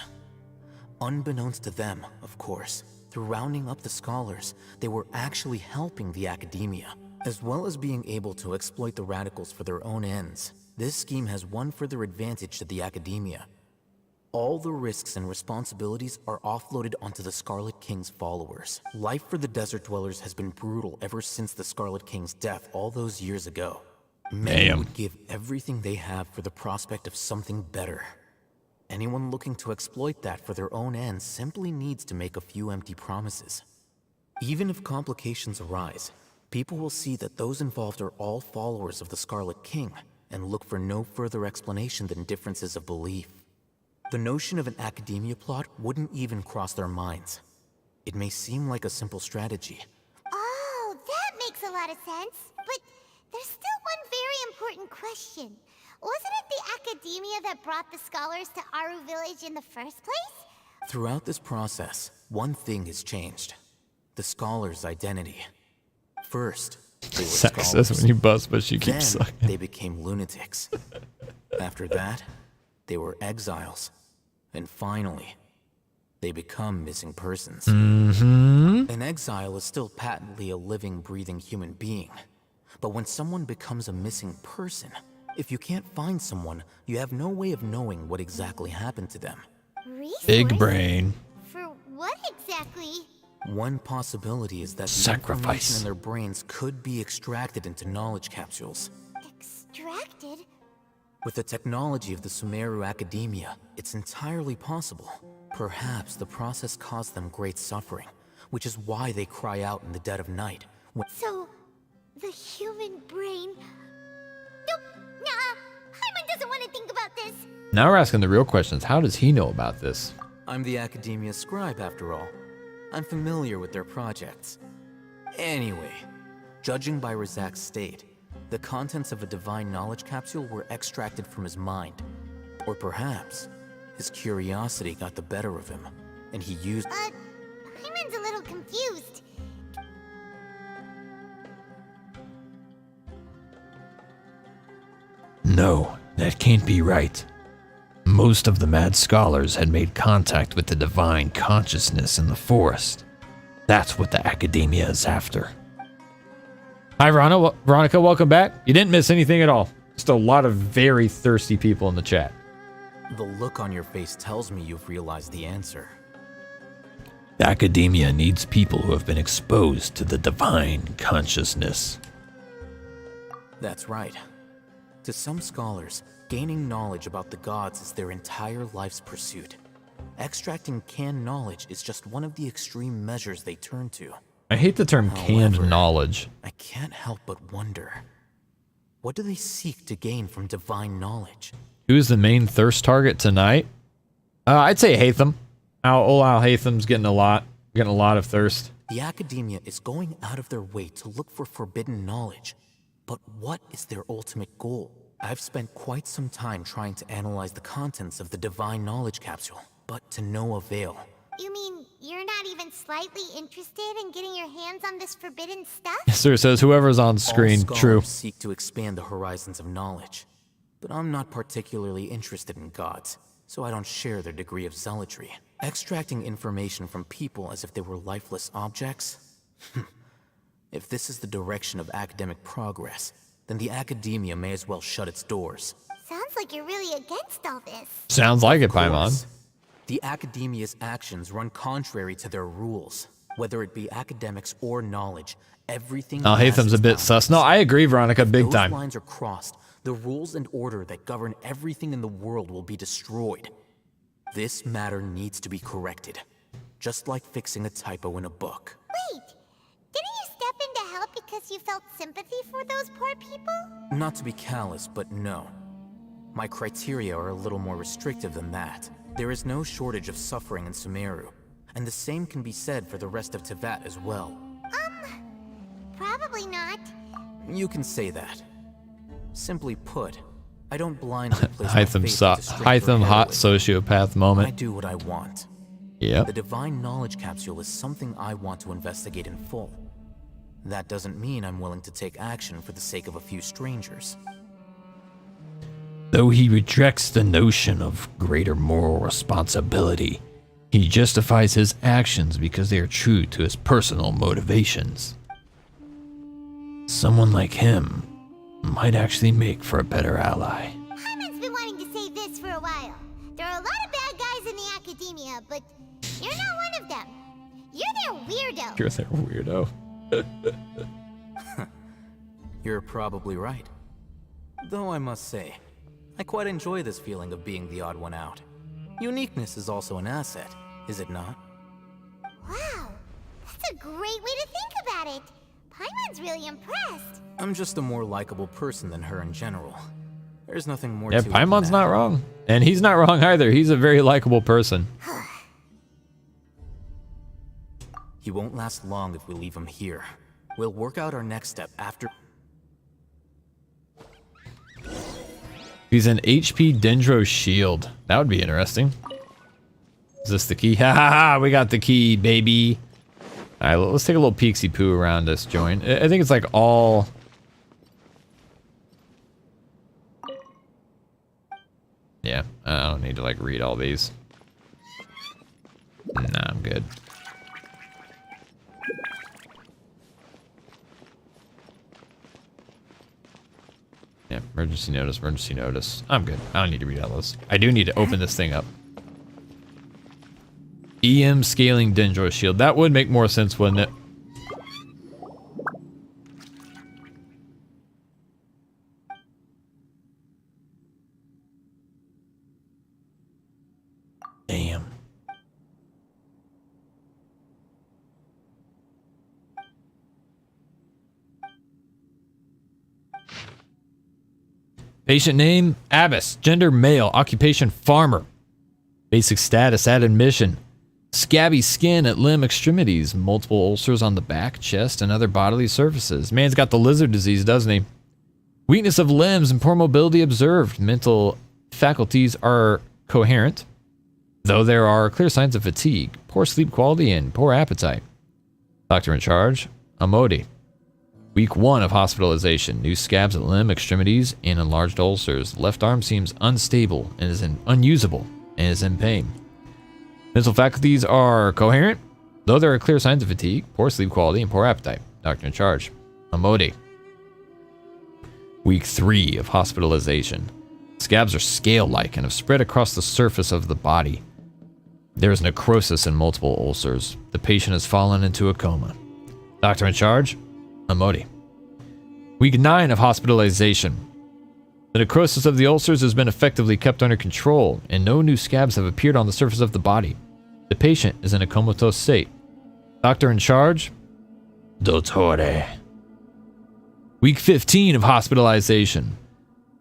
Unbeknownst to them, of course, through rounding up the scholars, they were actually helping the Academia. As well as being able to exploit the radicals for their own ends, this scheme has one further advantage to the Academia. All the risks and responsibilities are offloaded onto the Scarlet King's followers. Life for the desert dwellers has been brutal ever since the Scarlet King's death all those years ago. Many would give everything they have for the prospect of something better. Anyone looking to exploit that for their own ends simply needs to make a few empty promises. Even if complications arise, people will see that those involved are all followers of the Scarlet King and look for no further explanation than differences of belief. The notion of an Academia plot wouldn't even cross their minds. It may seem like a simple strategy. Oh, that makes a lot of sense. But there's still one very important question. Wasn't it the Academia that brought the scholars to Aru Village in the first place? Throughout this process, one thing has changed. The scholars' identity. First, they were Sex scholars. says when you bust, but she Then, keeps sucking. they became lunatics. After that, they were exiles. And finally, they become missing persons. An exile is still patently a living, breathing human being. But when someone becomes a missing person, if you can't find someone, you have no way of knowing what exactly happened to them. Big brain. For what exactly? One possibility is that the Sacrifice. information in their brains could be extracted into knowledge capsules. Extracted? With the technology of the Sumeru Academia, it's entirely possible. Perhaps the process caused them great suffering, which is why they cry out in the dead of night. So, the human brain... Nope, nah, Hyman doesn't want to think about this. Now we're asking the real questions. How does he know about this? I'm the Academia scribe, after all. I'm familiar with their projects. Anyway, judging by Razak's state, The contents of a divine knowledge capsule were extracted from his mind. Or perhaps, his curiosity got the better of him, and he used... Paimon's a little confused. No, that can't be right. Most of the mad scholars had made contact with the divine consciousness in the forest. That's what the academia is after. Hi, Veronica, welcome back. You didn't miss anything at all. Just a lot of very thirsty people in the chat. The look on your face tells me you've realized the answer. The academia needs people who have been exposed to the divine consciousness. That's right. To some scholars, gaining knowledge about the gods is their entire life's pursuit. Extracting canned knowledge is just one of the extreme measures they turn to. I hate the term canned knowledge. I can't help but wonder, what do they seek to gain from divine knowledge? Who's the main thirst target tonight? I'd say Hatham. Old Al Hatham's getting a lot of thirst. The academia is going out of their way to look for forbidden knowledge. But what is their ultimate goal? I've spent quite some time trying to analyze the contents of the divine knowledge capsule, but to no avail. You mean you're not even slightly interested in getting your hands on this forbidden stuff? Sir says whoever's on screen. All True. scholars seek to expand the horizons of knowledge, but I'm not particularly interested in gods, so I don't share their degree of zealotry. Extracting information from people as if they were lifeless objects? If this is the direction of academic progress, then the academia may as well shut its doors. Sounds like you're really against all this. Sounds like it, Paimon. The academia's actions run contrary to their rules. Whether it be academics or knowledge, everything... Oh, Hatham's a bit sus. No, I agree, Veronica, big time. If those lines are crossed, the rules and order that govern everything in the world will be destroyed. This matter needs to be corrected. Just like fixing a typo in a book. Wait! Didn't you step in to help because you felt sympathy for those poor people? Not to be callous, but no. My criteria are a little more restrictive than that. There is no shortage of suffering in Sumeru, and the same can be said for the rest of Teyvat as well. Probably not. You can say that. Simply put, I don't blindly place my faith into strength or Hytham hot heroism. sociopath moment. I do what I want. Yep. The divine knowledge capsule is something I want to investigate in full. That doesn't mean I'm willing to take action for the sake of a few strangers. Though he rejects the notion of greater moral responsibility, he justifies his actions because they are true to his personal motivations. Someone like him might actually make for a better ally. Paimon's been wanting to say this for a while. There are a lot of bad guys in the academia, but you're not one of them. You're their weirdo. You're their weirdo. You're probably right. Though I must say, I quite enjoy this feeling of being the odd one out. Uniqueness is also an asset, is it not? Wow, that's a great way to think about it. Paimon's really impressed. I'm just a more likable person than her in general. There's nothing more Yeah, to it Paimon's than that. not wrong. And he's not wrong either. He's a very likable person. He won't last long if we leave him here. We'll work out our next step after... He's an HP Dendro shield. That would be interesting. Is this the key? Ha ha ha! We got the key, baby. All right, let's take a little peeksy poo around this joint. I think it's like all. Yeah, I don't need to like read all these. Nah, I'm good. Yeah, emergency notice, emergency notice. I'm good. I don't need to read all those. I do need to open this thing up. EM scaling Dendro shield. That would make more sense, wouldn't it? Damn. Patient name, Abbas. Gender, male. Occupation, farmer. Basic status, at admission. Scabby skin at limb extremities. Multiple ulcers on the back, chest, and other bodily surfaces. Man's got the lizard disease, doesn't he? Weakness of limbs and poor mobility observed. Mental faculties are coherent, though there are clear signs of fatigue, poor sleep quality, and poor appetite. Doctor in charge, Amodi. Week 1 of hospitalization. New scabs at limb, extremities, and enlarged ulcers. Left arm seems unstable and is unusable and is in pain. Mental faculties are coherent, though there are clear signs of fatigue, poor sleep quality, and poor appetite. Doctor in charge, Amodi. Week 3 of hospitalization. Scabs are scale-like and have spread across the surface of the body. There is necrosis in multiple ulcers. The patient has fallen into a coma. Doctor in charge, Amodi. Week 9 of hospitalization. The necrosis of the ulcers has been effectively kept under control, and no new scabs have appeared on the surface of the body. The patient is in a comatose state. Doctor in charge, Dottore. Week 15 of hospitalization.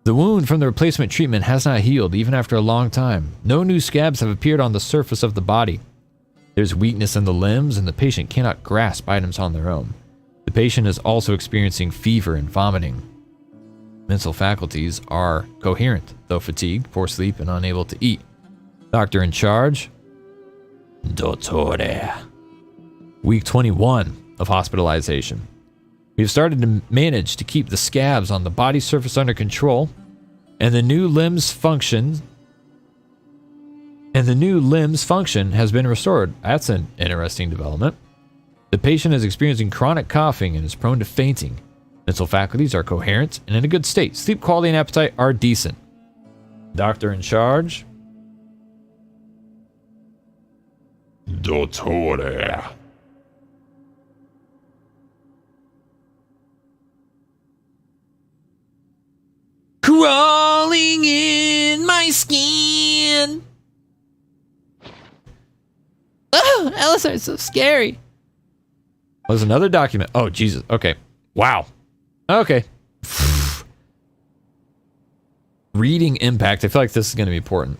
The wound from the replacement treatment has not healed even after a long time. No new scabs have appeared on the surface of the body. There's weakness in the limbs, and the patient cannot grasp items on their own. The patient is also experiencing fever and vomiting. Mental faculties are coherent, though fatigued, poor sleep, and unable to eat. Doctor in charge, Dottore. Week 21 of hospitalization. We have started to manage to keep the scabs on the body surface under control, and the new limbs function has been restored. That's an interesting development. The patient is experiencing chronic coughing and is prone to fainting. Mental faculties are coherent and in a good state. Sleep quality and appetite are decent. Doctor in charge, Dottore. Crawling in my skin. Oh, Elisar, it's so scary. There's another document. Oh, Jesus. Okay. Wow. Okay. Reading impact. I feel like this is going to be important.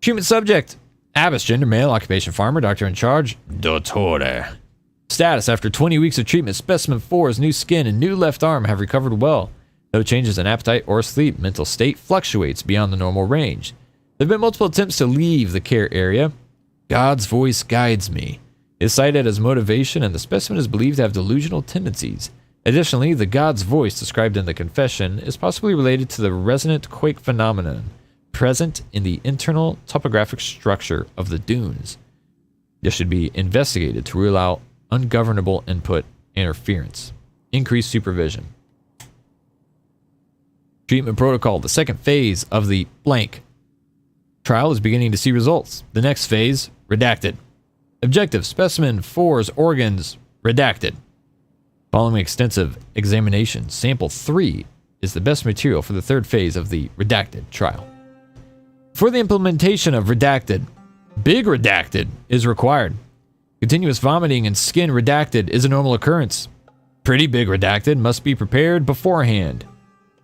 Treatment subject. Abbas, gender, male, occupation, farmer, doctor in charge, Dottore. Status. After 20 weeks of treatment, specimen 4's new skin and new left arm have recovered well. No changes in appetite or sleep. Mental state fluctuates beyond the normal range. There have been multiple attempts to leave the care area. God's voice guides me. It is cited as motivation, and the specimen is believed to have delusional tendencies. Additionally, the God's voice described in the confession is possibly related to the resonant quake phenomenon present in the internal topographic structure of the dunes. This should be investigated to rule out ungovernable input interference. Increased supervision. Treatment protocol. The second phase of the blank trial is beginning to see results. The next phase, redacted. Objective, specimen 4's organs, redacted. Following extensive examination, sample 3 is the best material for the third phase of the redacted trial. For the implementation of redacted, big redacted is required. Continuous vomiting and skin redacted is a normal occurrence. Pretty big redacted must be prepared beforehand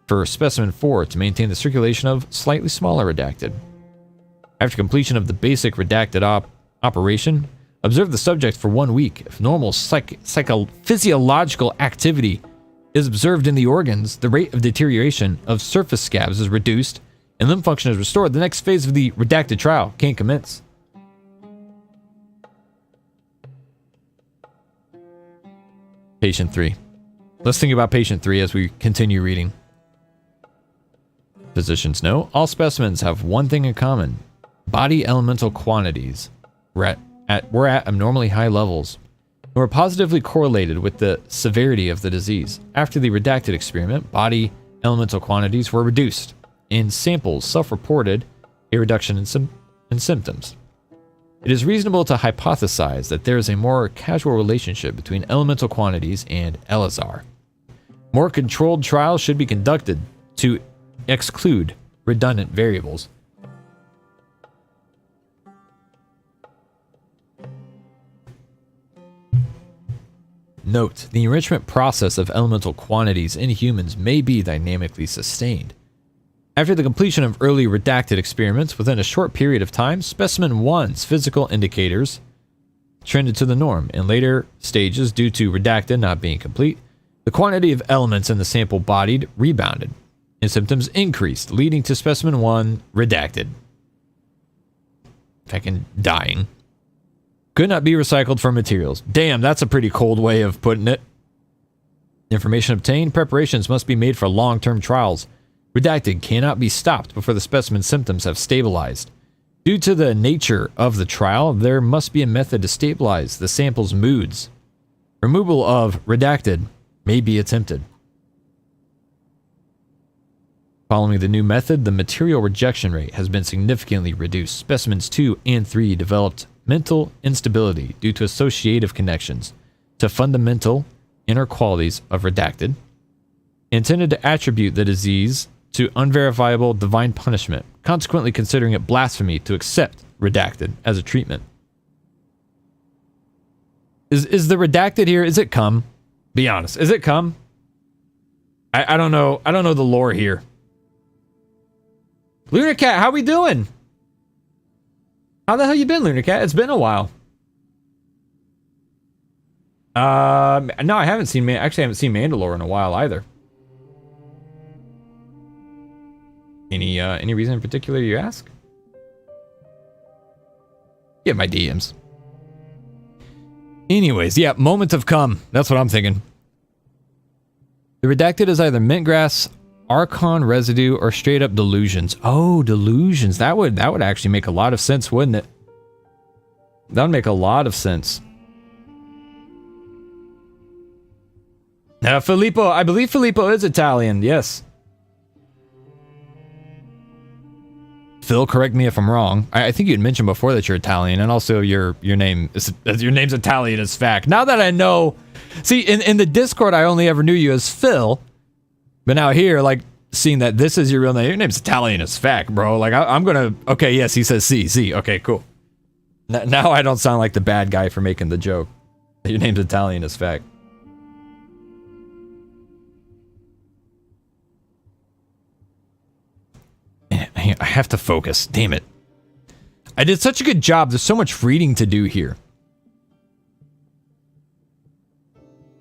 for specimen 4 to maintain the circulation of slightly smaller redacted. After completion of the basic redacted operation, observe the subject for 1 week. If normal physiological activity is observed in the organs, the rate of deterioration of surface scabs is reduced, and limb function is restored. The next phase of the redacted trial can commence. Patient 3. Let's think about patient 3 as we continue reading. Physicians know all specimens have one thing in common. Body elemental quantities were at abnormally high levels and were positively correlated with the severity of the disease. After the redacted experiment, body elemental quantities were reduced, and samples self-reported a reduction in symptoms. It is reasonable to hypothesize that there is a more casual relationship between elemental quantities and Elisar. More controlled trials should be conducted to exclude redundant variables. Note, the enrichment process of elemental quantities in humans may be dynamically sustained. After the completion of early redacted experiments, within a short period of time, specimen 1's physical indicators trended to the norm. In later stages, due to redacted not being complete, The quantity of elements in the sample bodied rebounded, and symptoms increased, leading to specimen 1 redacted. Fucking dying. Could not be recycled from materials. Damn, that's a pretty cold way of putting it. Information obtained. Preparations must be made for long-term trials. Redacted cannot be stopped before the specimen's symptoms have stabilized. Due to the nature of the trial, there must be a method to stabilize the sample's moods. Removal of redacted may be attempted. Following the new method, the material rejection rate has been significantly reduced. Specimens 2 and 3 developed mental instability due to associative connections to fundamental inner qualities of redacted, intended to attribute the disease to unverifiable divine punishment, consequently considering it blasphemy to accept redacted as a treatment. Is the redacted here, is it cum? Be honest, is it cum? I don't know. I don't know the lore here. Lunar Cat, how we doing? How the hell you been, Lunar Cat? It's been a while. No, I haven't seen actually I haven't seen Mandalore in a while either. Any reason in particular you ask? Yeah, my DMs. Anyways, yeah, moment of cum. That's what I'm thinking. The redacted is either mint grass, archon residue, or straight up delusions. Oh, delusions. That would actually make a lot of sense, wouldn't it? That would make a lot of sense. Filippo, I believe Filippo is Italian, yes. Phil, correct me if I'm wrong. I think you had mentioned before that you're Italian, and also your name's Italian as fact. Now that I know, see, in the Discord, I only ever knew you as Phil, but now here, like, seeing that this is your real name, your name's Italian as fact, bro. Like, I'm gonna, okay, yes, he says C, okay, cool. Now I don't sound like the bad guy for making the joke. Your name's Italian as fact. I have to focus. Damn it. I did such a good job. There's so much reading to do here.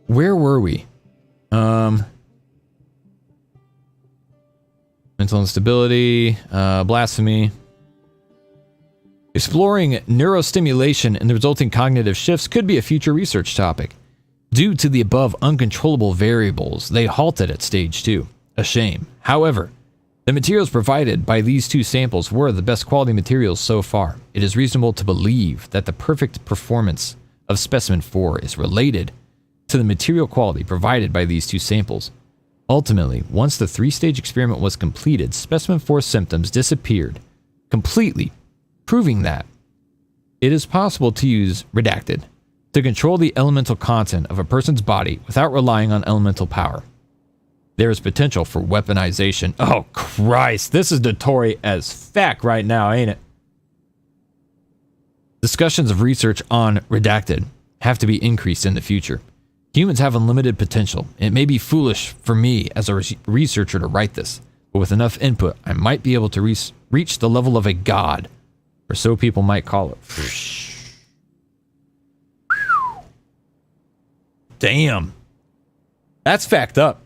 Where were we? Mental instability, blasphemy. Exploring neurostimulation and the resulting cognitive shifts could be a future research topic. Due to the above uncontrollable variables, they halted at stage 2. A shame. However, the materials provided by these 2 samples were the best quality materials so far. It is reasonable to believe that the perfect performance of specimen 4 is related to the material quality provided by these 2 samples. Ultimately, once the 3-stage experiment was completed, specimen 4's symptoms disappeared completely, proving that it is possible to use redacted to control the elemental content of a person's body without relying on elemental power. There is potential for weaponization. Oh, Christ. This is Dotori as fact right now, ain't it? Discussions of research on redacted have to be increased in the future. Humans have unlimited potential. It may be foolish for me as a researcher to write this, but with enough input, I might be able to reach the level of a god, or so people might call it. Damn. That's fact up.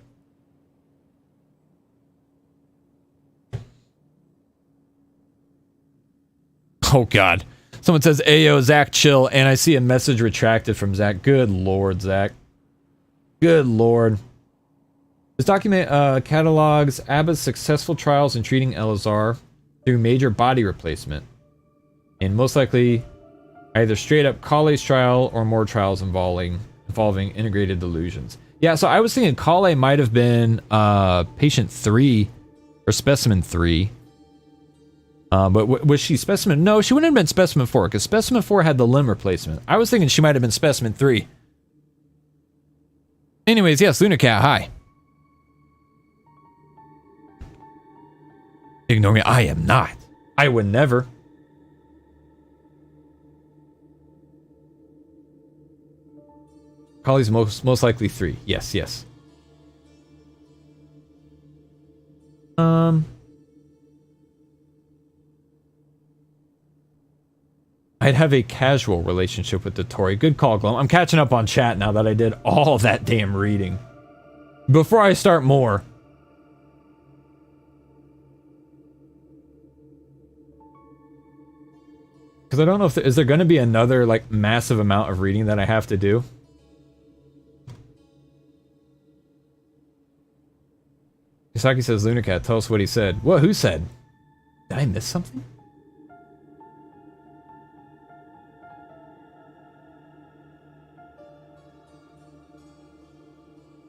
Oh, God. Someone says, Ayo, Zach, chill. And I see a message retracted from Zach. Good Lord, Zach. Good Lord. This document catalogs Abba's successful trials in treating Elazar through major body replacement. And most likely, either straight up Kale's trial or more trials involving integrated delusions. Yeah, so I was thinking Kale might have been patient 3 or specimen 3. But was she specimen? No, she wouldn't have been specimen 4 because specimen 4 had the limb replacement. I was thinking she might have been specimen 3. Anyways, yes, Lunar Cat, hi. Ignore me. I am not. I would never. Kale's most likely 3. Yes, yes. I'd have a casual relationship with Dotori. Good call, Glum. I'm catching up on chat now that I did all that damn reading. before I start more. Because I don't know if is there going to be another like massive amount of reading that I have to do. Kisaki says, Lunacat, tell us what he said. What? Who said? Did I miss something?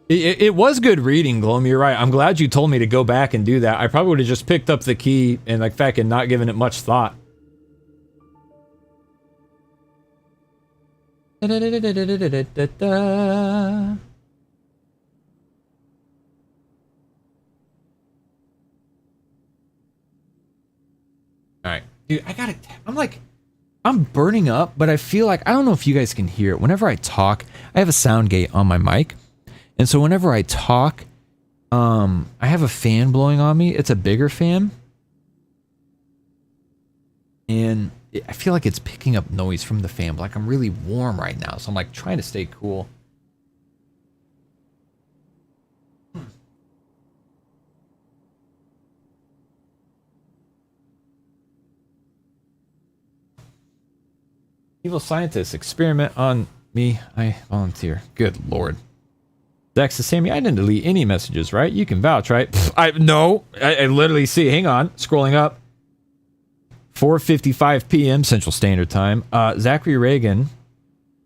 It was good reading, Gloam. You're right. I'm glad you told me to go back and do that. I probably would have just picked up the key and like fucking not given it much thought. Alright. Dude, I'm burning up, but I feel like, I don't know if you guys can hear it. Whenever I talk, I have a sound gate on my mic. And so whenever I talk, I have a fan blowing on me. It's a bigger fan. And I feel like it's picking up noise from the fan, but like I'm really warm right now. So I'm like trying to stay cool. Evil scientists experiment on me. I volunteer. Good lord. Zack says, Sammy, I didn't delete any messages, right? You can vouch, right? No. I literally see. Hang on. Scrolling up. 4:55 p.m. Central Standard Time. Zachary Reagan,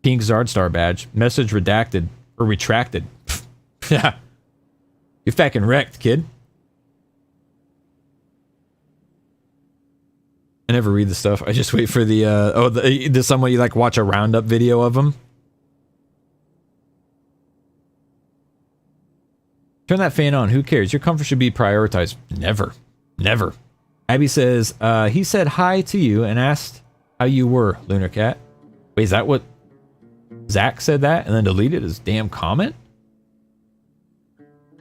King ZARD Star badge. Message redacted. Or retracted. Yeah. You're fucking wrecked, kid. I never read the stuff. I just wait for the, there's someone you like watch a roundup video of them. Turn that fan on. Who cares? Your comfort should be prioritized. Never. Never. Abby says, he said hi to you and asked how you were, Lunar Cat. Wait, is that what Zach said that and then deleted his damn comment?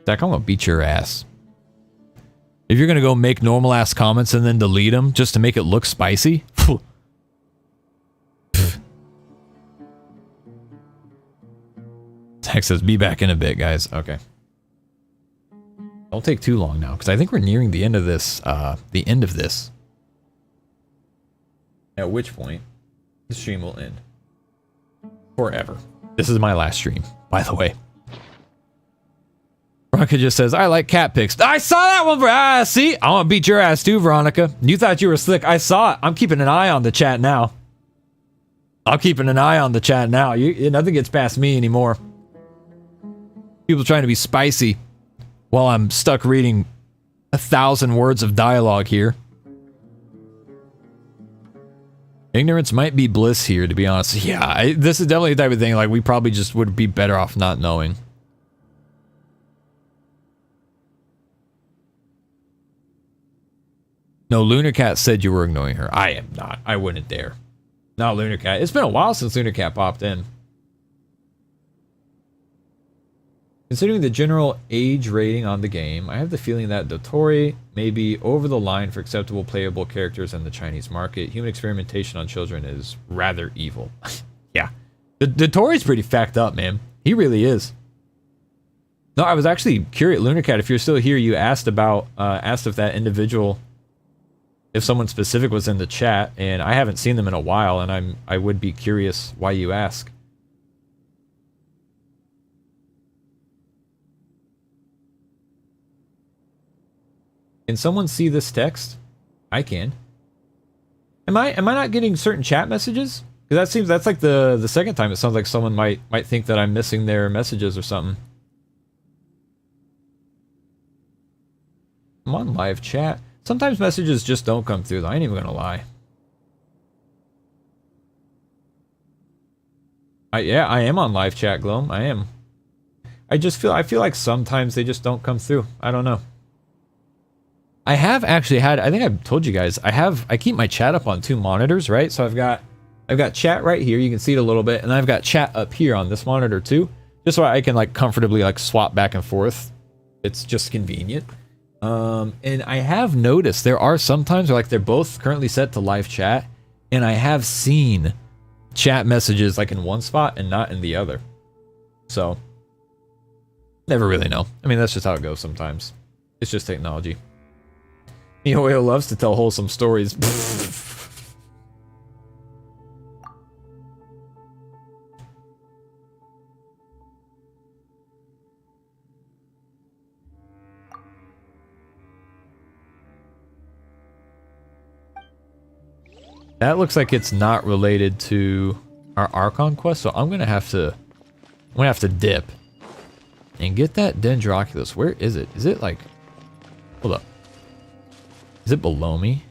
Zach, I'm gonna beat your ass. If you're gonna go make normal ass comments and then delete them just to make it look spicy. Zach says, be back in a bit, guys. Okay. Don't take too long now, because I think we're nearing the end of this, At which point, the stream will end. Forever. This is my last stream, by the way. Veronica just says, I like cat pics. I saw that one, bro. See? I want to beat your ass too, Veronica. You thought you were slick. I saw it. I'm keeping an eye on the chat now. Nothing gets past me anymore. People trying to be spicy. While I'm stuck reading 1,000 words of dialogue here. Ignorance might be bliss here, to be honest. Yeah, this is definitely the type of thing, like, we probably just would be better off not knowing. No, Lunar Cat said you were ignoring her. I am not. I wouldn't dare. No, Lunar Cat. It's been a while since Lunar Cat popped in. Considering the general age rating on the game, I have the feeling that Dotori may be over the line for acceptable playable characters in the Chinese market. Human experimentation on children is rather evil. Yeah. Dotori's pretty fucked up, man. He really is. No, I was actually curious, Lunar Cat, if you're still here, you asked about, asked if that individual, if someone specific was in the chat, and I haven't seen them in a while, and I would be curious why you ask. Can someone see this text? I can. Am I not getting certain chat messages? Because that's like the second time it sounds like someone might think that I'm missing their messages or something. I'm on live chat. Sometimes messages just don't come through though. I ain't even gonna lie. Yeah, I am on live chat, Gloam. I am. I feel like sometimes they just don't come through. I don't know. I have actually had, I think I've told you guys, I keep my chat up on 2 monitors, right? So I've got chat right here, you can see it a little bit, and I've got chat up here on this monitor too, just so I can like comfortably like swap back and forth. It's just convenient. And I have noticed there are some times where like they're both currently set to live chat, and I have seen chat messages like in one spot and not in the other. So Never really know. I mean, that's just how it goes sometimes. It's just technology. Mihoyo loves to tell wholesome stories. That looks like it's not related to our Archon quest, so I'm gonna have to dip and get that Dendroculus. Where is it? Is it like, hold up. Is it below me?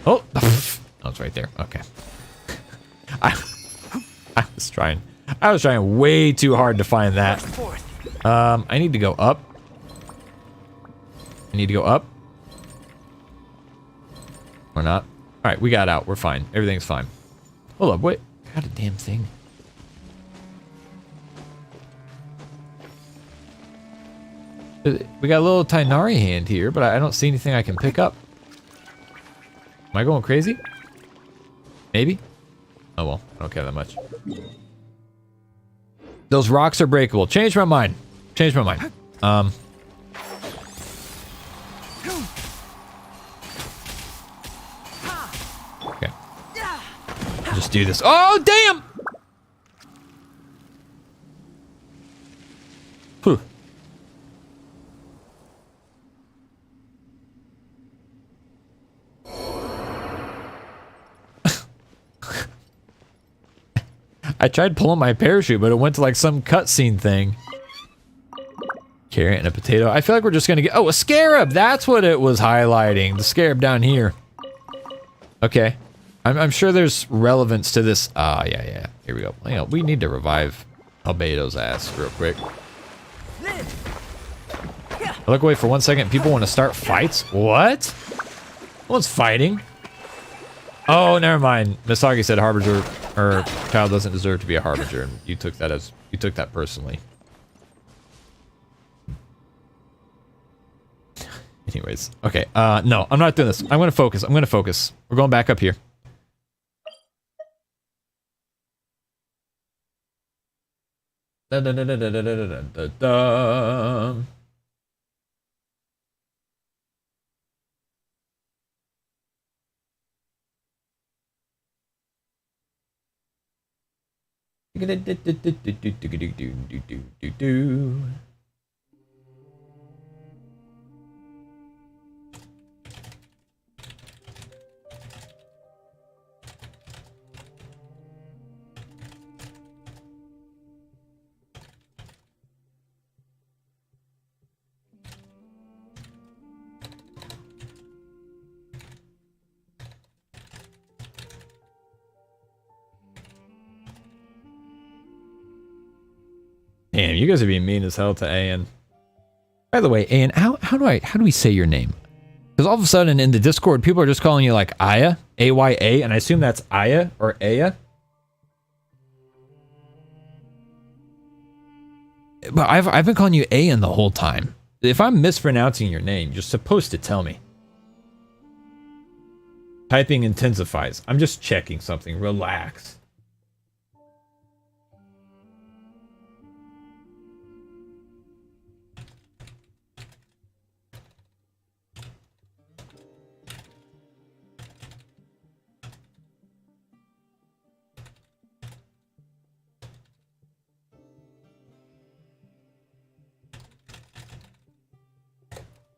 Oh, oh, it's right there. Okay. I was trying way too hard to find that. I need to go up. I need to go up. Or not. Alright, we got out. We're fine. Everything's fine. Hold up, wait. God, a damn thing. We got a little Tinari hand here, but I don't see anything I can pick up. Am I going crazy? Maybe? Oh well, I don't care that much. Those rocks are breakable. Change my mind. Change my mind. Okay. Just do this. Oh, damn! Whew. I tried pulling my parachute, but it went to like some cutscene thing. Carrot and a potato. I feel like we're just gonna get... Oh, a scarab! That's what it was highlighting. The scarab down here. Okay. I'm sure there's relevance to this. Ah, yeah. Here we go. You know, we need to revive Albedo's ass real quick. I look away for 1 second. People want to start fights? What? No one's fighting. Oh, never mind. Misaki said harbinger or child doesn't deserve to be a harbinger, and you took that personally. Anyways, okay. No, I'm not doing this. I'm gonna focus. We're going back up here. Dun, dun, dun, dun, dun, dun, dun, dun, dun. Damn, you guys are being mean as hell to Ayan. By the way, Ayan, how do we say your name? Because all of a sudden in the Discord, people are just calling you like Aya, A-Y-A, and I assume that's Aya or Aya. But I've been calling you Ayan the whole time. If I'm mispronouncing your name, you're supposed to tell me. Typing intensifies. I'm just checking something. Relax.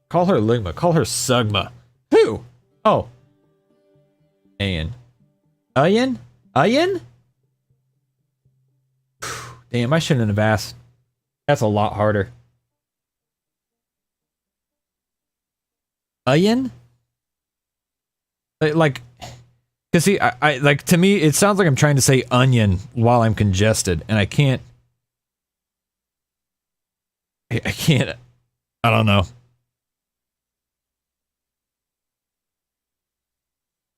Call her Ligma. Call her Sugma. Who? Oh. Ayan. Ayan? Ayan? Damn, I shouldn't have asked. That's a lot harder. Ayan? Like, cause see, I like, to me, it sounds like I'm trying to say onion while I'm congested, and I can't. I can't. I don't know.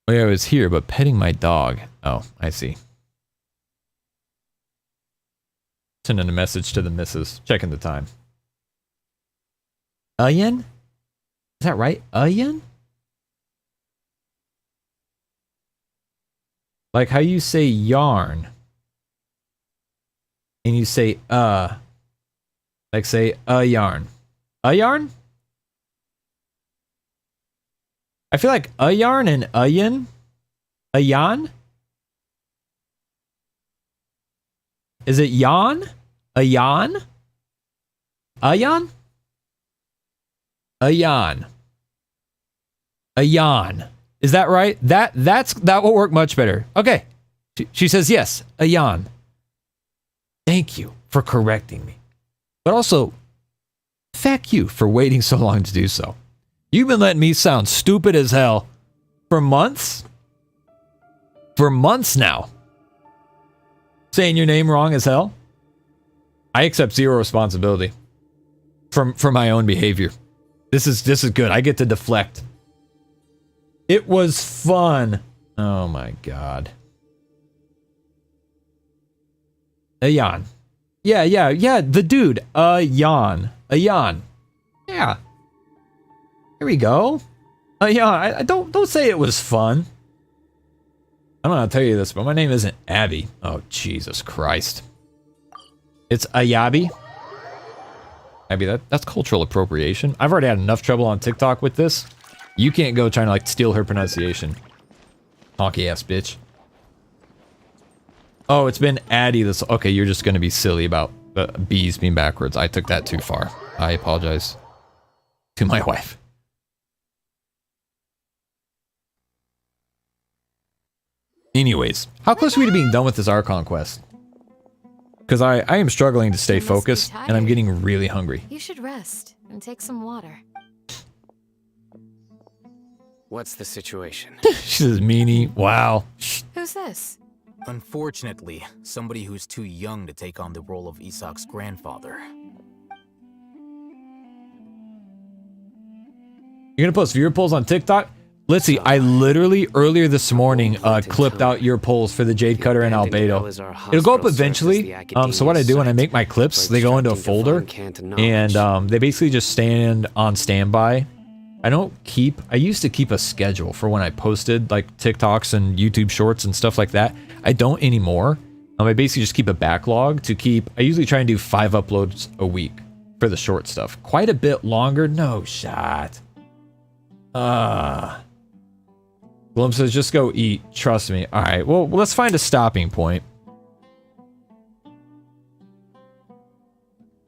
Well, I was here, but petting my dog. Oh, I see. Sending a message to the missus. Checking the time. Ayan? Is that right? Ayan? Like how you say yarn. And you say, Like Like say a yarn. A yarn? I feel like a yarn and a yin. A yan? Is it yan? A yan? A yan? A yan. A yawn. Is that right? That will work much better. Okay. She says yes. A yawn. Thank you for correcting me. But also, fuck you for waiting so long to do so. You've been letting me sound stupid as hell for months? For months now. Saying your name wrong as hell? I accept zero responsibility for my own behavior. This is good. I get to deflect. It was fun. Oh my god. A yawn. Yeah. The dude. A yawn. A yawn. Yeah. Here we go. A yawn. I don't say it was fun. I don't know how to tell you this, but my name isn't Abby. Oh Jesus Christ. It's Ayabi. Abby, that's cultural appropriation. I've already had enough trouble on TikTok with this. You can't go trying to like steal her pronunciation. Honky ass bitch. Oh, it's been Addy this. Okay, you're just gonna be silly about B's being backwards. I took that too far. I apologize to my wife. Anyways, how close are we to being done with this Archon quest? Because I am struggling to stay focused, and I'm getting really hungry. You should rest and take some water. What's the situation? She says, meanie. Wow. Who's this? Unfortunately, somebody who's too young to take on the role of Isak's grandfather. You're gonna post viewer polls on TikTok? Let's see, I literally earlier this morning clipped out your polls for the Jade Cutter and Albedo. It'll go up eventually. So what I do when I make my clips, they go into a folder and they basically just stand on standby. I used to keep a schedule for when I posted like TikToks and YouTube shorts and stuff like that. I don't anymore. I basically just keep a backlog to keep, I usually try and do 5 uploads a week for the short stuff. Quite a bit longer, no shot. Glum says, just go eat. Trust me. Alright, well, let's find a stopping point.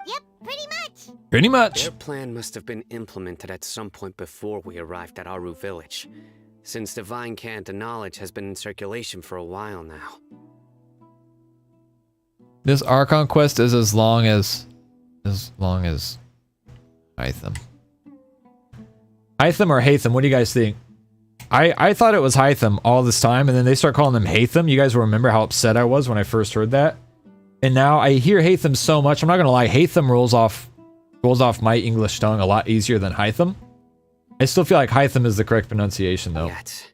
Yep, pretty much. Pretty much. Their plan must have been implemented at some point before we arrived at Aru Village, since Divine Can to Knowledge has been in circulation for a while now. This Archon quest is as long as Hytham. Hytham or Hatham, what do you guys think? I thought it was Hytham all this time, and then they start calling him Hatham. You guys will remember how upset I was when I first heard that. And now I hear Hatham so much, I'm not gonna lie, Hatham rolls off my English tongue a lot easier than Hytham. I still feel like Hytham is the correct pronunciation though. Yet,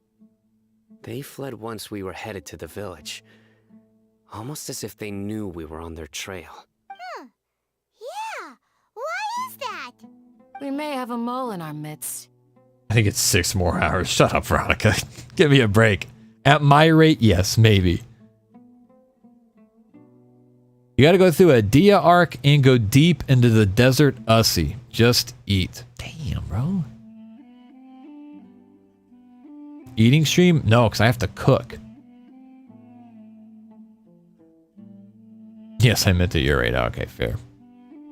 they fled once we were headed to the village. Almost as if they knew we were on their trail. Huh. Yeah, why is that? We may have a mole in our midst. I think it's 6 more hours. Shut up, Veronica. Give me a break. At my rate, yes, maybe. You gotta go through a Dia arc and go deep into the desert Ussie. Just eat. Damn, bro. Eating stream? No, because I have to cook. Yes, I meant it. You're right. Okay, fair.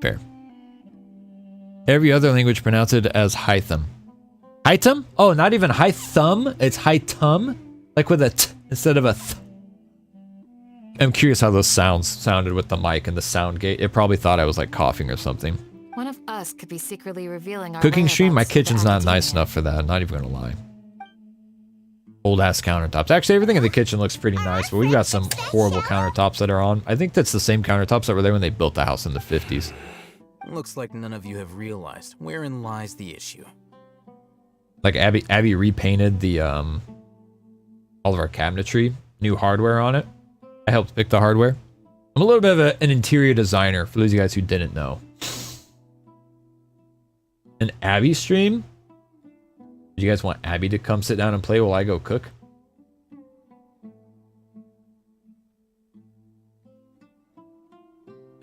Fair. Every other language pronounce it as Hytham. Hytham? Oh, not even Hytham. It's Hytham. Like with a t instead of a th. I'm curious how those sounds sounded with the mic and the sound gate. It probably thought I was like coughing or something. One of us could be secretly revealing our Cooking stream? My whereabouts to kitchen's the not academia. nice enough for that. Not even gonna lie. Old ass countertops. Actually, everything in the kitchen looks pretty nice, but we've got some horrible countertops that are on. I think that's the same countertops that were there when they built the house in the 50s. Looks like none of you have realized wherein lies the issue. Like Abby repainted the all of our cabinetry, new hardware on it. I helped pick the hardware. I'm a little bit of an interior designer, for those of you guys who didn't know. An Abby stream? Do you guys want Abby to come sit down and play while I go cook?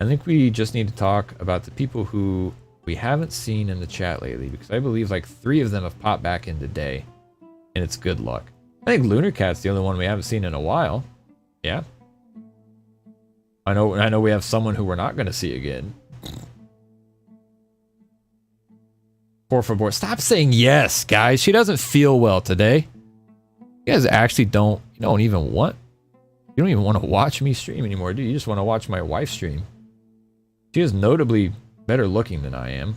I think we just need to talk about the people who we haven't seen in the chat lately, because I believe like 3 of them have popped back in today, and it's good luck. I think Lunar Cat's the only one we haven't seen in a while. Yeah. I know we have someone who we're not going to see again. Por favor, stop saying yes, guys. She doesn't feel well today. You guys actually don't even want to watch me stream anymore, do you? You just want to watch my wife stream. She is notably better looking than I am.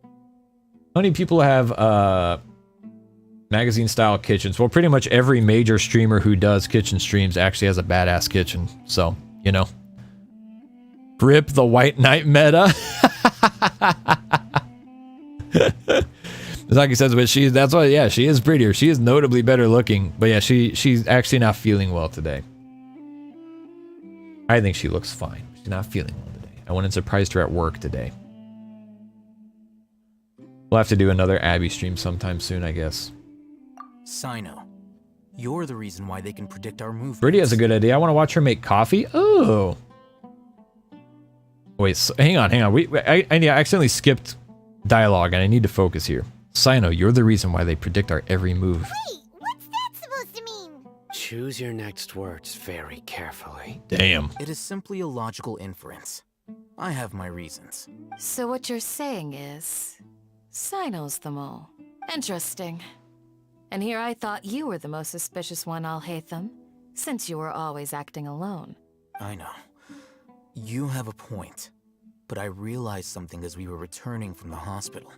How many people have magazine style kitchens? Well, pretty much every major streamer who does kitchen streams actually has a badass kitchen. So, you know. Rip the White Knight meta. Zaki says, but that's why, yeah, she is prettier. She is notably better looking. But yeah, she's actually not feeling well today. I think she looks fine. She's not feeling well today. I went and surprised her at work today. We'll have to do another Abby stream sometime soon, I guess. Sino, you're the reason why they can predict our movements. Birdie has a good idea. I want to watch her make coffee. Oh. Wait, so, hang on. I accidentally skipped dialogue, and I need to focus here. Sino, you're the reason why they predict our every move. Wait, what's that supposed to mean? Choose your next words very carefully. Damn. It is simply a logical inference. I have my reasons. So what you're saying is, Sino's the mole. Interesting. And here I thought you were the most suspicious one, Alhaitham, since you were always acting alone. I know. You have a point. But I realized something as we were returning from the hospital.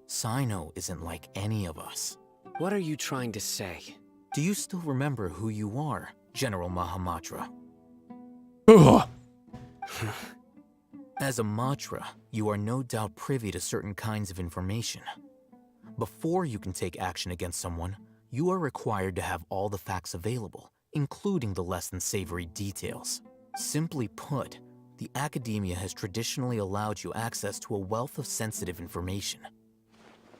Sino isn't like any of us. What are you trying to say? Do you still remember who you are, General Mahamatra? Ugh. As a Matra, you are no doubt privy to certain kinds of information. Before you can take action against someone, you are required to have all the facts available, including the less than savory details. Simply put, the academia has traditionally allowed you access to a wealth of sensitive information.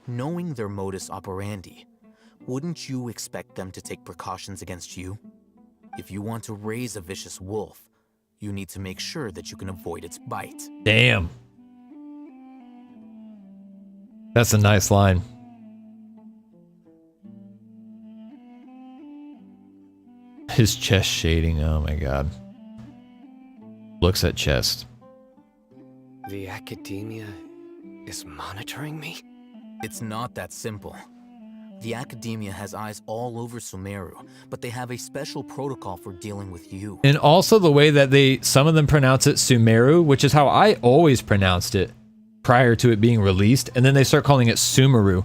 Knowing their modus operandi, wouldn't you expect them to take precautions against you? If you want to raise a vicious wolf, you need to make sure that you can avoid its bite. Damn. That's a nice line. His chest shading, oh my god. Looks at chest. The academia is monitoring me? It's not that simple. The academia has eyes all over Sumeru, but they have a special protocol for dealing with you. And also the way that some of them pronounce it Sumeru, which is how I always pronounced it prior to it being released, and then they start calling it Sumeru.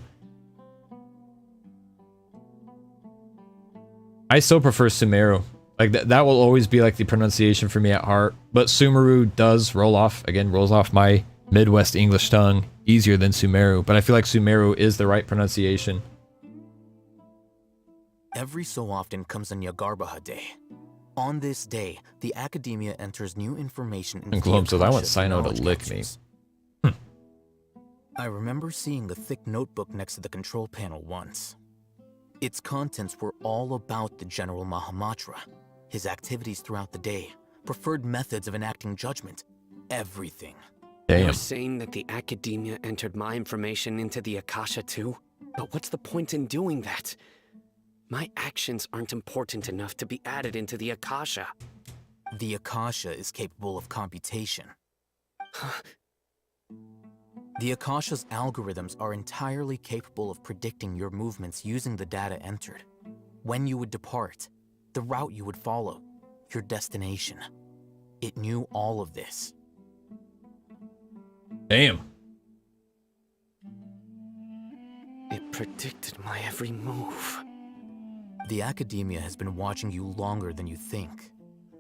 I still prefer Sumeru. Like that will always be like the pronunciation for me at heart, but Sumeru does rolls off my Midwest English tongue easier than Sumeru, but I feel like Sumeru is the right pronunciation. Every so often comes a Nyagarbaha Day. On this day, the academia enters new information into And Gloom says, I want Akasha's Sino to knowledge lick me. capsules. I remember seeing a thick notebook next to the control panel once. Its contents were all about the General Mahamatra, his activities throughout the day, preferred methods of enacting judgment, everything. Damn. You're saying that the academia entered my information into the Akasha too? But what's the point in doing that? My actions aren't important enough to be added into the Akasha. The Akasha is capable of computation. The Akasha's algorithms are entirely capable of predicting your movements using the data entered. When you would depart, the route you would follow, your destination. It knew all of this. Damn. It predicted my every move. The academia has been watching you longer than you think.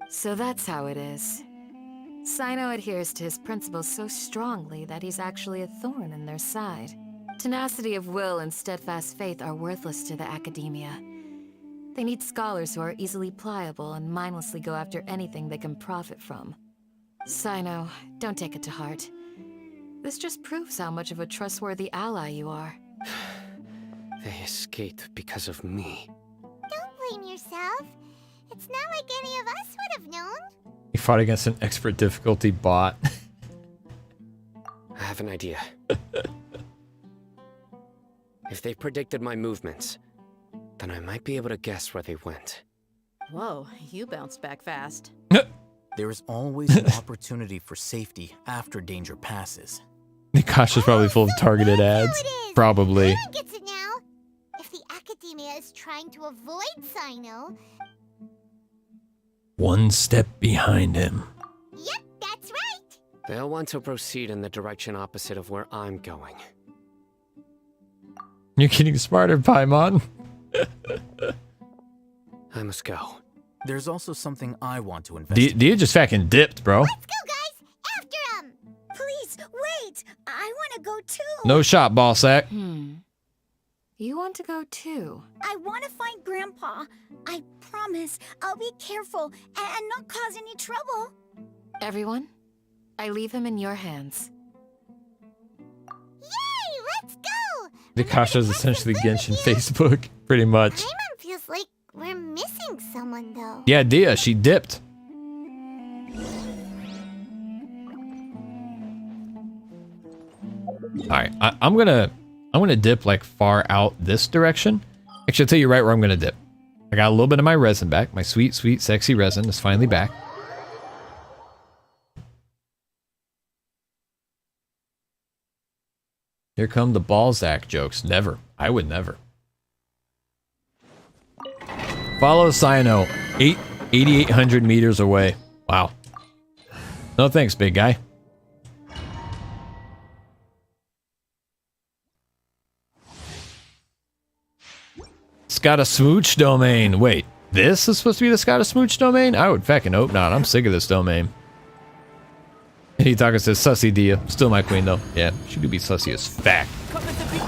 So that's how it is. Sino adheres to his principles so strongly that he's actually a thorn in their side. Tenacity of will and steadfast faith are worthless to the academia. They need scholars who are easily pliable and mindlessly go after anything they can profit from. Sino, don't take it to heart. This just proves how much of a trustworthy ally you are. They escaped because of me. Don't blame yourself. It's not like any of us would have known. He fought against an expert difficulty bot. I have an idea. If they predicted my movements, then I might be able to guess where they went. Whoa, you bounced back fast. There is always an opportunity for safety after danger passes. Nikasha's probably full of targeted ads. Probably. Everyone gets it now. If the academia is trying to avoid Sino... One step behind him. Yep, that's right. They'll want to proceed in the direction opposite of where I'm going. You're getting smarter, Paimon. I must go. There's also something I want to investigate. Dia just fucking dipped, bro. Let's go, guys! After him! Please, wait! I want to go too! No shot, ball sack. You want to go too? I want to find Grandpa. I promise I'll be careful and not cause any trouble. Everyone, I leave him in your hands. Yay! Let's go! Nikasha's essentially Genshin Facebook, pretty much. Paimon feels like we're missing someone, though. Yeah, Dia, she dipped. Alright, I'm gonna dip like far out this direction. Actually, I'll tell you right where I'm gonna dip. I got a little bit of my resin back. My sweet, sweet, sexy resin is finally back. Here come the Balzac jokes. Never. I would never. Follow Sino. 8,800 meters away. Wow. No thanks, big guy. It's got a smooch domain. Wait, this is supposed to be the Scott Smooch domain? I would fucking hope not. I'm sick of this domain. And he talking says, sussy Dia. Still my queen though. Yeah, she could be sussy as fact. Come at the beat.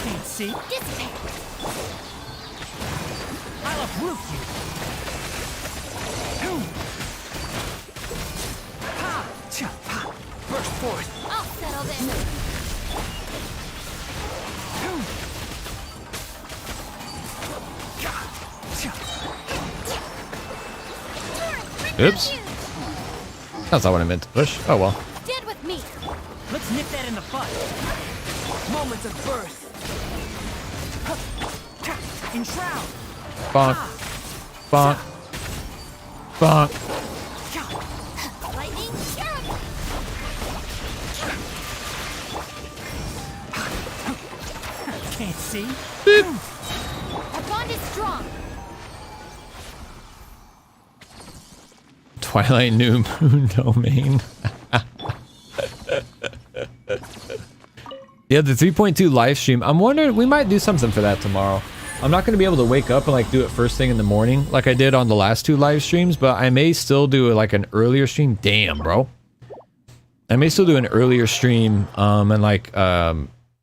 Can't see. I'll uproot you. Ha! Cha! Ha! Burst forth. I'll settle this. Oops. That's not what I meant to push. Oh well. Stand with me. Let's nip that in the bud. Moments of birth. Enshroud. Bonk. Bonk. Bonk. Lightning shoot. Can't see. Beep. Our bond is strong. Twilight New Moon domain. Yeah, the 3.2 live stream. I'm wondering, we might do something for that tomorrow. I'm not going to be able to wake up and like do it first thing in the morning like I did on the last two live streams, but I may still do like an earlier stream. Damn, bro. I may still do an earlier stream and like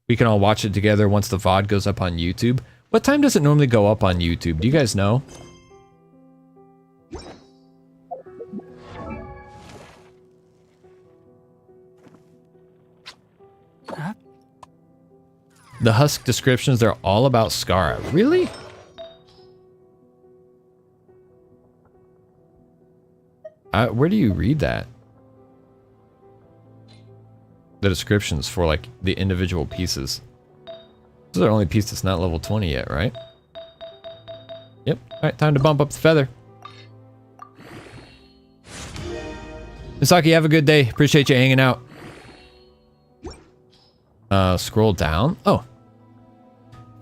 we can all watch it together once the VOD goes up on YouTube. What time does it normally go up on YouTube? Do you guys know? Huh? The Husk descriptions, they're all about Skara. Really? Where do you read that? The descriptions for like the individual pieces. This is our only piece that's not level 20 yet, right? Yep. Alright, time to bump up the feather. Misaki, have a good day. Appreciate you hanging out. Scroll down. Oh.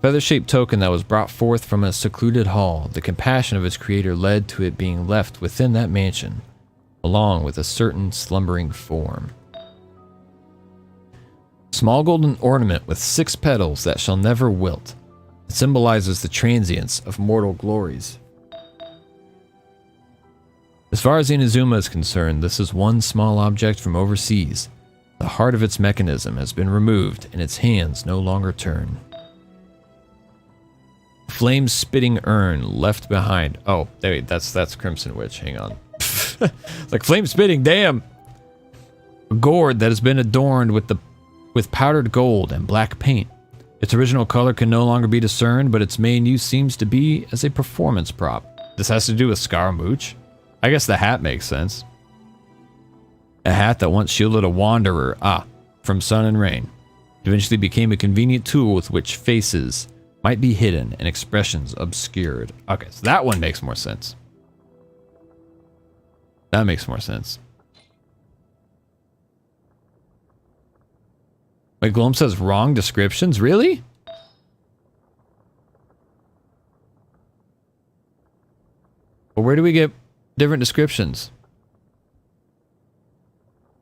Feather-shaped token that was brought forth from a secluded hall. The compassion of its creator led to it being left within that mansion, along with a certain slumbering form. Small golden ornament with 6 petals that shall never wilt. It symbolizes the transience of mortal glories. As far as Inazuma is concerned, this is one small object from overseas. The heart of its mechanism has been removed and its hands no longer turn. Flame-spitting urn left behind. Oh, wait, that's Crimson Witch. Hang on. Like flame-spitting, damn! A gourd that has been adorned with powdered gold and black paint. Its original color can no longer be discerned, but its main use seems to be as a performance prop. This has to do with Scaramouche. I guess the hat makes sense. A hat that once shielded a wanderer, from sun and rain, eventually became a convenient tool with which faces might be hidden and expressions obscured. Okay, so that one makes more sense. That makes more sense. Wait, Gloam says wrong descriptions? Really? Well, where do we get different descriptions?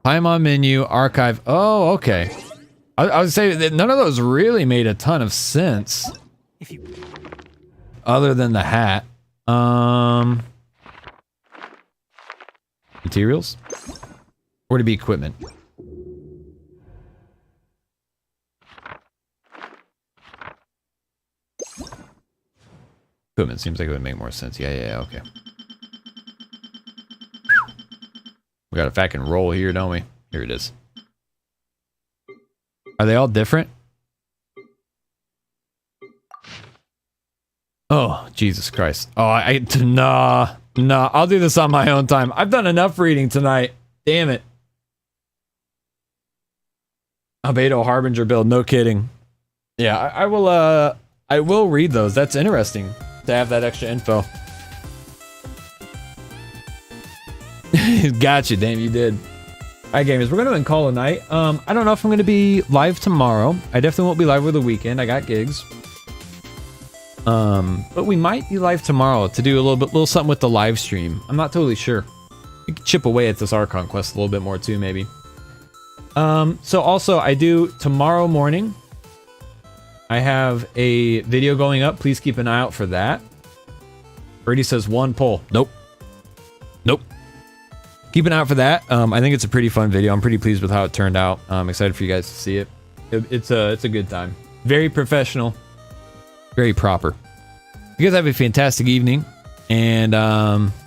Time on menu, archive. Oh, okay. I would say that none of those really made a ton of sense. Other than the hat. Materials? Or to be equipment? Equipment seems like it would make more sense. Yeah, okay. We got a fucking roll here, don't we? Here it is. Are they all different? Oh, Jesus Christ. Oh, nah. I'll do this on my own time. I've done enough reading tonight. Damn it. Albedo Harbinger build, no kidding. Yeah, I will read those. That's interesting to have that extra info. Gotcha, damn, you did. Alright, gamers, we're gonna end call a night. I don't know if I'm gonna be live tomorrow. I definitely won't be live over the weekend. I got gigs. But we might be live tomorrow to do a little something with the live stream. I'm not totally sure. We could chip away at this Archon quest a little bit more too, maybe. So also I do tomorrow morning. I have a video going up. Please keep an eye out for that. Birdie says 1 poll. Nope. Keep an eye out for that. I think it's a pretty fun video. I'm pretty pleased with how it turned out. I'm excited for you guys to see it. It's a good time. Very professional. Very proper. You guys have a fantastic evening. And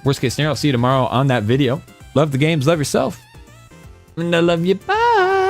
worst case scenario, I'll see you tomorrow on that video. Love the games. Love yourself. And I love you. Bye.